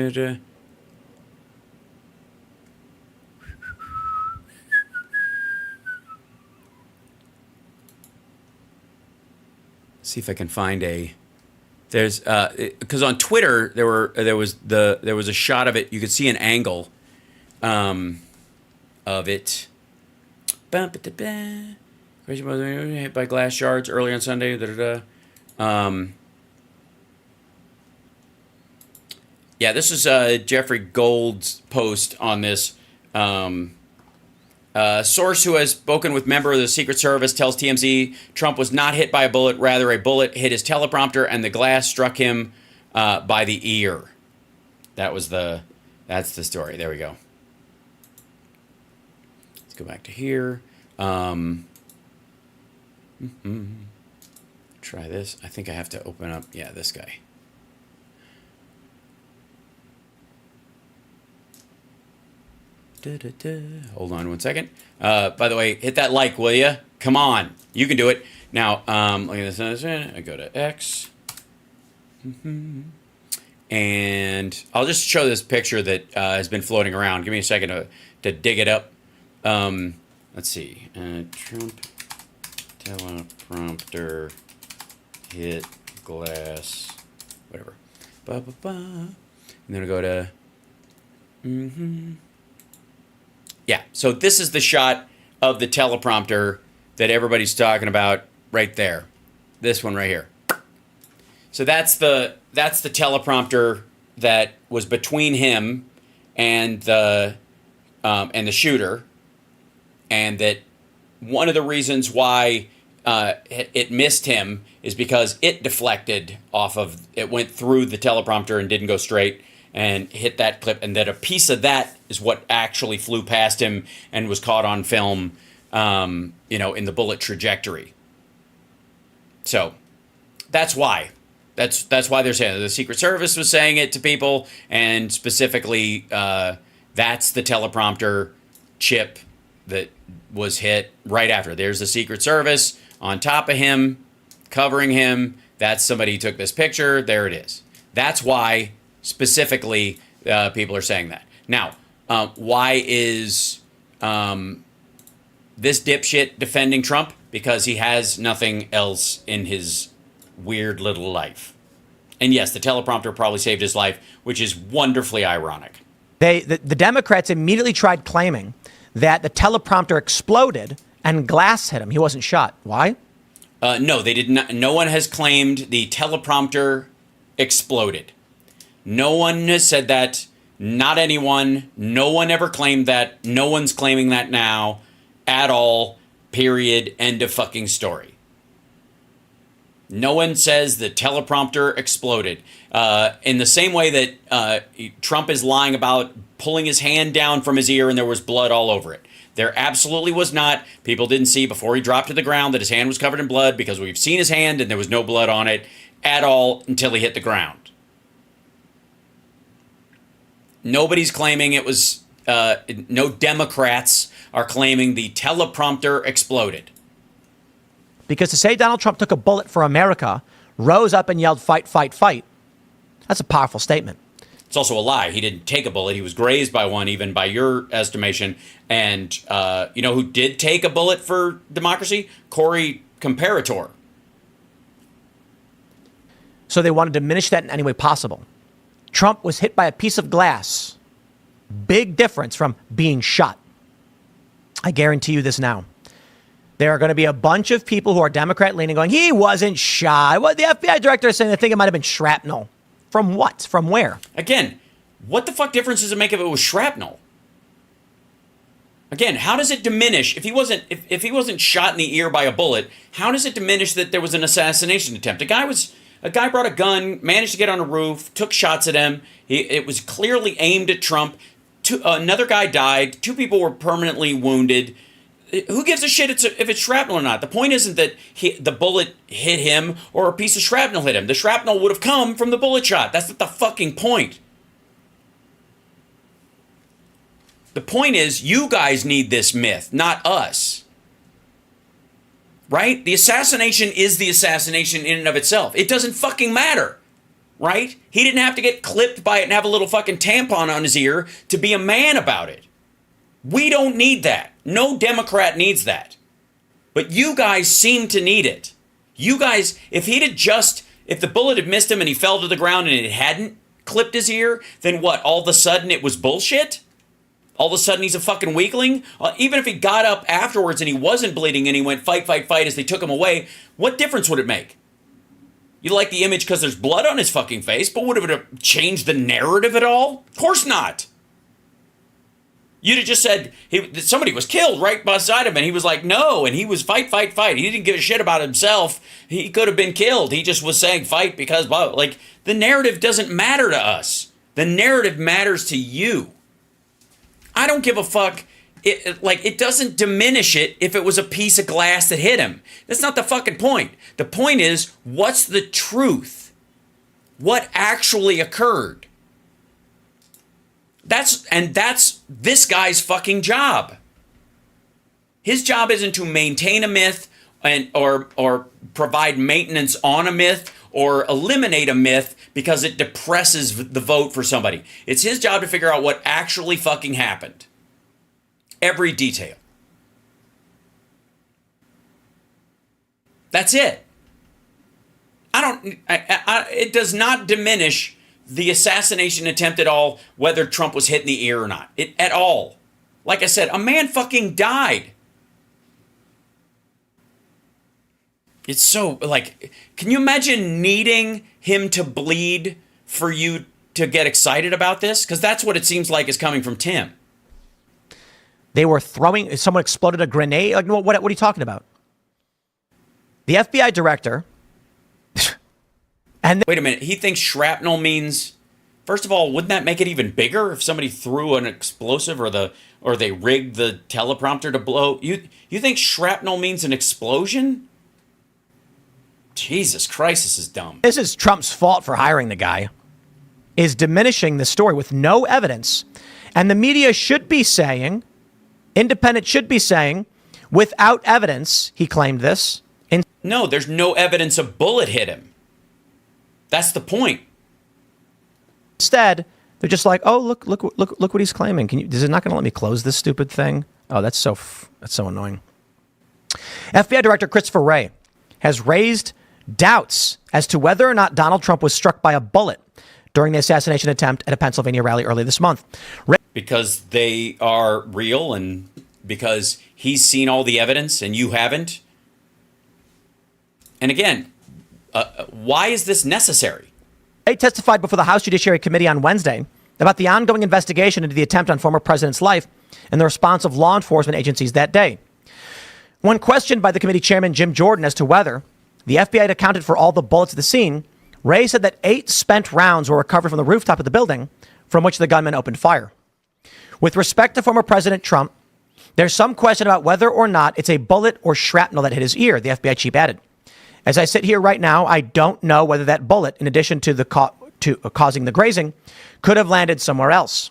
See if I can find a. There's because on Twitter there was a shot of it. You could see an angle of it. Crazy mother hit by glass shards early on Sunday. Yeah, this is Jeffrey Gold's post on this. A source who has spoken with member of the Secret Service tells TMZ Trump was not hit by a bullet. Rather, a bullet hit his teleprompter and the glass struck him by the ear. That's the story. There we go. Let's go back to here. Try this. I think I have to open up. Yeah, this guy. Hold on one second. By the way, hit that like, will you? Come on. You can do it. Now, look at this. I go to X. And I'll just show this picture that has been floating around. Give me a second to dig it up. Let's see. Trump teleprompter hit glass. Whatever. And then I go to... Yeah, so this is the shot of the teleprompter that everybody's talking about right there. This one right here. So that's the teleprompter that was between him and the shooter, and that one of the reasons why it missed him is because it deflected off of it, went through the teleprompter and didn't go straight and hit that clip, and that a piece of that is what actually flew past him and was caught on film, in the bullet trajectory. So that's why. That's why they're saying it. The Secret Service was saying it to people, and specifically, that's the teleprompter chip that was hit right after. There's the Secret Service on top of him, covering him. That's somebody who took this picture. There it is. That's why specifically people are saying that. Now, why is this dipshit defending Trump? Because he has nothing else in his weird little life. And yes, the teleprompter probably saved his life, which is wonderfully ironic. The Democrats immediately tried claiming that the teleprompter exploded and glass hit him. He wasn't shot. Why? No, they did not. No one has claimed the teleprompter exploded. No one has said that. Not anyone. No one ever claimed that. No one's claiming that now at all. Period. End of fucking story. No one says the teleprompter exploded. In the same way that Trump is lying about pulling his hand down from his ear and there was blood all over it. There absolutely was not. People didn't see before he dropped to the ground that his hand was covered in blood, because we've seen his hand and there was no blood on it at all until he hit the ground. Nobody's claiming it was, no Democrats are claiming the teleprompter exploded. Because to say Donald Trump took a bullet for America, rose up and yelled, "Fight, fight, fight," that's a powerful statement. It's also a lie. He didn't take a bullet. He was grazed by one, even by your estimation. And you know who did take a bullet for democracy? Corey Comparator. So they want to diminish that in any way possible. Trump was hit by a piece of glass. Big difference from being shot. I guarantee you this now. There are going to be a bunch of people who are Democrat-leaning going, he wasn't shot. Well, the FBI director is saying they think it might have been shrapnel. From what? From where? Again, what the fuck difference does it make if it was shrapnel? Again, how does it diminish if he wasn't shot in the ear by a bullet? How does it diminish that there was an assassination attempt? A guy brought a gun, managed to get on a roof, took shots at him. It was clearly aimed at Trump. Another guy died. 2 people were permanently wounded. Who gives a shit if it's shrapnel or not? The point isn't that the bullet hit him or a piece of shrapnel hit him. The shrapnel would have come from the bullet shot. That's not the fucking point. The point is, you guys need this myth, not us. right? The assassination is the assassination in and of itself. It doesn't fucking matter, right? He didn't have to get clipped by it and have a little fucking tampon on his ear to be a man about it. We don't need that. No Democrat needs that. But you guys seem to need it. You guys, if the bullet had missed him and he fell to the ground and it hadn't clipped his ear, then what? All of a sudden it was bullshit? All of a sudden he's a fucking weakling? Even if he got up afterwards and he wasn't bleeding and he went fight, fight, fight as they took him away, what difference would it make? You like the image because there's blood on his fucking face, but would it have changed the narrative at all? Of course not. You'd have just said somebody was killed right beside him and he was like, no, and he was fight, fight, fight. He didn't give a shit about himself. He could have been killed. He just was saying fight because, like, the narrative doesn't matter to us. The narrative matters to you. I don't give a fuck. It doesn't diminish it if it was a piece of glass that hit him. That's not the fucking point. The point is, what's the truth? What actually occurred? That's this guy's fucking job. His job isn't to maintain a myth or provide maintenance on a myth or eliminate a myth because it depresses the vote for somebody. It's his job to figure out what actually fucking happened. Every detail. That's it. It does not diminish the assassination attempt at all, whether Trump was hit in the ear or not. At all. Like I said, a man fucking died. It's so, like, can you imagine needing him to bleed for you to get excited about this? Because that's what it seems like is coming from Tim. They were someone exploded a grenade. Like, what are you talking about? The FBI director. Wait a minute. He thinks shrapnel means, first of all, wouldn't that make it even bigger if somebody threw an explosive or they rigged the teleprompter to blow? You think shrapnel means an explosion? Jesus Christ, this is dumb. This is Trump's fault for hiring the guy, is diminishing the story with no evidence. And the media should be saying, independent should be saying, without evidence, he claimed this. No, there's no evidence a bullet hit him. That's the point. Instead, they're just like, oh, look what he's claiming. Is it not going to let me close this stupid thing? Oh, that's so annoying. FBI Director Christopher Wray has raised doubts as to whether or not Donald Trump was struck by a bullet during the assassination attempt at a Pennsylvania rally early this month. Because they are real and because he's seen all the evidence and you haven't. And again, why is this necessary? Wray testified before the House Judiciary Committee on Wednesday about the ongoing investigation into the attempt on former president's life and the response of law enforcement agencies that day. When questioned by the committee chairman Jim Jordan as to whether the FBI had accounted for all the bullets at the scene, Wray said that 8 spent rounds were recovered from the rooftop of the building from which the gunman opened fire. With respect to former President Trump, there's some question about whether or not it's a bullet or shrapnel that hit his ear, the FBI chief added. As I sit here right now, I don't know whether that bullet, in addition to causing the grazing, could have landed somewhere else.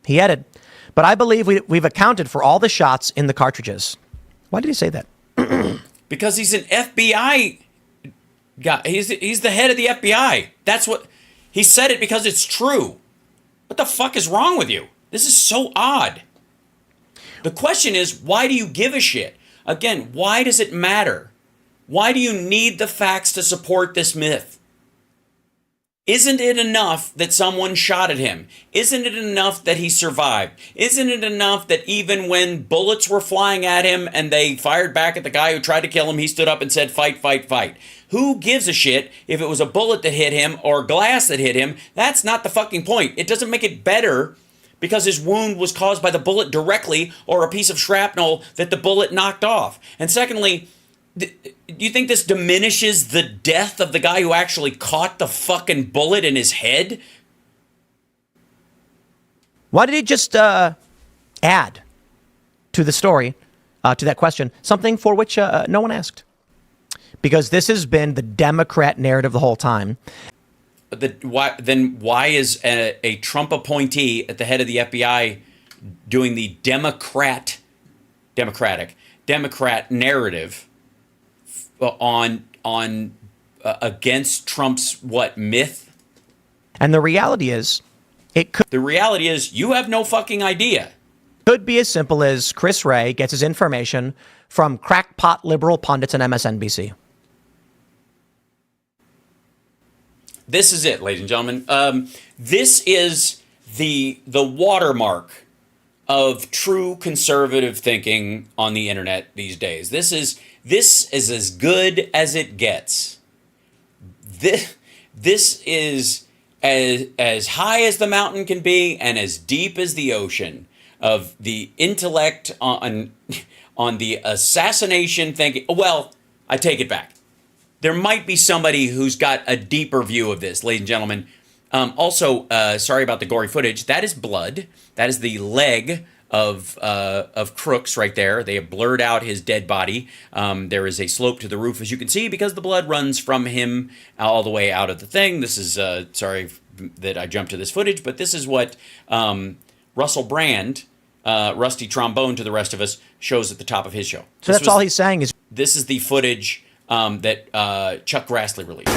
He added, but I believe we've accounted for all the shots in the cartridges. Why did he say that? Because he's an FBI guy. He's the head of the FBI. That's what he said it because it's true. What the fuck is wrong with you? This is so odd. The question is, why do you give a shit? Again, why does it matter? Why do you need the facts to support this myth? Isn't it enough that someone shot at him? Isn't it enough that he survived? Isn't it enough that even when bullets were flying at him and they fired back at the guy who tried to kill him, he stood up and said, fight, fight, fight? Who gives a shit if it was a bullet that hit him or glass that hit him? That's not the fucking point. It doesn't make it better because his wound was caused by the bullet directly or a piece of shrapnel that the bullet knocked off. And secondly, do you think this diminishes the death of the guy who actually caught the fucking bullet in his head? Why did he just add to the story, to that question, something for which no one asked? Because this has been the Democrat narrative the whole time. Why is a Trump appointee at the head of the FBI doing the Democrat narrative against Trump's myth? And the reality is, it The reality is you have no fucking idea. could be as simple as Chris Wray gets his information from crackpot liberal pundits on MSNBC. This is it, ladies and gentlemen. This is the watermark of true conservative thinking on the internet these days. This is as good as it gets. This is as high as the mountain can be and as deep as the ocean of the intellect on the assassination thinking. Well, I take it back. There might be somebody who's got a deeper view of this, ladies and gentlemen. Also, sorry about the gory footage. That is blood. That is the leg of Crooks right there. They have blurred out his dead body. There is a slope to the roof, as you can see, because the blood runs from him all the way out of the thing. This is, sorry that I jumped to this footage, but this is what Russell Brand, Rusty Trombone to the rest of us, shows at the top of his show. So that's all he's saying is This is the footage that Chuck Grassley released.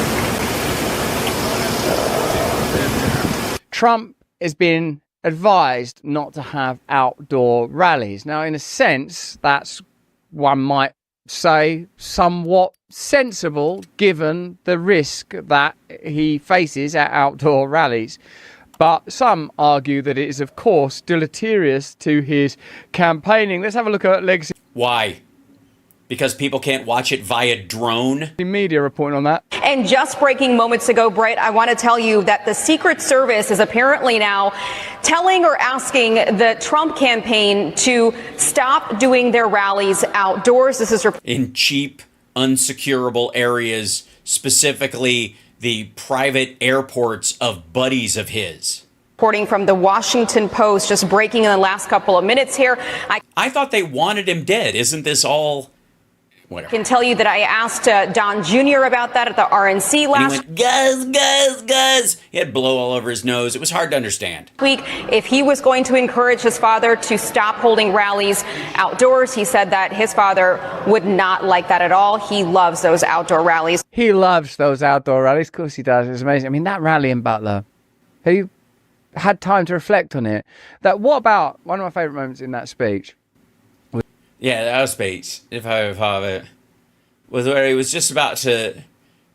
Trump has been advised not to have outdoor rallies. Now, in a sense, that's, one might say, somewhat sensible given the risk that he faces at outdoor rallies. But some argue that it is, of course, deleterious to his campaigning. Let's have a look at legacy Why? Because people can't watch it via drone? media reporting on that. And just breaking moments ago, Brett, I want to tell you that the Secret Service is apparently now telling or asking the Trump campaign to stop doing their rallies outdoors. This is In cheap, unsecurable areas, specifically the private airports of buddies of his. reporting from the Washington Post, just breaking in the last couple of minutes here. I thought they wanted him dead. Isn't this all... Whatever. I can tell you that I asked Don Jr. about that at the RNC And last he went, Guz, Guz, Guz. He had blow all over his nose. It was hard to understand. week if he was going to encourage his father to stop holding rallies outdoors. He said that his father would not like that at all. He loves those outdoor rallies. He loves those outdoor rallies. Of course he does. It's amazing. I mean, that rally in Butler, have you had time to reflect on it? That what about one of my favourite moments in that speech? Yeah, that was speech, if I have it, was where he was just about to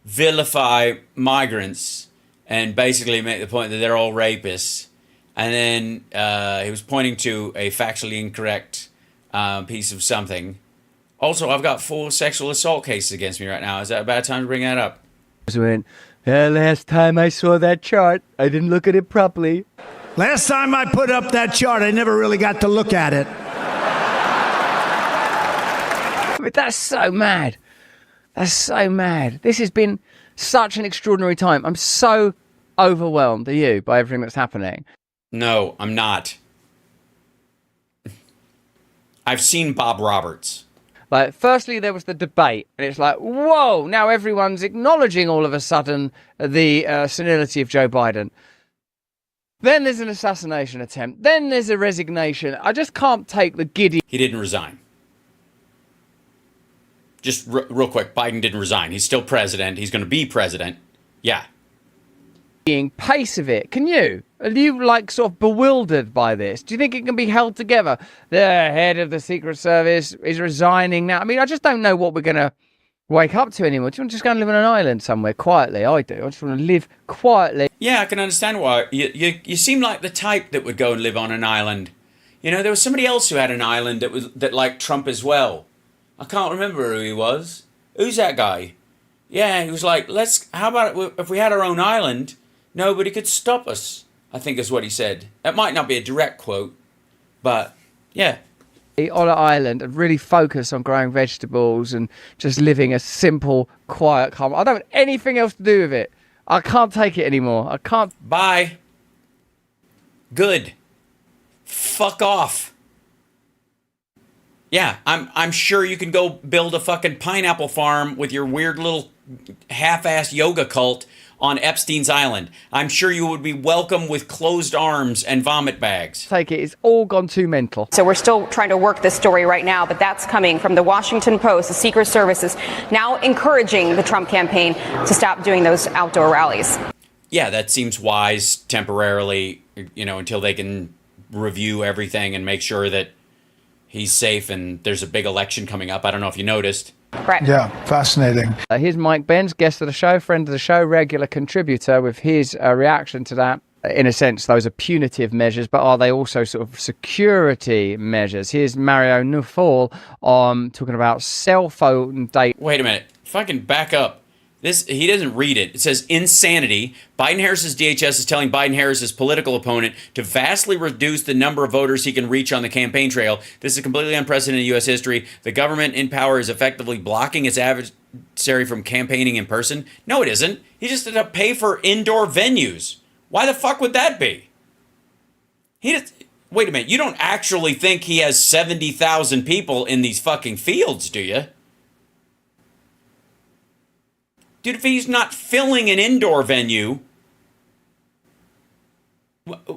vilify migrants and basically make the point that they're all rapists. And then he was pointing to a factually incorrect piece of something. Also, I've got 4 sexual assault cases against me right now. Is that a bad time to bring that up? I went, yeah, last time I saw that chart, I didn't look at it properly. Last time I put up that chart, I never really got to look at it. But that's so mad. That's so mad. This has been such an extraordinary time. I'm so overwhelmed, are you, by everything that's happening? No, I'm not. I've seen Bob Roberts. Like, firstly, there was the debate, and it's like, whoa, now everyone's acknowledging all of a sudden the senility of Joe Biden. Then there's an assassination attempt. Then there's a resignation. I just can't take the giddy. He didn't resign. Just real quick, Biden didn't resign. He's still president. He's going to be president. Yeah. Pace of it. Can you? Are you like sort of bewildered by this? Do you think it can be held together? The head of the Secret Service is resigning now. I mean, I just don't know what we're going to wake up to anymore. Do you want to just go and live on an island somewhere quietly? I do. I just want to live quietly. Yeah, I can understand why. You seem like the type that would go and live on an island. You know, there was somebody else who had an island that liked Trump as well. I can't remember who he was. Who's that guy? Yeah, he was like, how about if we had our own island, nobody could stop us, I think is what he said. That might not be a direct quote, but yeah. On an island and really focus on growing vegetables and just living a simple, quiet, calm. I don't want anything else to do with it. I can't take it anymore. I can't. Bye. Good. Fuck off. Yeah, I'm sure you can go build a fucking pineapple farm with your weird little half-assed yoga cult on Epstein's Island. I'm sure you would be welcome with closed arms and vomit bags. Take it, it's all gone too mental. So we're still trying to work this story right now, but that's coming from the Washington Post. The Secret Service is now encouraging the Trump campaign to stop doing those outdoor rallies. Yeah, that seems wise temporarily, until they can review everything and make sure that he's safe and there's a big election coming up. I don't know if you noticed. Right. Yeah, fascinating. Here's Mike Benz, guest of the show, friend of the show, regular contributor, with his reaction to that. In a sense, those are punitive measures, but are they also sort of security measures? Here's Mario Nufal talking about cell phone data. Wait a minute. Fucking back up. He doesn't read it. It says insanity. Biden-Harris's DHS is telling Biden-Harris's political opponent to vastly reduce the number of voters he can reach on the campaign trail. This is completely unprecedented in U.S. history. The government in power is effectively blocking its adversary from campaigning in person. No, it isn't. He just had to pay for indoor venues. Why the fuck would that be? Wait a minute. You don't actually think he has 70,000 people in these fucking fields, do you? Dude, if he's not filling an indoor venue,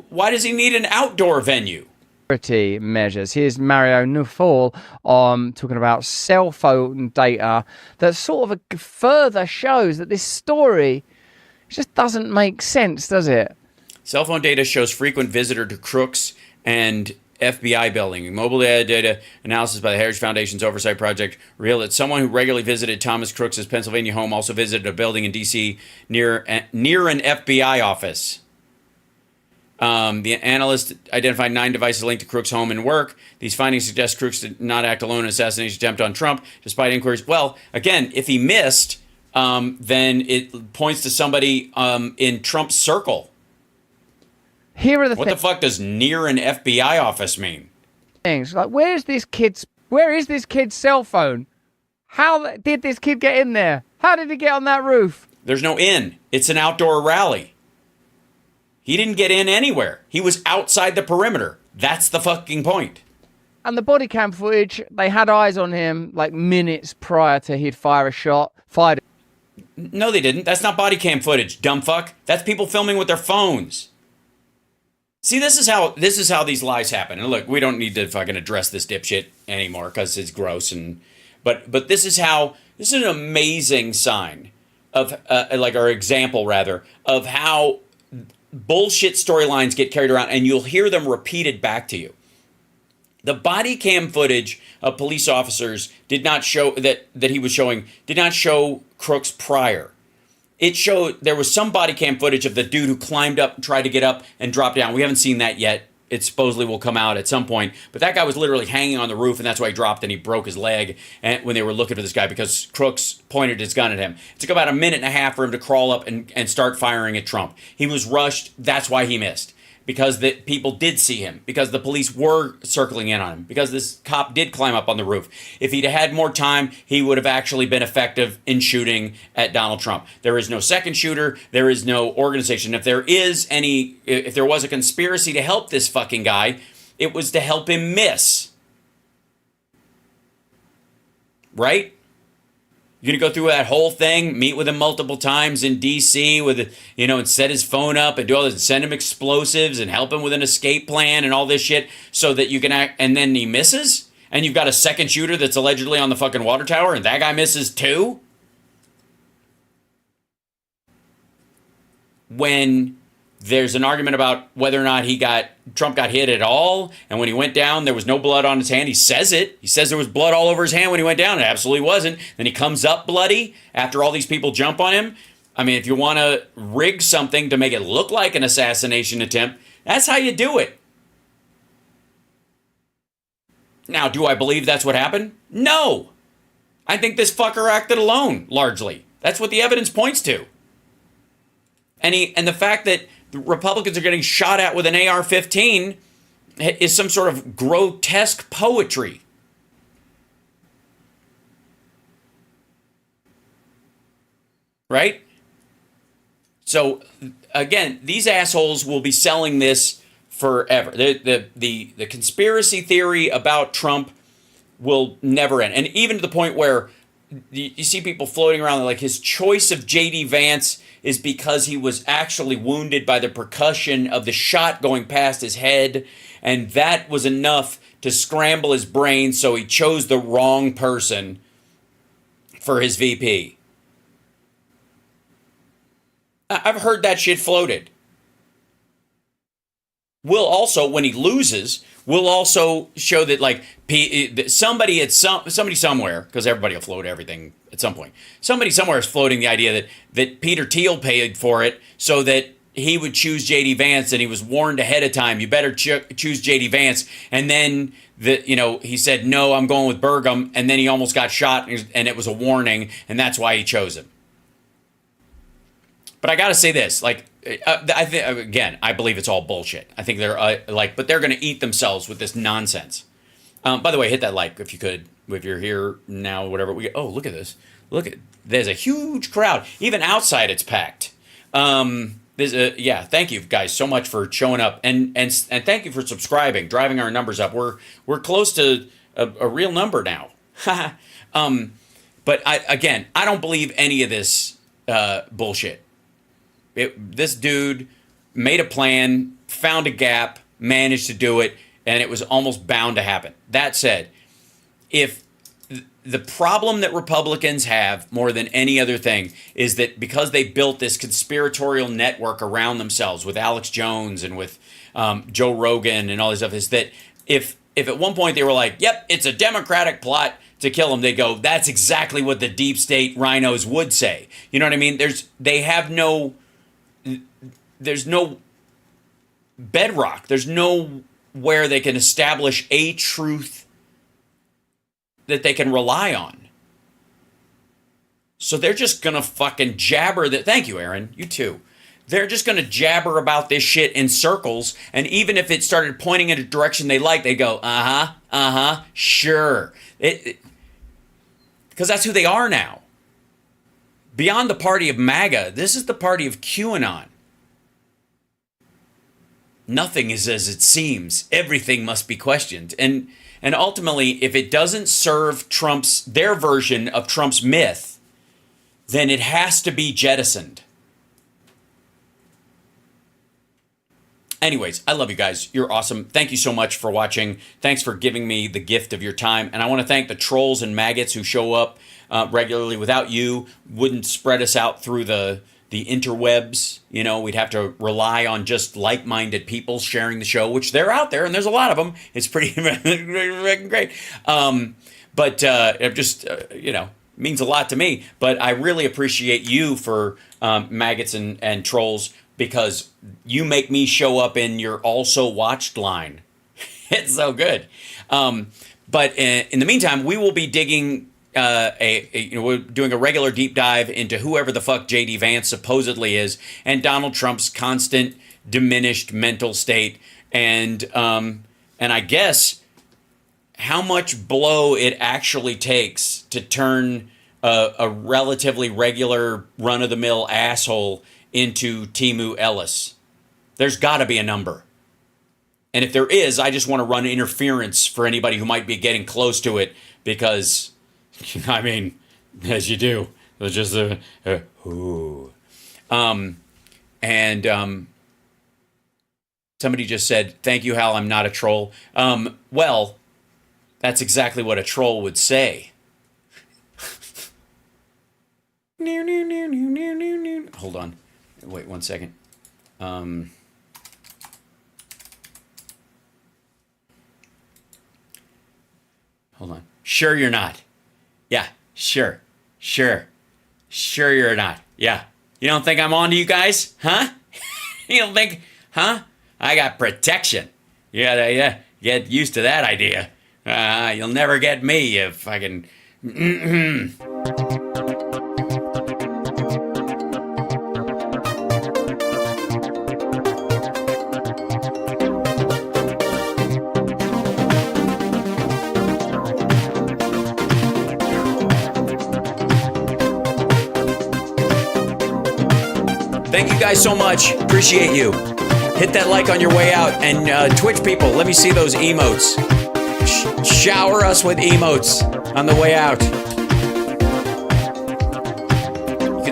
why does he need an outdoor venue? Security measures. Here's Mario Nufal talking about cell phone data that sort of further shows that this story just doesn't make sense, does it? Cell phone data shows frequent visitor to crooks and FBI building. Mobile data analysis by the Heritage Foundation's Oversight Project revealed that someone who regularly visited Thomas Crooks' Pennsylvania home also visited a building in D.C. near an FBI office. The analyst identified 9 devices linked to Crooks' home and work. These findings suggest Crooks did not act alone in an assassination attempt on Trump, despite inquiries. Well, again, if he missed, then it points to somebody in Trump's circle. Here are the What the fuck does near an FBI office mean? things. Like, where is this kid's cell phone? How did this kid get in there? How did he get on that roof? There's no in. It's an outdoor rally. He didn't get in anywhere. He was outside the perimeter. That's the fucking point. And the body cam footage, they had eyes on him like minutes prior to he'd fired. No, they didn't. That's not body cam footage, dumb fuck. That's people filming with their phones. See, this is how these lies happen. And look, we don't need to fucking address this dipshit anymore because it's gross. But this is an amazing sign of our example rather of how bullshit storylines get carried around, and you'll hear them repeated back to you. The body cam footage of police officers did not show that he was showing did not show Crooks prior. It showed there was some body cam footage of the dude who climbed up and tried to get up and drop down. We haven't seen that yet. It supposedly will come out at some point. But that guy was literally hanging on the roof, and that's why he dropped and he broke his leg when they were looking for this guy because Crooks pointed his gun at him. It took about a minute and a half for him to crawl up and start firing at Trump. He was rushed. That's why he missed. Because the people did see him, because the police were circling in on him, because this cop did climb up on the roof. If he'd had more time, he would have actually been effective in shooting at Donald Trump. There is no second shooter. There is no organization. If there was a conspiracy to help this fucking guy, it was to help him miss. Right? You're going to go through that whole thing, meet with him multiple times in D.C. and set his phone up and do all this, and send him explosives and help him with an escape plan and all this shit so that you can act, and then he misses? And you've got a second shooter that's allegedly on the fucking water tower and that guy misses too? When there's an argument about whether or not Trump got hit at all, and when he went down, there was no blood on his hand. He says it. He says there was blood all over his hand when he went down. It absolutely wasn't. Then he comes up bloody after all these people jump on him. I mean, if you want to rig something to make it look like an assassination attempt, that's how you do it. Now, do I believe that's what happened? No. I think this fucker acted alone, largely. That's what the evidence points to. And the fact that the Republicans are getting shot at with an AR-15 is some sort of grotesque poetry. Right? So, again, these assholes will be selling this forever. The conspiracy theory about Trump will never end. And even to the point where you see people floating around like his choice of JD Vance is because he was actually wounded by the percussion of the shot going past his head, and that was enough to scramble his brain, so he chose the wrong person for his VP. I've heard that shit floated. We'll also, when he loses, we'll also show that like somebody somewhere, because everybody will float everything at some point. Somebody somewhere is floating the idea that Peter Thiel paid for it so that he would choose JD Vance, and he was warned ahead of time, you better choose JD Vance. And then he said, no, I'm going with Burgum, and then he almost got shot, and it was a warning, and that's why he chose him. But I got to say this, like, I think again, I believe it's all bullshit. I think they're but they're going to eat themselves with this nonsense. By the way, hit that like if you could, if you're here now, whatever. Look at this. There's a huge crowd. Even outside, it's packed. Thank you guys so much for showing up, and thank you for subscribing, driving our numbers up. We're close to a real number now. But I don't believe any of this bullshit. This dude made a plan, found a gap, managed to do it, and it was almost bound to happen. That said, if the problem that Republicans have more than any other thing is that because they built this conspiratorial network around themselves with Alex Jones and with Joe Rogan and all this stuff, is that if at one point they were like, yep, it's a Democratic plot to kill him, they go, that's exactly what the deep state rhinos would say. You know what I mean? There's no bedrock. There's nowhere they can establish a truth that they can rely on. So they're just going to fucking jabber that. Thank you, Aaron. You too. They're just going to jabber about this shit in circles. And even if it started pointing in a direction they like, they go, sure. Because that's who they are now. Beyond the party of MAGA, this is the party of QAnon. Nothing is as it seems. Everything must be questioned. And ultimately, if it doesn't serve their version of Trump's myth, then it has to be jettisoned. Anyways, I love you guys. You're awesome. Thank you so much for watching. Thanks for giving me the gift of your time. And I want to thank the trolls and maggots who show up regularly. Without you, wouldn't spread us out through the interwebs. We'd have to rely on just like-minded people sharing the show, which they're out there, and there's a lot of them. It's pretty great. But it just, means a lot to me. But I really appreciate you for maggots and trolls, because you make me show up in your also watched line. It's so good. But in the meantime, we will be digging we're doing a regular deep dive into whoever the fuck JD Vance supposedly is, and Donald Trump's constant diminished mental state, and I guess how much blow it actually takes to turn a relatively regular run-of-the-mill asshole into Timu Ellis. There's got to be a number. And if there is, I just want to run interference for anybody who might be getting close to it, because I mean, as you do, it's just somebody just said, "Thank you, Hal. I'm not a troll." Well, that's exactly what a troll would say. Hold on, wait 1 second. Hold on. Sure, you're not. Yeah, sure you're not. Yeah. You don't think I'm on to you guys? Huh? You don't think, huh? I got protection. You gotta get used to that idea. You'll never get me if I can. Thank you guys so much. Appreciate you. Hit that like on your way out. And Twitch people, let me see those emotes. Shower us with emotes on the way out.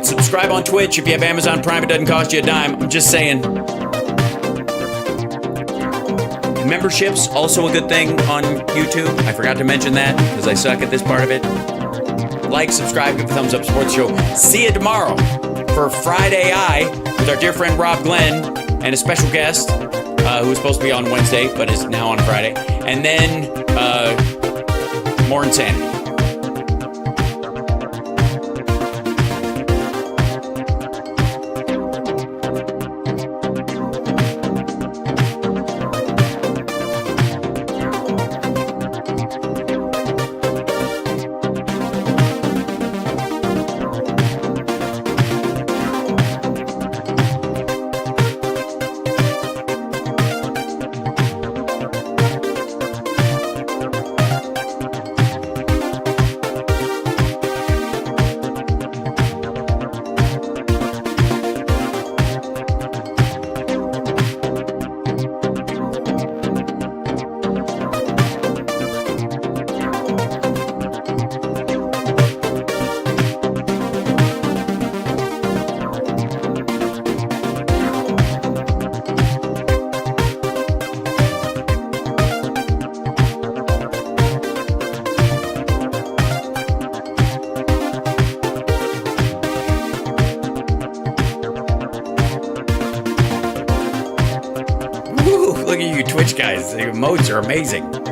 Subscribe on Twitch. If you have Amazon Prime, it doesn't cost you a dime. I'm just saying. Memberships, also a good thing on YouTube. I forgot to mention that because I suck at this part of it. Like, subscribe, give a thumbs up, support the show. See you tomorrow for Friday Eye with our dear friend Rob Glenn and a special guest who was supposed to be on Wednesday but is now on Friday. And then more insanity. Look at you Twitch guys. The emotes are amazing.